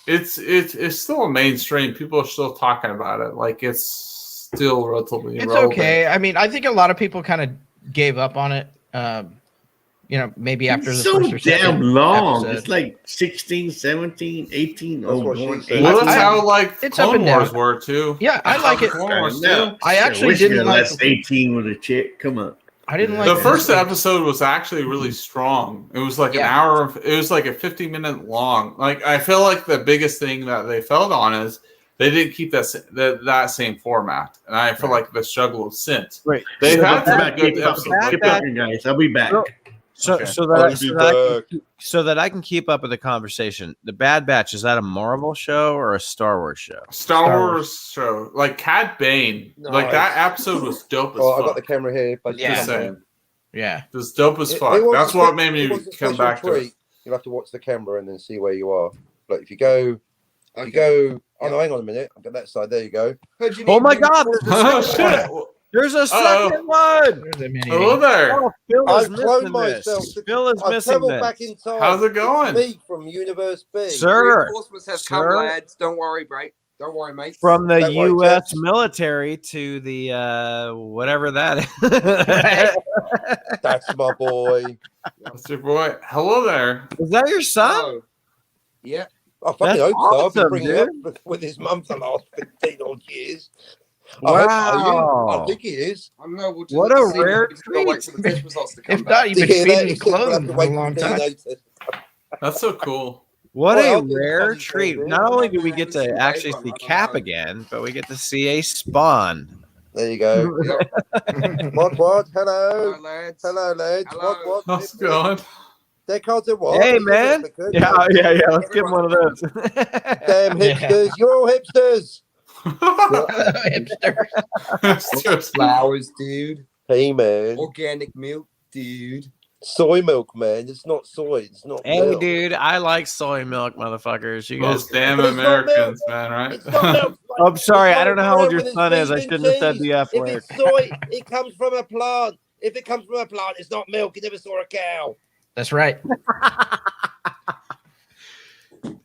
it's still a mainstream. People are still talking about it. Like it's still relatively irrelevant. Okay. I mean, I think a lot of people kind of gave up on it. Maybe after the first or second damn long. episode. It's like 16, 17, 18. Well, that's how it's Clone Wars were too. Yeah, I like it. Clone Wars too. I actually didn't like 18 with a chick. Come on. I didn't like the first episode was actually really strong. It was like an hour. It was like a 50-minute long. Like I feel like the biggest thing that they failed on is they didn't keep that same format, and I feel like the struggle of since. Right. They've had some good episodes. Keep talking, guys. I'll be back. So that I can keep up with the conversation. The Bad Batch, is that a Marvel show or a Star Wars show? Star Wars show. Like Cad Bane. No, like that episode was dope as fuck. I got the camera here. But Just saying. Yeah. It was dope as fuck. That's what made me come back to it. You'll have to watch the camera and then see where you are. Like if you go oh no, hang on a minute. I've got that side. There you go. Oh my god, Oh shit. There's a second one. Hello there. Oh, Phil is I've cloned missing myself. this. Phil is missing this. Back in time. How's it going? Me from Universe B. Sir. Reinforcements have come, lads. Don't worry, break. Don't worry, mate. From the Don't worry, U.S. chaps. military to the whatever that is. That's my boy. That's your boy. Hello there. Is that your son? Oh, yeah. I fucking That's hope so. I've been awesome, bringing dude. it up with his mum for the last 15 odd years. I Wow. think he is. I don't know. We'll just What have a to see. rare We've just gotta wait treat. for the test results to come If back. not, you've been To hear that, feeding he and said we'll have clothing to for a wait for long the time. DNA test. That's so cool. What Well, a I'll do the rare fuzzy treat. thing, Not dude. only do we get to actually see Cap again, but we get to see a Spawn. There you go. Yep. What? Hello. Hello, lads. Hello, lads. Hello. What? How's it going? Their cards are what? Hey, Are you a man. replicant? Yeah. Let's give him one of those. Damn hipsters. You're all hipsters. Hipster. It's just- Flowers, dude. Hey, man. Organic milk, dude. Soy milk, man. It's not soy. It's not Hey, milk. dude, I like soy milk, motherfuckers. You guys. Those damn But it's not Americans, man, right? It's not milk. I'm sorry. It's I like don't know how old bread your with son its is. I B's and shouldn't have said C's. the F If word. it's soy, it comes from a plant. If it comes from a plant, it's not milk. You never saw a cow. That's right.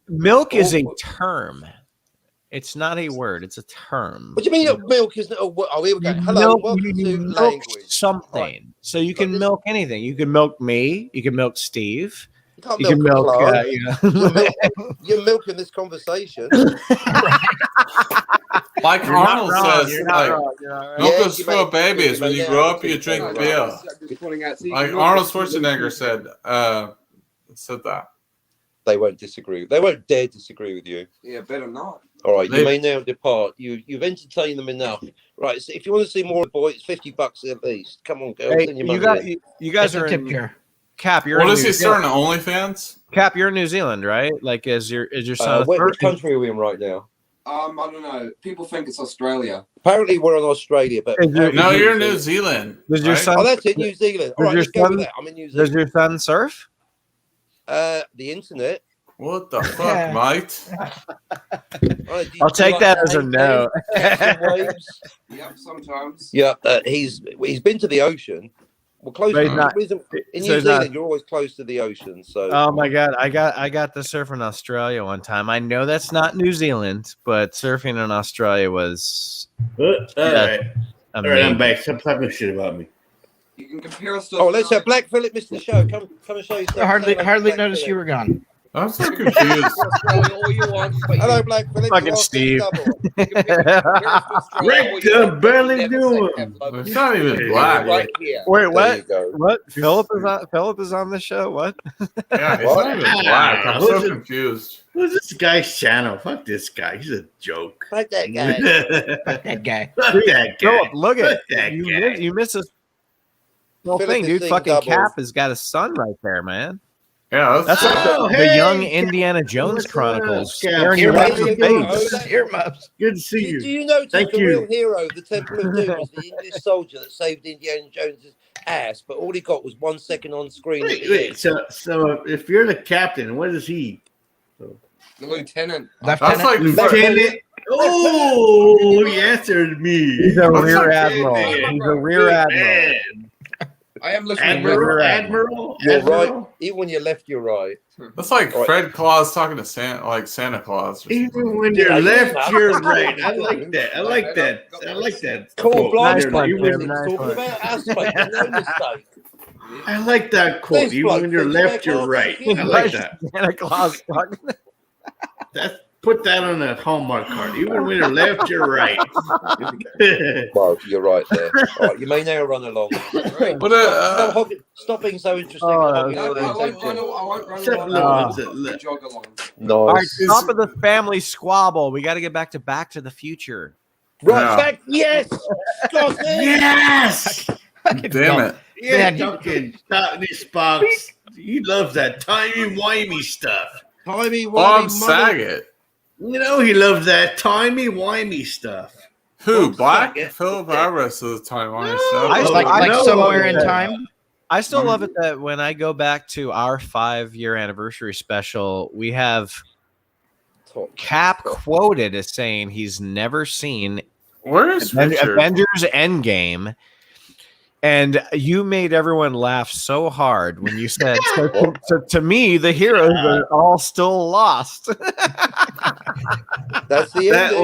Milk is a term. It's not a word. It's a term. What do you mean milk isn't a word? Oh, here we go. You Hello, milk- welcome you to milk language. something. Right. So you can But this- milk anything. You can milk me. You can milk Steve. You can't You can milk milk. a plant. You You're milking this conversation. Like You're not Arnold wrong. says, You're not like, wrong. You're not wrong. milk Yeah, is you for may- babies. When you you may grow have up, you to drink right. beer. Just pointing out, see, Like milk Arnold is- Schwarzenegger said that. They won't disagree. They won't dare disagree with you. Yeah, better not. All right, They- you may now depart. You've entertained them enough. Right, so if you want to see more of the boy, it's $50 at least. Come on, girls, Hey, send your you money got in. you guys That's are a tip in jar. Cap. You're What in is New he Zealand. starting OnlyFans? Cap, you're in New Zealand, right? Like, is your son? a Which third- country are we in right now? I don't know. People think it's Australia. Apparently, we're on Australia, but Is your- No, New you're in New Zealand. Does your right? son? Oh, that's it, New Zealand. All Does right, your let's go with son- that. I'm in New Does Zealand. your son surf? The internet. What the fuck, Yeah. mate? Right, do you I'll do take like that as a waves, no. cats and waves? Yep, sometimes. Yeah, he's been to the ocean. We're close. But he's to not- in so New he's Zealand, not- you're always close to the ocean. So Oh my god, I got to surf in Australia one time. I know that's not New Zealand, but surfing in Australia was All right, I'm amazing. back. Stop talking shit about me. You can compare us to. oh, let's have Black Phillip missed the show. Come and show yourself. Hardly Black noticed Phillip. you were gone. I'm so confused. Australia all you want, but Hello, you Black Phillip. Fucking You are Steve. double. compare us to Australia all you Rick, want, barely never doing. say have love. It's not even Yeah, black. Right here. Wait, There you what? go. What? Philip is on the show. What? Yeah, it's What? not even black. I'm Who's so it? confused. Who's this guy's channel? Fuck this guy. He's a joke. Like that guy. Fuck that guy. Fuck that guy. Philip, look at Fuck that guy. you missed this whole Philip thing, is dude. seeing Fucking double. Cap has got a son right there, man. Yeah, That's like Oh, the hey, young Cap. Indiana Jones What's up, Chronicles Cap? staring Here you right we in the go. face. Earmuffs. Good to see Do you. you notice Thank the you. real hero of the Temple of Doom is the English soldier that saved Indiana Jones's ass, but all he got was 1 second on screen. Wait. So if you're the captain, what is he? The lieutenant. that's Lieutenant. like Lieutenant. Oh, he answered me. He's a That's rear like- admiral. He's a rear admiral. Man. I am listening. Admiral. You're Admiral? right. Even when you're left, you're right. That's like Right. Fred Claus talking to Santa Claus. Or something. Even when Yeah, you're I left, know. you're right. I like that. I like that. I like that. Cool, quote. Nice blind one, Even Jim. when- Nice talking one. about us, mate. No mistake. I like that quote. This Even bloke when you're thinks left, about you're right. Claus. I like that. Santa Claus talking. Put that on a Hallmark card. Even when you're left, you're right. Well, you're right there. All right, you may now run along. But Stop being so interesting. Oh, and that hogging I was the won't attention. run Except along. no, it's a- Jog along. All right, Nice. stop of the family squabble. We got to get back to the Future. Right, Yeah. back. Yes. Scott, Yes! damn it. Yeah, Man, Duncan, these Spock's. He loves that timey-wimey stuff. Timey, Bob wimey, Saget. You know, he loves that timey-wimey stuff. Who? Bob Black? Saget. Philip Harris is the time on No. stuff. I Like I know somewhere in that. time. I still love it that when I go back to our 5-year anniversary special, we have Cap quoted as saying he's never seen Where is Richard? Avengers Endgame. And you made everyone laugh so hard when you said, so to me, the heroes are all still lost. That's the That ending.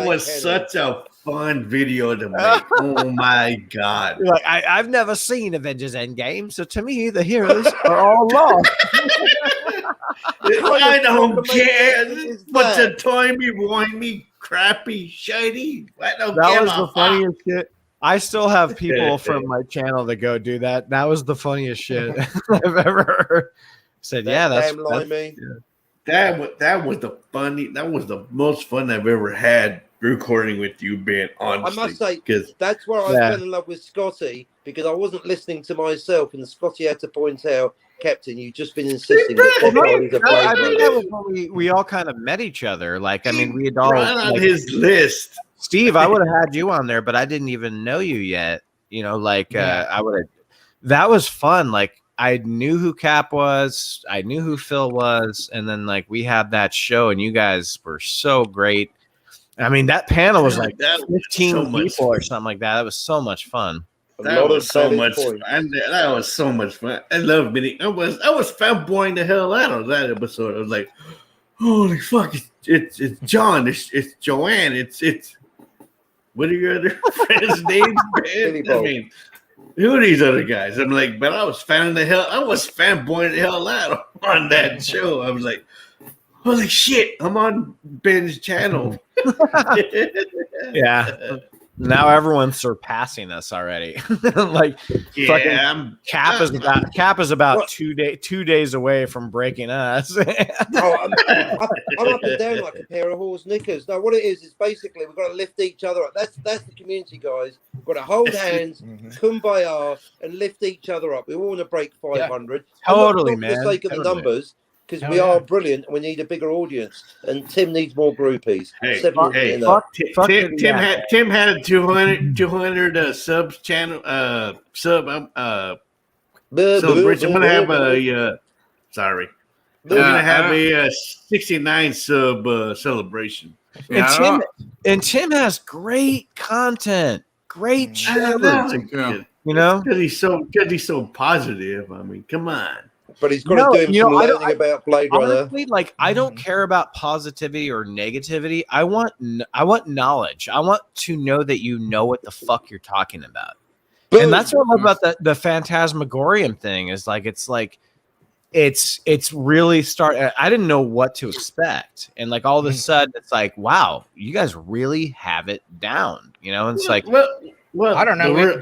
was such a fun video to make. Oh my god! You're like, I've never seen Avengers Endgame, so to me, the heroes are all lost. I don't care. But the timey-wimey, crappy, shady. I don't That give was a the fuck. funniest shit. I still have people from my channel that go do that. That was the funniest shit I've ever heard. Said, yeah, that's limey. That was the most fun I've ever had recording with you, Ben. Honestly, I must say, because that's where I fell in love with Scotty, because I wasn't listening to myself, and Scotty had to point out, Captain, you've just been insisting that everybody's a I think that Blade was when we all kind of met each other. Like, I mean, we had all right on like, his list. Steve, I would have had you on there, but I didn't even know you yet. You know, like I would have. That was fun. Like, I knew who Cap was, I knew who Phil was, and then like we had that show, and you guys were so great. I mean, that panel was like 15 people or something like that. That was so much fun. That was so much fun. That was so much fun. I love meeting. I was fanboying the hell out of that episode. I was like, holy fuck! It's John. It's Joanne. It's what are your other friends' names? I mean, who are these other guys? I'm like, but I was fanboying the hell out on that show. I was like, holy shit! I'm on Ben's channel. Yeah. Now everyone's surpassing us already. Like, yeah, Cap is about 2 days away from breaking us. I'm up and down like a pair of horse knickers. No, what it is basically we've got to lift each other up. That's the community, guys. We've got to hold hands, kumbaya, and lift each other up. We all want to break 500. Yeah. Totally, not man. For the sake of the numbers, because we are brilliant and we need a bigger audience. And Tim needs more groupies. Tim had a 200 subs channel celebration. I'm gonna have a sorry. I'm gonna have a 69 sub celebration. And Tim has great content, great shows. You know, because he's so positive. I mean, come on. But he's got to do some learning about Blade Runner. Honestly, like, I don't care about positivity or negativity. I want knowledge. I want to know that you know what the fuck you're talking about. Boom. And that's what I love about the Phantasmagorium thing is like it's really I didn't know what to expect, and like all of a sudden it's like, wow, you guys really have it down. You know, and it's like, well, I don't know, we're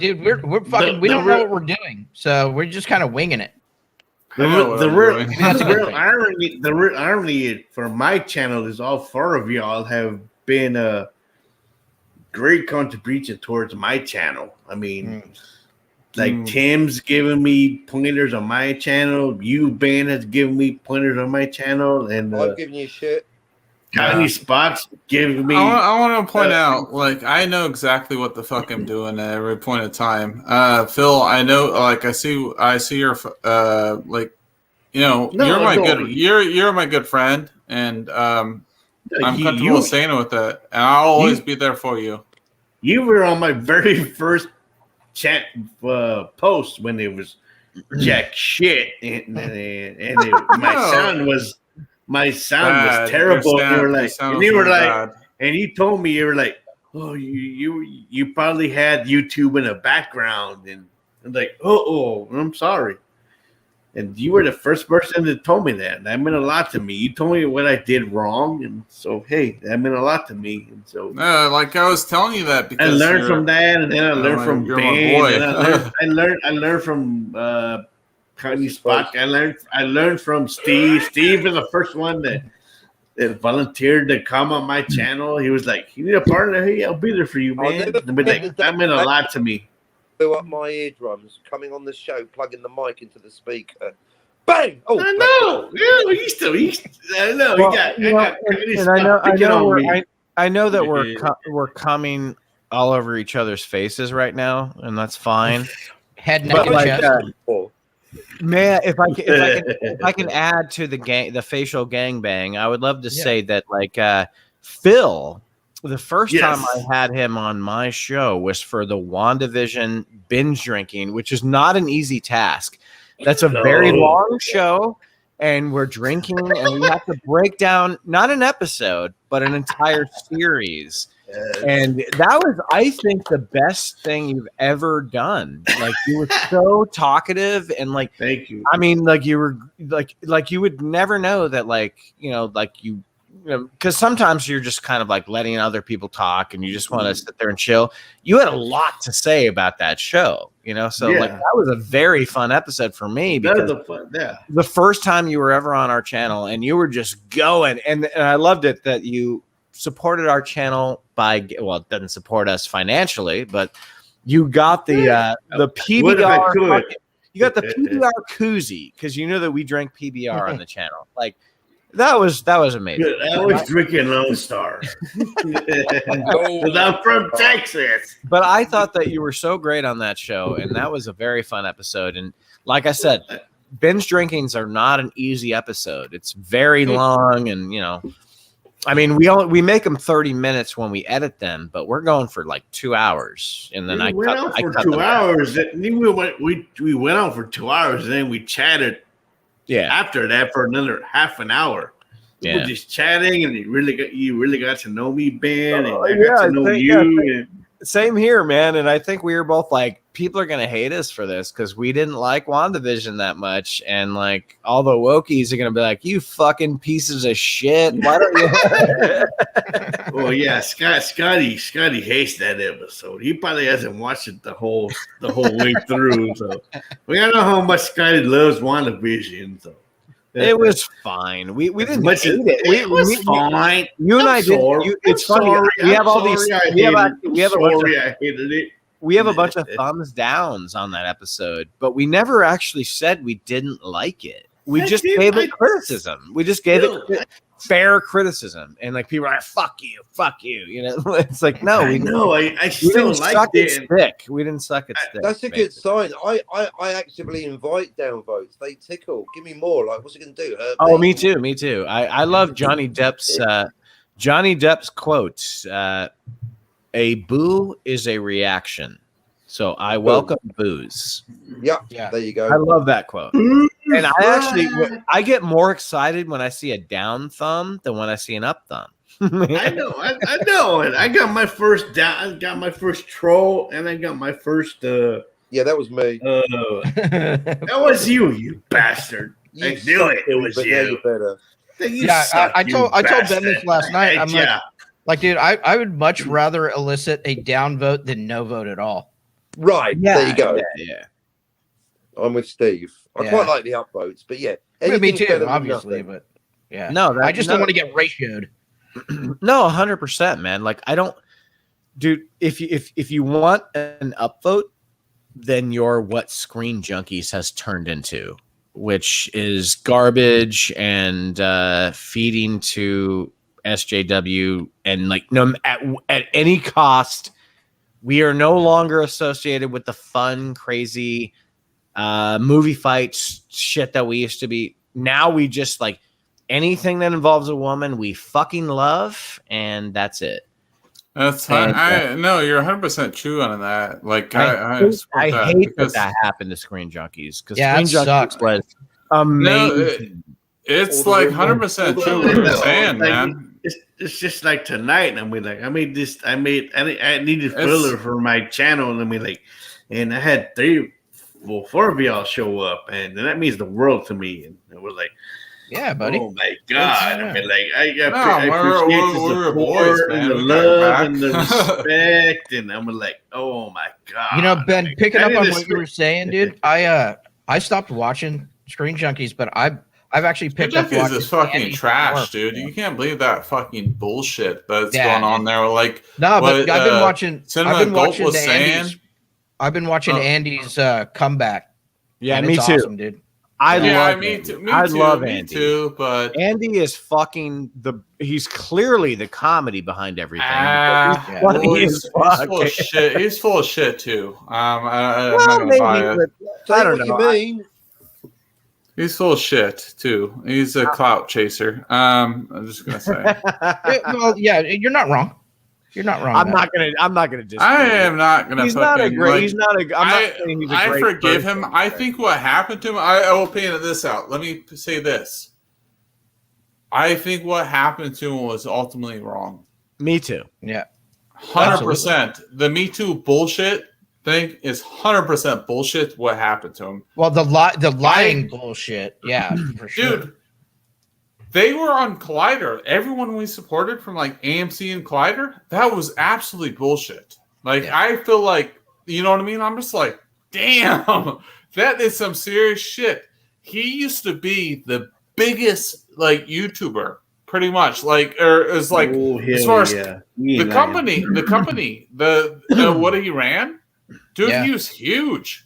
fucking. We don't know what we're doing, so we're just kind of winging it. The real irony for my channel is all four of y'all have been a great contribution towards my channel. I mean, Tim's given me pointers on my channel. You, Ben, has given me pointers on my channel, and I've given you shit. Tiny Spots giving me. I want to point out, like, I know exactly what the fuck I'm doing at every point in time. Phil, I know, like, I see your, like, you know, you're my good friend, and I'm comfortable saying it with that, and I'll always be there for you. You were on my very first chat post when it was jack shit, and my sound was terrible. And you told me, you were like, oh, you probably had YouTube in the background, and I'm like, oh, I'm sorry. And you were the first person that told me that. That meant a lot to me. You told me what I did wrong, and so hey, that meant a lot to me. And so, like I was telling you that because I learned from that, and then I learned from Ben. I learned from Tiny Spot. I learned from Steve. Steve was the first one that volunteered to come on my channel. He was like, "You need a partner? Hey, I'll be there for you, man." That meant a lot to me. Blew up my eardrums coming on the show, plugging the mic into the speaker. Bang! Oh, I know. Yeah, I know. I know that we're coming all over each other's faces right now, and that's fine. Head, neck, and chest. Man, if I can add to the facial gangbang, I would love to say that, like, Phil. The first time I had him on my show was for the WandaVision binge drinking, which is not an easy task. That's a very long show, and we're drinking, and we have to break down not an episode, but an entire series. And that was, I think, the best thing you've ever done. Like, you were so talkative, and like, thank you. I mean, like, you were like you would never know that, like, you know, like you know, because sometimes you're just kind of like letting other people talk, and you just want to sit there and chill. You had a lot to say about that show, you know, so like that was a very fun episode for me because the first time you were ever on our channel, and you were just going, and I loved it that you supported our channel by, well, it doesn't support us financially, but you got the PBR. You got the PBR koozie because you knew that we drank PBR on the channel. Like, that was amazing. Good. I was drinking Lone Star. I'm from Texas. But I thought that you were so great on that show, and that was a very fun episode. And like I said, binge drinkings are not an easy episode. It's very long, and you know, I mean, we make them 30 minutes when we edit them, but we're going for like 2 hours, and then we went on for 2 hours. We went on for 2 hours, and then we chatted. Yeah. After that, for another half an hour, we were just chatting, and you really got to know me, Ben, and I got to know you. Same here, man. And I think we were both like, people are going to hate us for this because we didn't like WandaVision that much. And like, all the wokies are going to be like, you fucking pieces of shit. Why don't you? Well, yeah, Scotty hates that episode. He probably hasn't watched it the whole way through. So we don't know how much Scotty loves WandaVision. So it was fine. We didn't hate it. It was fine. You and I did. It's funny. We have all these. We have a hated it. We have a bunch of thumbs downs on that episode, but we never actually said we didn't like it. We just gave it criticism. We just gave it fair criticism, and like people are like, fuck you, you know. It's like, no, I still liked it. We didn't suck its dick. That's a good sign. I actively invite downvotes. They tickle. Give me more. Like, what's it gonna do? Oh, me too. I love Johnny Depp's quote. A boo is a reaction. So I welcome boos. Yeah, there you go. I love that quote. And I get more excited when I see a down thumb than when I see an up thumb. I know. And I got my first down, I got my first troll, and I got my first yeah, that was me. That was you bastard. I knew it. It was you. I told Ben this last night. I'm like, dude, I would much rather elicit a down vote than no vote at all. Right. Yeah, there you go. Yeah. I'm with Steve. I quite like the upvotes, but yeah. Me too, obviously, but yeah. No, I just don't want to get ratioed. No, 100%, man. Like, I don't, dude. If you want an upvote, then you're what Screen Junkies has turned into, which is garbage and feeding to SJW, and like at any cost. We are no longer associated with the fun, crazy movie fights shit that we used to be. Now we just like anything that involves a woman, we fucking love, and that's it. That's fine. No, you're 100% true on that. Like I hate that happened to Screen Junkies because Screen Junkies was amazing. It's like 100% true what you're saying, man. It's just like tonight, and I needed filler for my channel, and and I had 4 of y'all show up, and that means the world to me. And we're like, yeah, buddy. Oh my god! I appreciate the support and the love and the respect, and I'm like, oh my god! You know, Ben, picking up on what you were saying, dude. I stopped watching Screen Junkies, but I've actually picked up watching this fucking trash, dude. You can't believe that fucking bullshit that's going on there. Like, no, but I've been watching. I've been watching Oh. Andy's comeback. Yeah, and me it's too. Awesome, dude. I love me Andy. too. I love Andy too, but Andy is fucking he's clearly the comedy behind everything. He's full of shit. He's full of shit too. I'm not gonna buy it. I don't know. You mean? He's full of shit too. He's a clout chaser. I'm just gonna say. Well, yeah, you're not wrong. You're not wrong. I'm not gonna disagree. I am not gonna. He's not a great. Like, he's not a. I'm not saying he's a I great forgive person. him. I think what happened to him. I will paint this out. Let me say this. I think what happened to him was ultimately wrong. Me too. Yeah, 100%. The Me Too bullshit thing is 100% bullshit. What happened to him? Well, the lying bullshit. Yeah, for sure. Dude, they were on Collider. Everyone we supported from like AMC and Collider, that was absolutely bullshit. Like, I feel like, you know what I mean? I'm just like, damn, that is some serious shit. He used to be the biggest like YouTuber, pretty much. Like, or is like as far as the company, what he ran, dude, he was huge.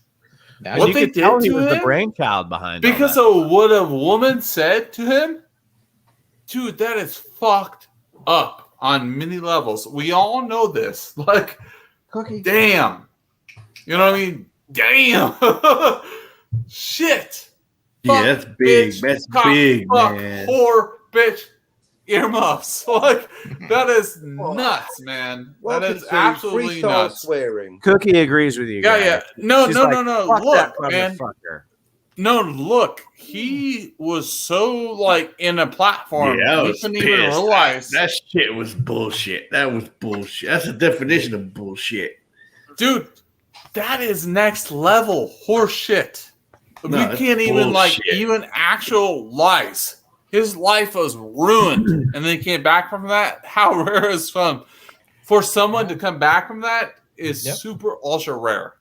And what they did to him, the brainchild behind because of what a woman said to him. Dude, that is fucked up on many levels. We all know this. Like, damn. You know what I mean? Damn. Shit. Yeah, that's big. That's big, man. Whore, bitch, earmuffs. Like, that is nuts, man. That is absolutely nuts. Swearing. Cookie agrees with you. Guys. Yeah. No. Fuck Look, that man. Motherfucker. No, look, he was so like in a platform. Yeah, he couldn't even realize that shit was bullshit. That was bullshit. That's the definition of bullshit, dude. That is next level horse shit. No, we can't even bullshit. even actual lies. His life was ruined, and then he came back from that. How rare is for someone to come back from that is super ultra rare.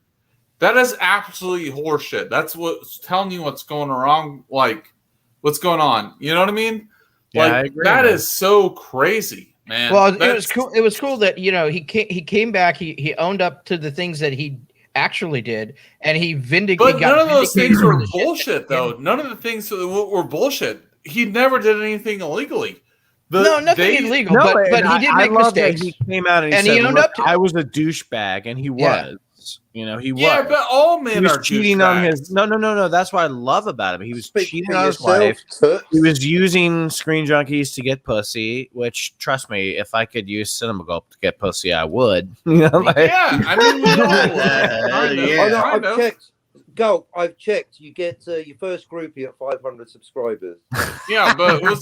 That is absolutely horseshit. That's what's telling you what's going wrong, like what's going on. You know what I mean? Yeah, like I agree, that man. is so crazy, man. Well, it was cool. It was cool that he came back. He owned up to the things that he actually did, and he vindicated. But none of those things were bullshit, though. None of the things were bullshit. He never did anything illegally. Nothing illegal. But he did make mistakes. He came out and he owned up to. I was a douchebag, and he was. You know, he was. Yeah, but all men are cheating on his. No. That's what I love about him. He was cheating on his wife. He was using Screen Junkies to get pussy. Which, trust me, if I could use Cinema Gulp to get pussy, I would. You know, I mean, I've checked. Gulp, I've checked. You get your first groupie at 500 subscribers. Yeah, but well,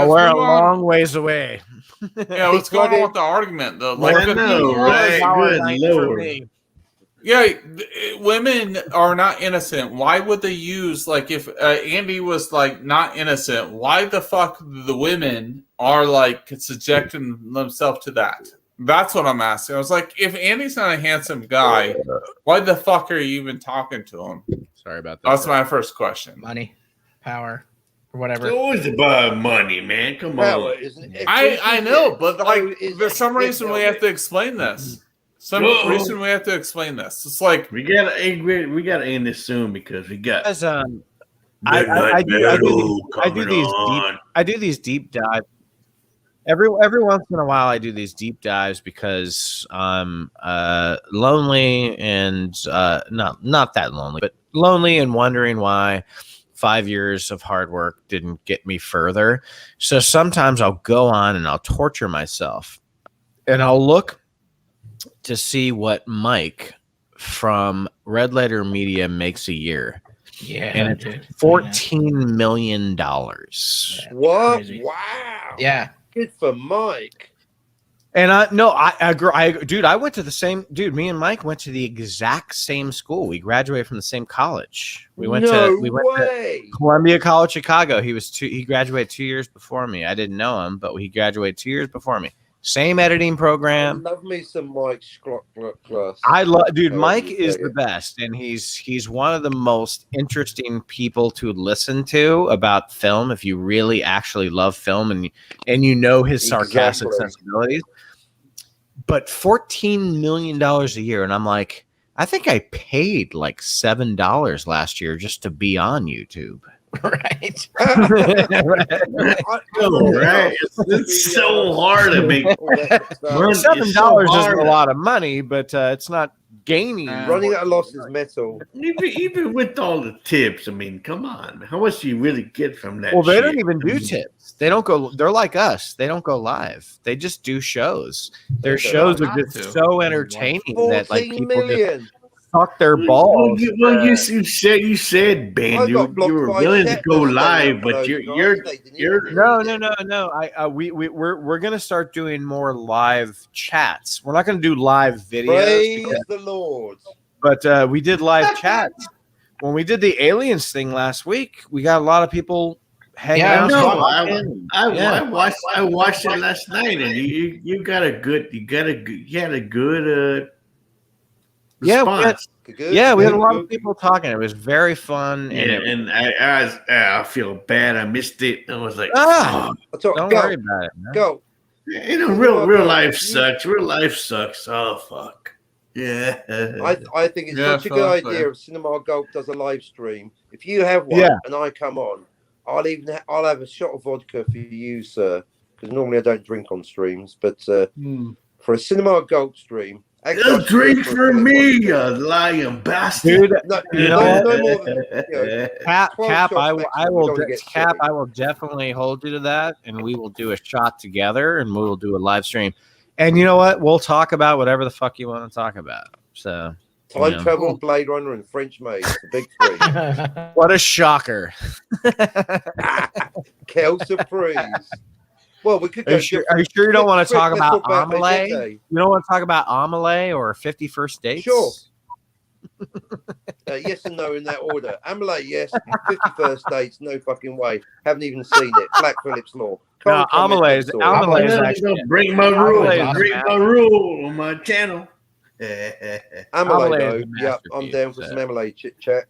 we're a long ways away. Yeah, what's going on with the argument though? Like, good Lord. Yeah, women are not innocent. Why would they use, like, if Andy was, like, not innocent, why the fuck the women are, like, subjecting themselves to that? That's what I'm asking. I was like, if Andy's not a handsome guy, why the fuck are you even talking to him? Sorry about that. That's my first question. Money, power, or whatever. It's always about money, man. Come on. I know, but, like, there's some reason we have to explain this. Reason we have to explain this. It's like we gotta end this soon because we got. I do these deep dives. Every once in a while, I do these deep dives because I'm lonely and not that lonely, but lonely and wondering why 5 years of hard work didn't get me further. So sometimes I'll go on and I'll torture myself, and I'll look to see what Mike from Red Letter Media makes a year. Yeah, and it's $14 million. What? Crazy. Wow. Yeah. Good for Mike. And I agree. Dude, I went to the same. Dude, me and Mike went to the exact same school. We graduated from the same college. We went to Columbia College, Chicago. He graduated 2 years before me. I didn't know him, but he graduated 2 years before me. Same editing program. I love me some Mike class. Mike is the best, and he's one of the most interesting people to listen to about film if you really actually love film and you know his sarcastic sensibilities. But $14 million a year, and I'm like, I think I paid like $7 last year just to be on YouTube. Right. Right. It's so hard to make. $7 isn't a lot of money, but it's not gaining. Running at a loss is metal. Even with all the tips, I mean, come on, how much do you really get from that? Well, they shit? don't even do tips. They don't go. They're like us. They don't go live. They just do shows. Their shows are just so entertaining that like 14 people million. just suck their balls. You said, Ben, I you got blocked were by willing to Shetland go standing live, up for but those you're guys. They didn't even No. read it. We're gonna start doing more live chats. We're not gonna do live videos, Praise the Lord. but we did live chats when we did the aliens thing last week. We got a lot of people hanging out. No, talking. I watched it last night, and you had a good response. We had a lot of people talking. It was very fun, And I feel bad. I missed it. I was like, don't Go. worry about it, man. Go. real life sucks. Real life sucks. Oh fuck. Yeah. I think it's such a good idea if Cinema Gulp does a live stream. If you have one and I come on, I'll have a shot of vodka for you, sir, because normally I don't drink on streams. But for a Cinema Gulp stream, a drink for me, you lying bastard. Dude, no more than Cap, I will will definitely hold you to that, and we will do a shot together, and we will do a live stream. And you know what? We'll talk about whatever the fuck you want to talk about. So time travel, Blade Runner, and French Maid, the big three. What a shocker! Quelle surprise! Well, we could go. Are you sure you don't want to talk about Amelie? You don't want to talk about Amelie or 50 First Dates? Sure. Yes and no in that order. Amelie, yes. 51st Dates, no fucking way. Haven't even seen it. Black Phillips Law. No, Amelie is actually break my rule. Break my rule on my channel. Amelie, though. Yep, I'm down for some Amelie chit chat.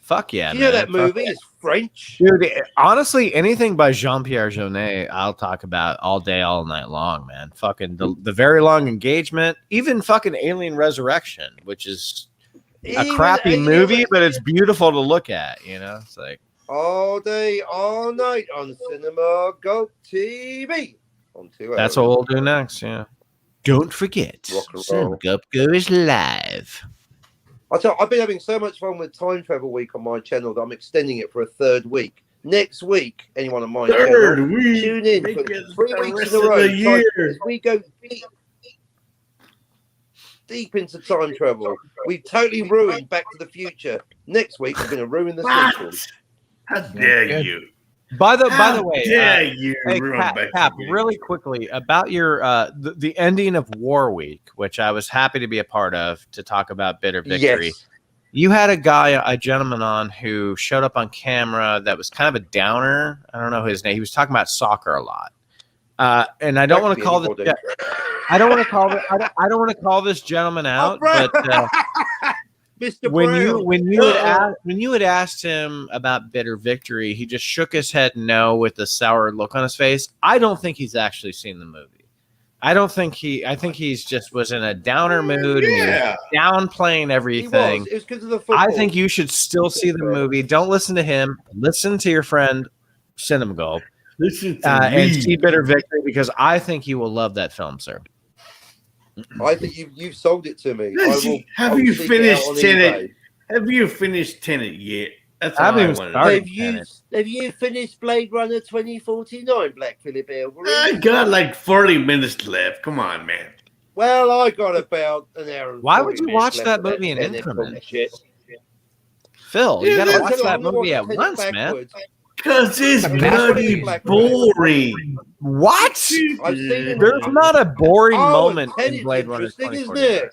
Fuck yeah! You know that movie is French, dude. Honestly, anything by Jean-Pierre Jeunet, I'll talk about all day, all night long, man. Fucking the Very Long Engagement, even fucking Alien Resurrection, which is a crappy movie, but it's beautiful to look at. You know, it's like all day, all night on Cinema Gulp TV. On 2 That's what we'll do next. Yeah. Don't forget, Cinema Gulp goes live. I've been having so much fun with Time Travel Week on my channel that I'm extending it for a third week. Next week, anyone on my channel, tune in for 3 weeks in a row. As we go deep into time travel. We totally ruined Back to the Future. Next week, we're going to ruin the sequel. How dare you? By the way, hey, Cap, really quickly about your the ending of War Week, which I was happy to be a part of to talk about Bitter Victory. Yes. You had a gentleman on who showed up on camera that was kind of a downer. I don't know his name. He was talking about soccer a lot, and I don't want to call this. I don't want to call this gentleman out, but. Mr. When you had asked him about Bitter Victory, he just shook his head no with a sour look on his face. I don't think he's actually seen the movie. I think he's just was in a downer mood and he was downplaying everything. It was because of the football. I think you should still see the movie. Don't listen to him. Listen to your friend Cinema Gulp. And see Bitter Victory because I think you will love that film, sir. I think you've sold it to me. Have you finished Tenet? Have you finished Tenet yet? That's all I want to know. Have you finished Blade Runner 2049, Black Phillip Elvery? I got like 40 minutes left. Come on, man. Well, I got about an hour. Why would you watch that movie in increments? Phil, you got to watch that movie at once, man. Because it's bloody boring. What? I've seen it. There's not a boring moment in Blade Runner 2049.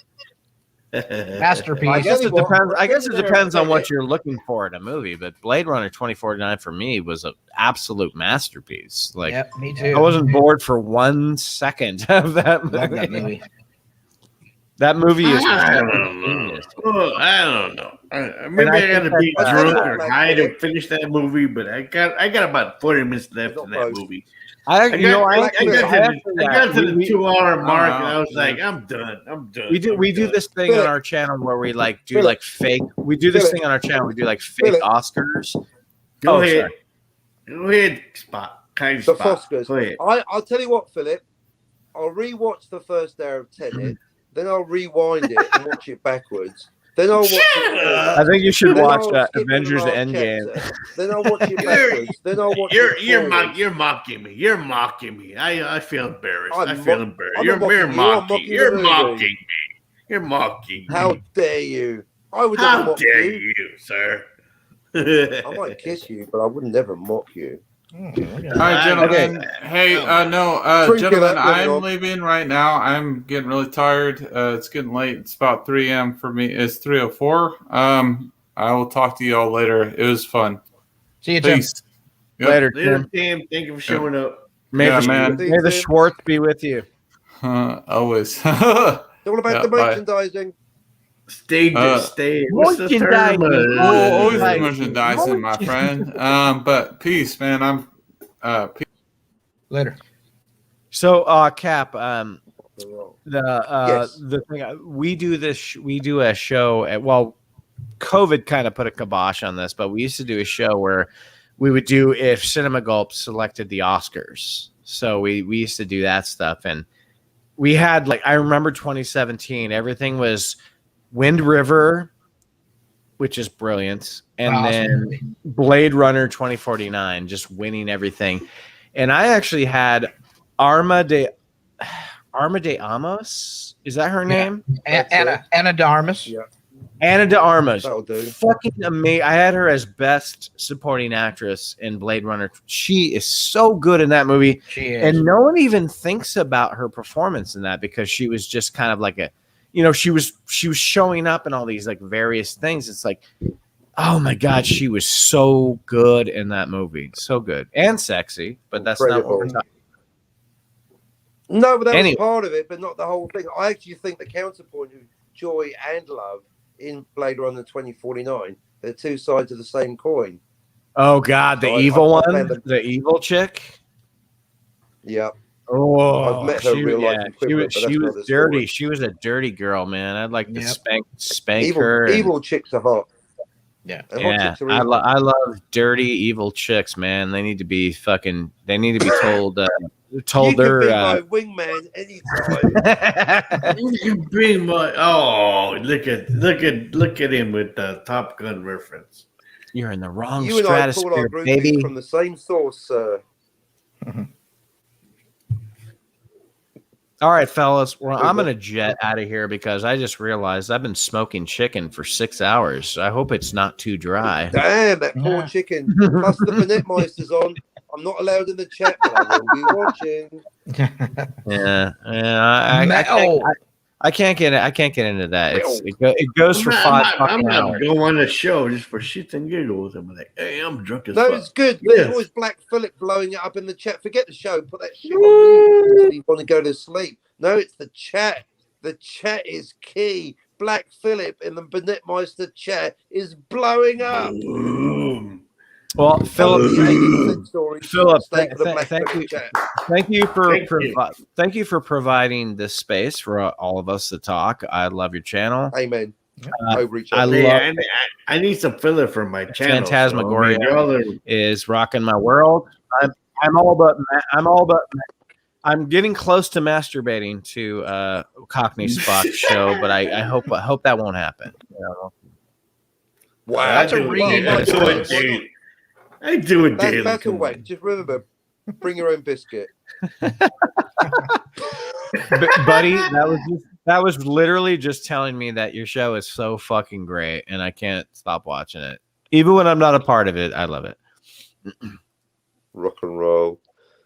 Masterpiece. I guess it depends on what you're looking for in a movie, but Blade Runner 2049 for me was an absolute masterpiece. Like, yep, me too. I wasn't bored for 1 second of that movie. Love that movie. That movie is I don't know. Maybe I got to be drunk or high to finish that movie, but I got about 40 minutes left in that movie. I got to the 2 hour mark, and I was like, I'm done. We do this thing on our channel where we do fake. We do this thing on our channel. We do like fake Oscars. Go ahead, Spot. Kind of Spot. Oscars. Go ahead. I'll tell you what, Philip. I'll rewatch the first hour of Tenet. then I'll rewind it and watch it backwards. Then I'll watch it. I think you should Then watch I'll skip Avengers the last Endgame. chapter. Then I'll watch it backwards. Then I'll watch You're it you're forwards. you're mocking me. You're mocking me. I feel embarrassed. I'm I feel mo- embarrassed. I'm You're not you're mocking you, I'm mocking. mocking the You're movie. mocking me. You're mocking me. How dare you? I would never How mock dare you. you, sir? I might kiss you, but I would never mock you. All right, gentlemen. Hey, Drink it gentlemen, up, living I'm on. leaving right now. I'm getting really tired. It's getting late. It's about 3 a.m. for me. It's 3:04. I will talk to you all later. It was fun. See you, Tim. Peace. Yep. Later, Later, Tim. Tim. Thank you for showing up. May, Yeah, the, man. may the Schwartz be with you. Always. It's all about Yeah, the bye. merchandising. Stay. What's the term? Merchandising. Always Right. merchandising, my friend. But peace, man. Peace. Later. So, Cap, Yes. the thing we do a show at, well, COVID kind of put a kibosh on this, but we used to do a show where we would do if Cinema Gulp selected the Oscars. So we used to do that stuff, and we had, like, I remember 2017, everything was Wind River, which is brilliant, and Awesome. then Blade Runner 2049 just winning everything. And I actually had Arma de Amos. Is that her name? Anna de Armas. Yeah. Anna de Armas. That'll do. Fucking amazing. I had her as best supporting actress in Blade Runner. She is so good in that movie. She is. And no one even thinks about her performance in that, because she was just kind of like a, she was showing up in all these, like, various things. It's like, oh my God, she was so good in that movie. So good. And sexy, but that's not what we're Incredible. talking No, but that Anyway. was part of it, but not the whole thing. I actually think the counterpoint of joy and love in Blade Runner 2049, they're two sides of the same coin. Oh God, the So evil I one, found them- the evil chick. Yeah. Oh, I've met her real life equivalent, but she that's was another dirty. story. She was a dirty girl, man. I'd like to Yep. spank her. and- Evil chicks are hot. Yeah. And hot yeah, chicks are evil. I love dirty evil chicks, man. They need to be fucking. They need to be told. You Told can be her. my wingman anytime. You can be my. Oh, look at him with the Top Gun reference. You're in the wrong You and I pulled our stratosphere, groupies baby. from the same source, sir. All right, fellas. Well, I'm gonna jet out of here because I just realized I've been smoking chicken for 6 hours. I hope it's not too dry. Damn, that poor Yeah. chicken. Plus the Burnett Meister's on. I'm not allowed in the chat, but I will be watching. Yeah, I can't get into that. It goes for I'm 5 not hours. go on a show just for shits and giggles. I'm like, hey, I'm drunk as No, fuck. it's good. Yes. There's always Black Phillip blowing it up in the chat. Forget the show. Put that shit on mute until you want to go to sleep. No, it's the chat. The chat is key. Black Phillip in the Burnett Meister chat is blowing up. Boom. Well, Philip, The 80% story. Philip, Stay for the Black thank Phillip you. chat. Thank you for Thank you. providing this space for all of us to talk. I love your channel. Amen. Uh, Over each I other. love- Hey, I need some filler for my channel. Phantasmagoria. So, y'all are- Is rocking my world. I'm all but I'm getting close to masturbating to Cockney Spock show, but I hope that won't happen. Wow. That's a I do really it. nice I do it place. daily. I do it daily. That's Come all on. right. Just remember, bring your own biscuit. Buddy, that was literally just telling me that your show is so fucking great, and I can't stop watching it. Even when I'm not a part of it, I love it. Rock and roll.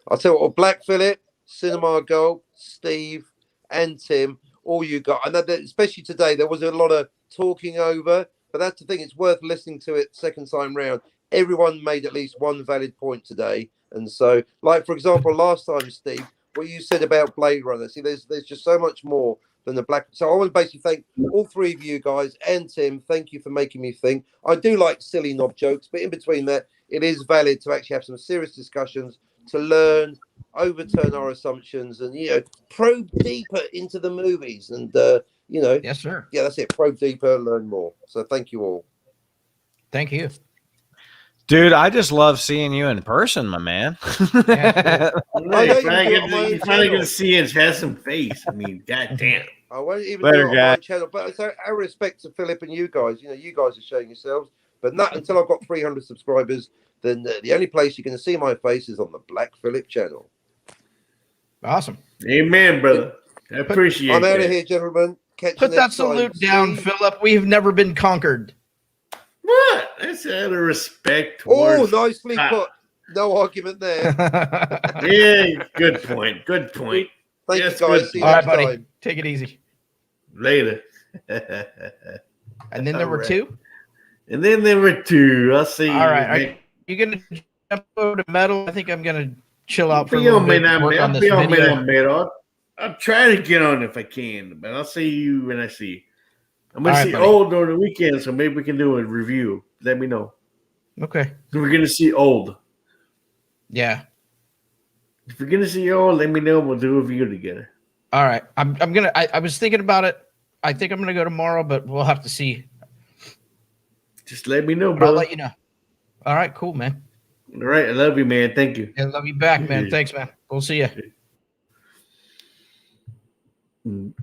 I'll tell you what, Black Phillip, Cinema Gold, Steve, and Tim, all you got. I know that, especially today, there was a lot of talking over, but that's the thing. It's worth listening to it second time round. Everyone made at least one valid point today. And so, like, for example, last time, Steve, what you said about Blade Runner, see, there's just so much more than the Black. So I want to basically thank all three of you guys and Tim. Thank you for making me think. I do like silly knob jokes, but in between that, it is valid to actually have some serious discussions, to learn, overturn our assumptions, and, you know, probe deeper into the movies. And, you know, Yes, sir. yeah, that's it. Probe deeper, learn more. So thank you all. Thank you. Dude, I just love seeing you in person, my man. Hey, I know you finally do it on my you own finally channel. gonna see his handsome face. I mean, goddamn. I won't even Later, do it on guys. my channel. But it's out of respect to Philip and you guys. You guys are showing yourselves. But not until I've got 300 subscribers, then the only place you're going to see my face is on the Black Philip channel. Awesome. Amen, brother. I appreciate I'm out that. of here, gentlemen. Catch Put you that next time. salute down, See? Philip. We have never been conquered. What? That's out of respect Oh, towards. nicely put. No argument there. Yeah, good point. Good point. Thank Yes, you, guys. good See you All right, next buddy. time. Take it easy. Later. And then number All right. 2. And then number 2. I'll see All right. Are you. you gonna jump over to metal? I think I'm gonna chill out for a Be little on bit. me And now, work man. on I'll this be on me video. now, man. I'll try to get on if I can, but I'll see you when I see you. I'm going All to right, see buddy. Old on the weekend, so maybe we can do a review. Let me know. Okay. So we're going to see Old. Yeah. If we're going to see Old, let me know. We'll do a review together. All right. I'm gonna. I was thinking about it. I think I'm gonna go tomorrow, but we'll have to see. Just let me know, But bro. I'll All let you know. All right. Cool, man. right. I love you, man. Thank you. I love you back, man. Thanks, man. We'll see you. Mm.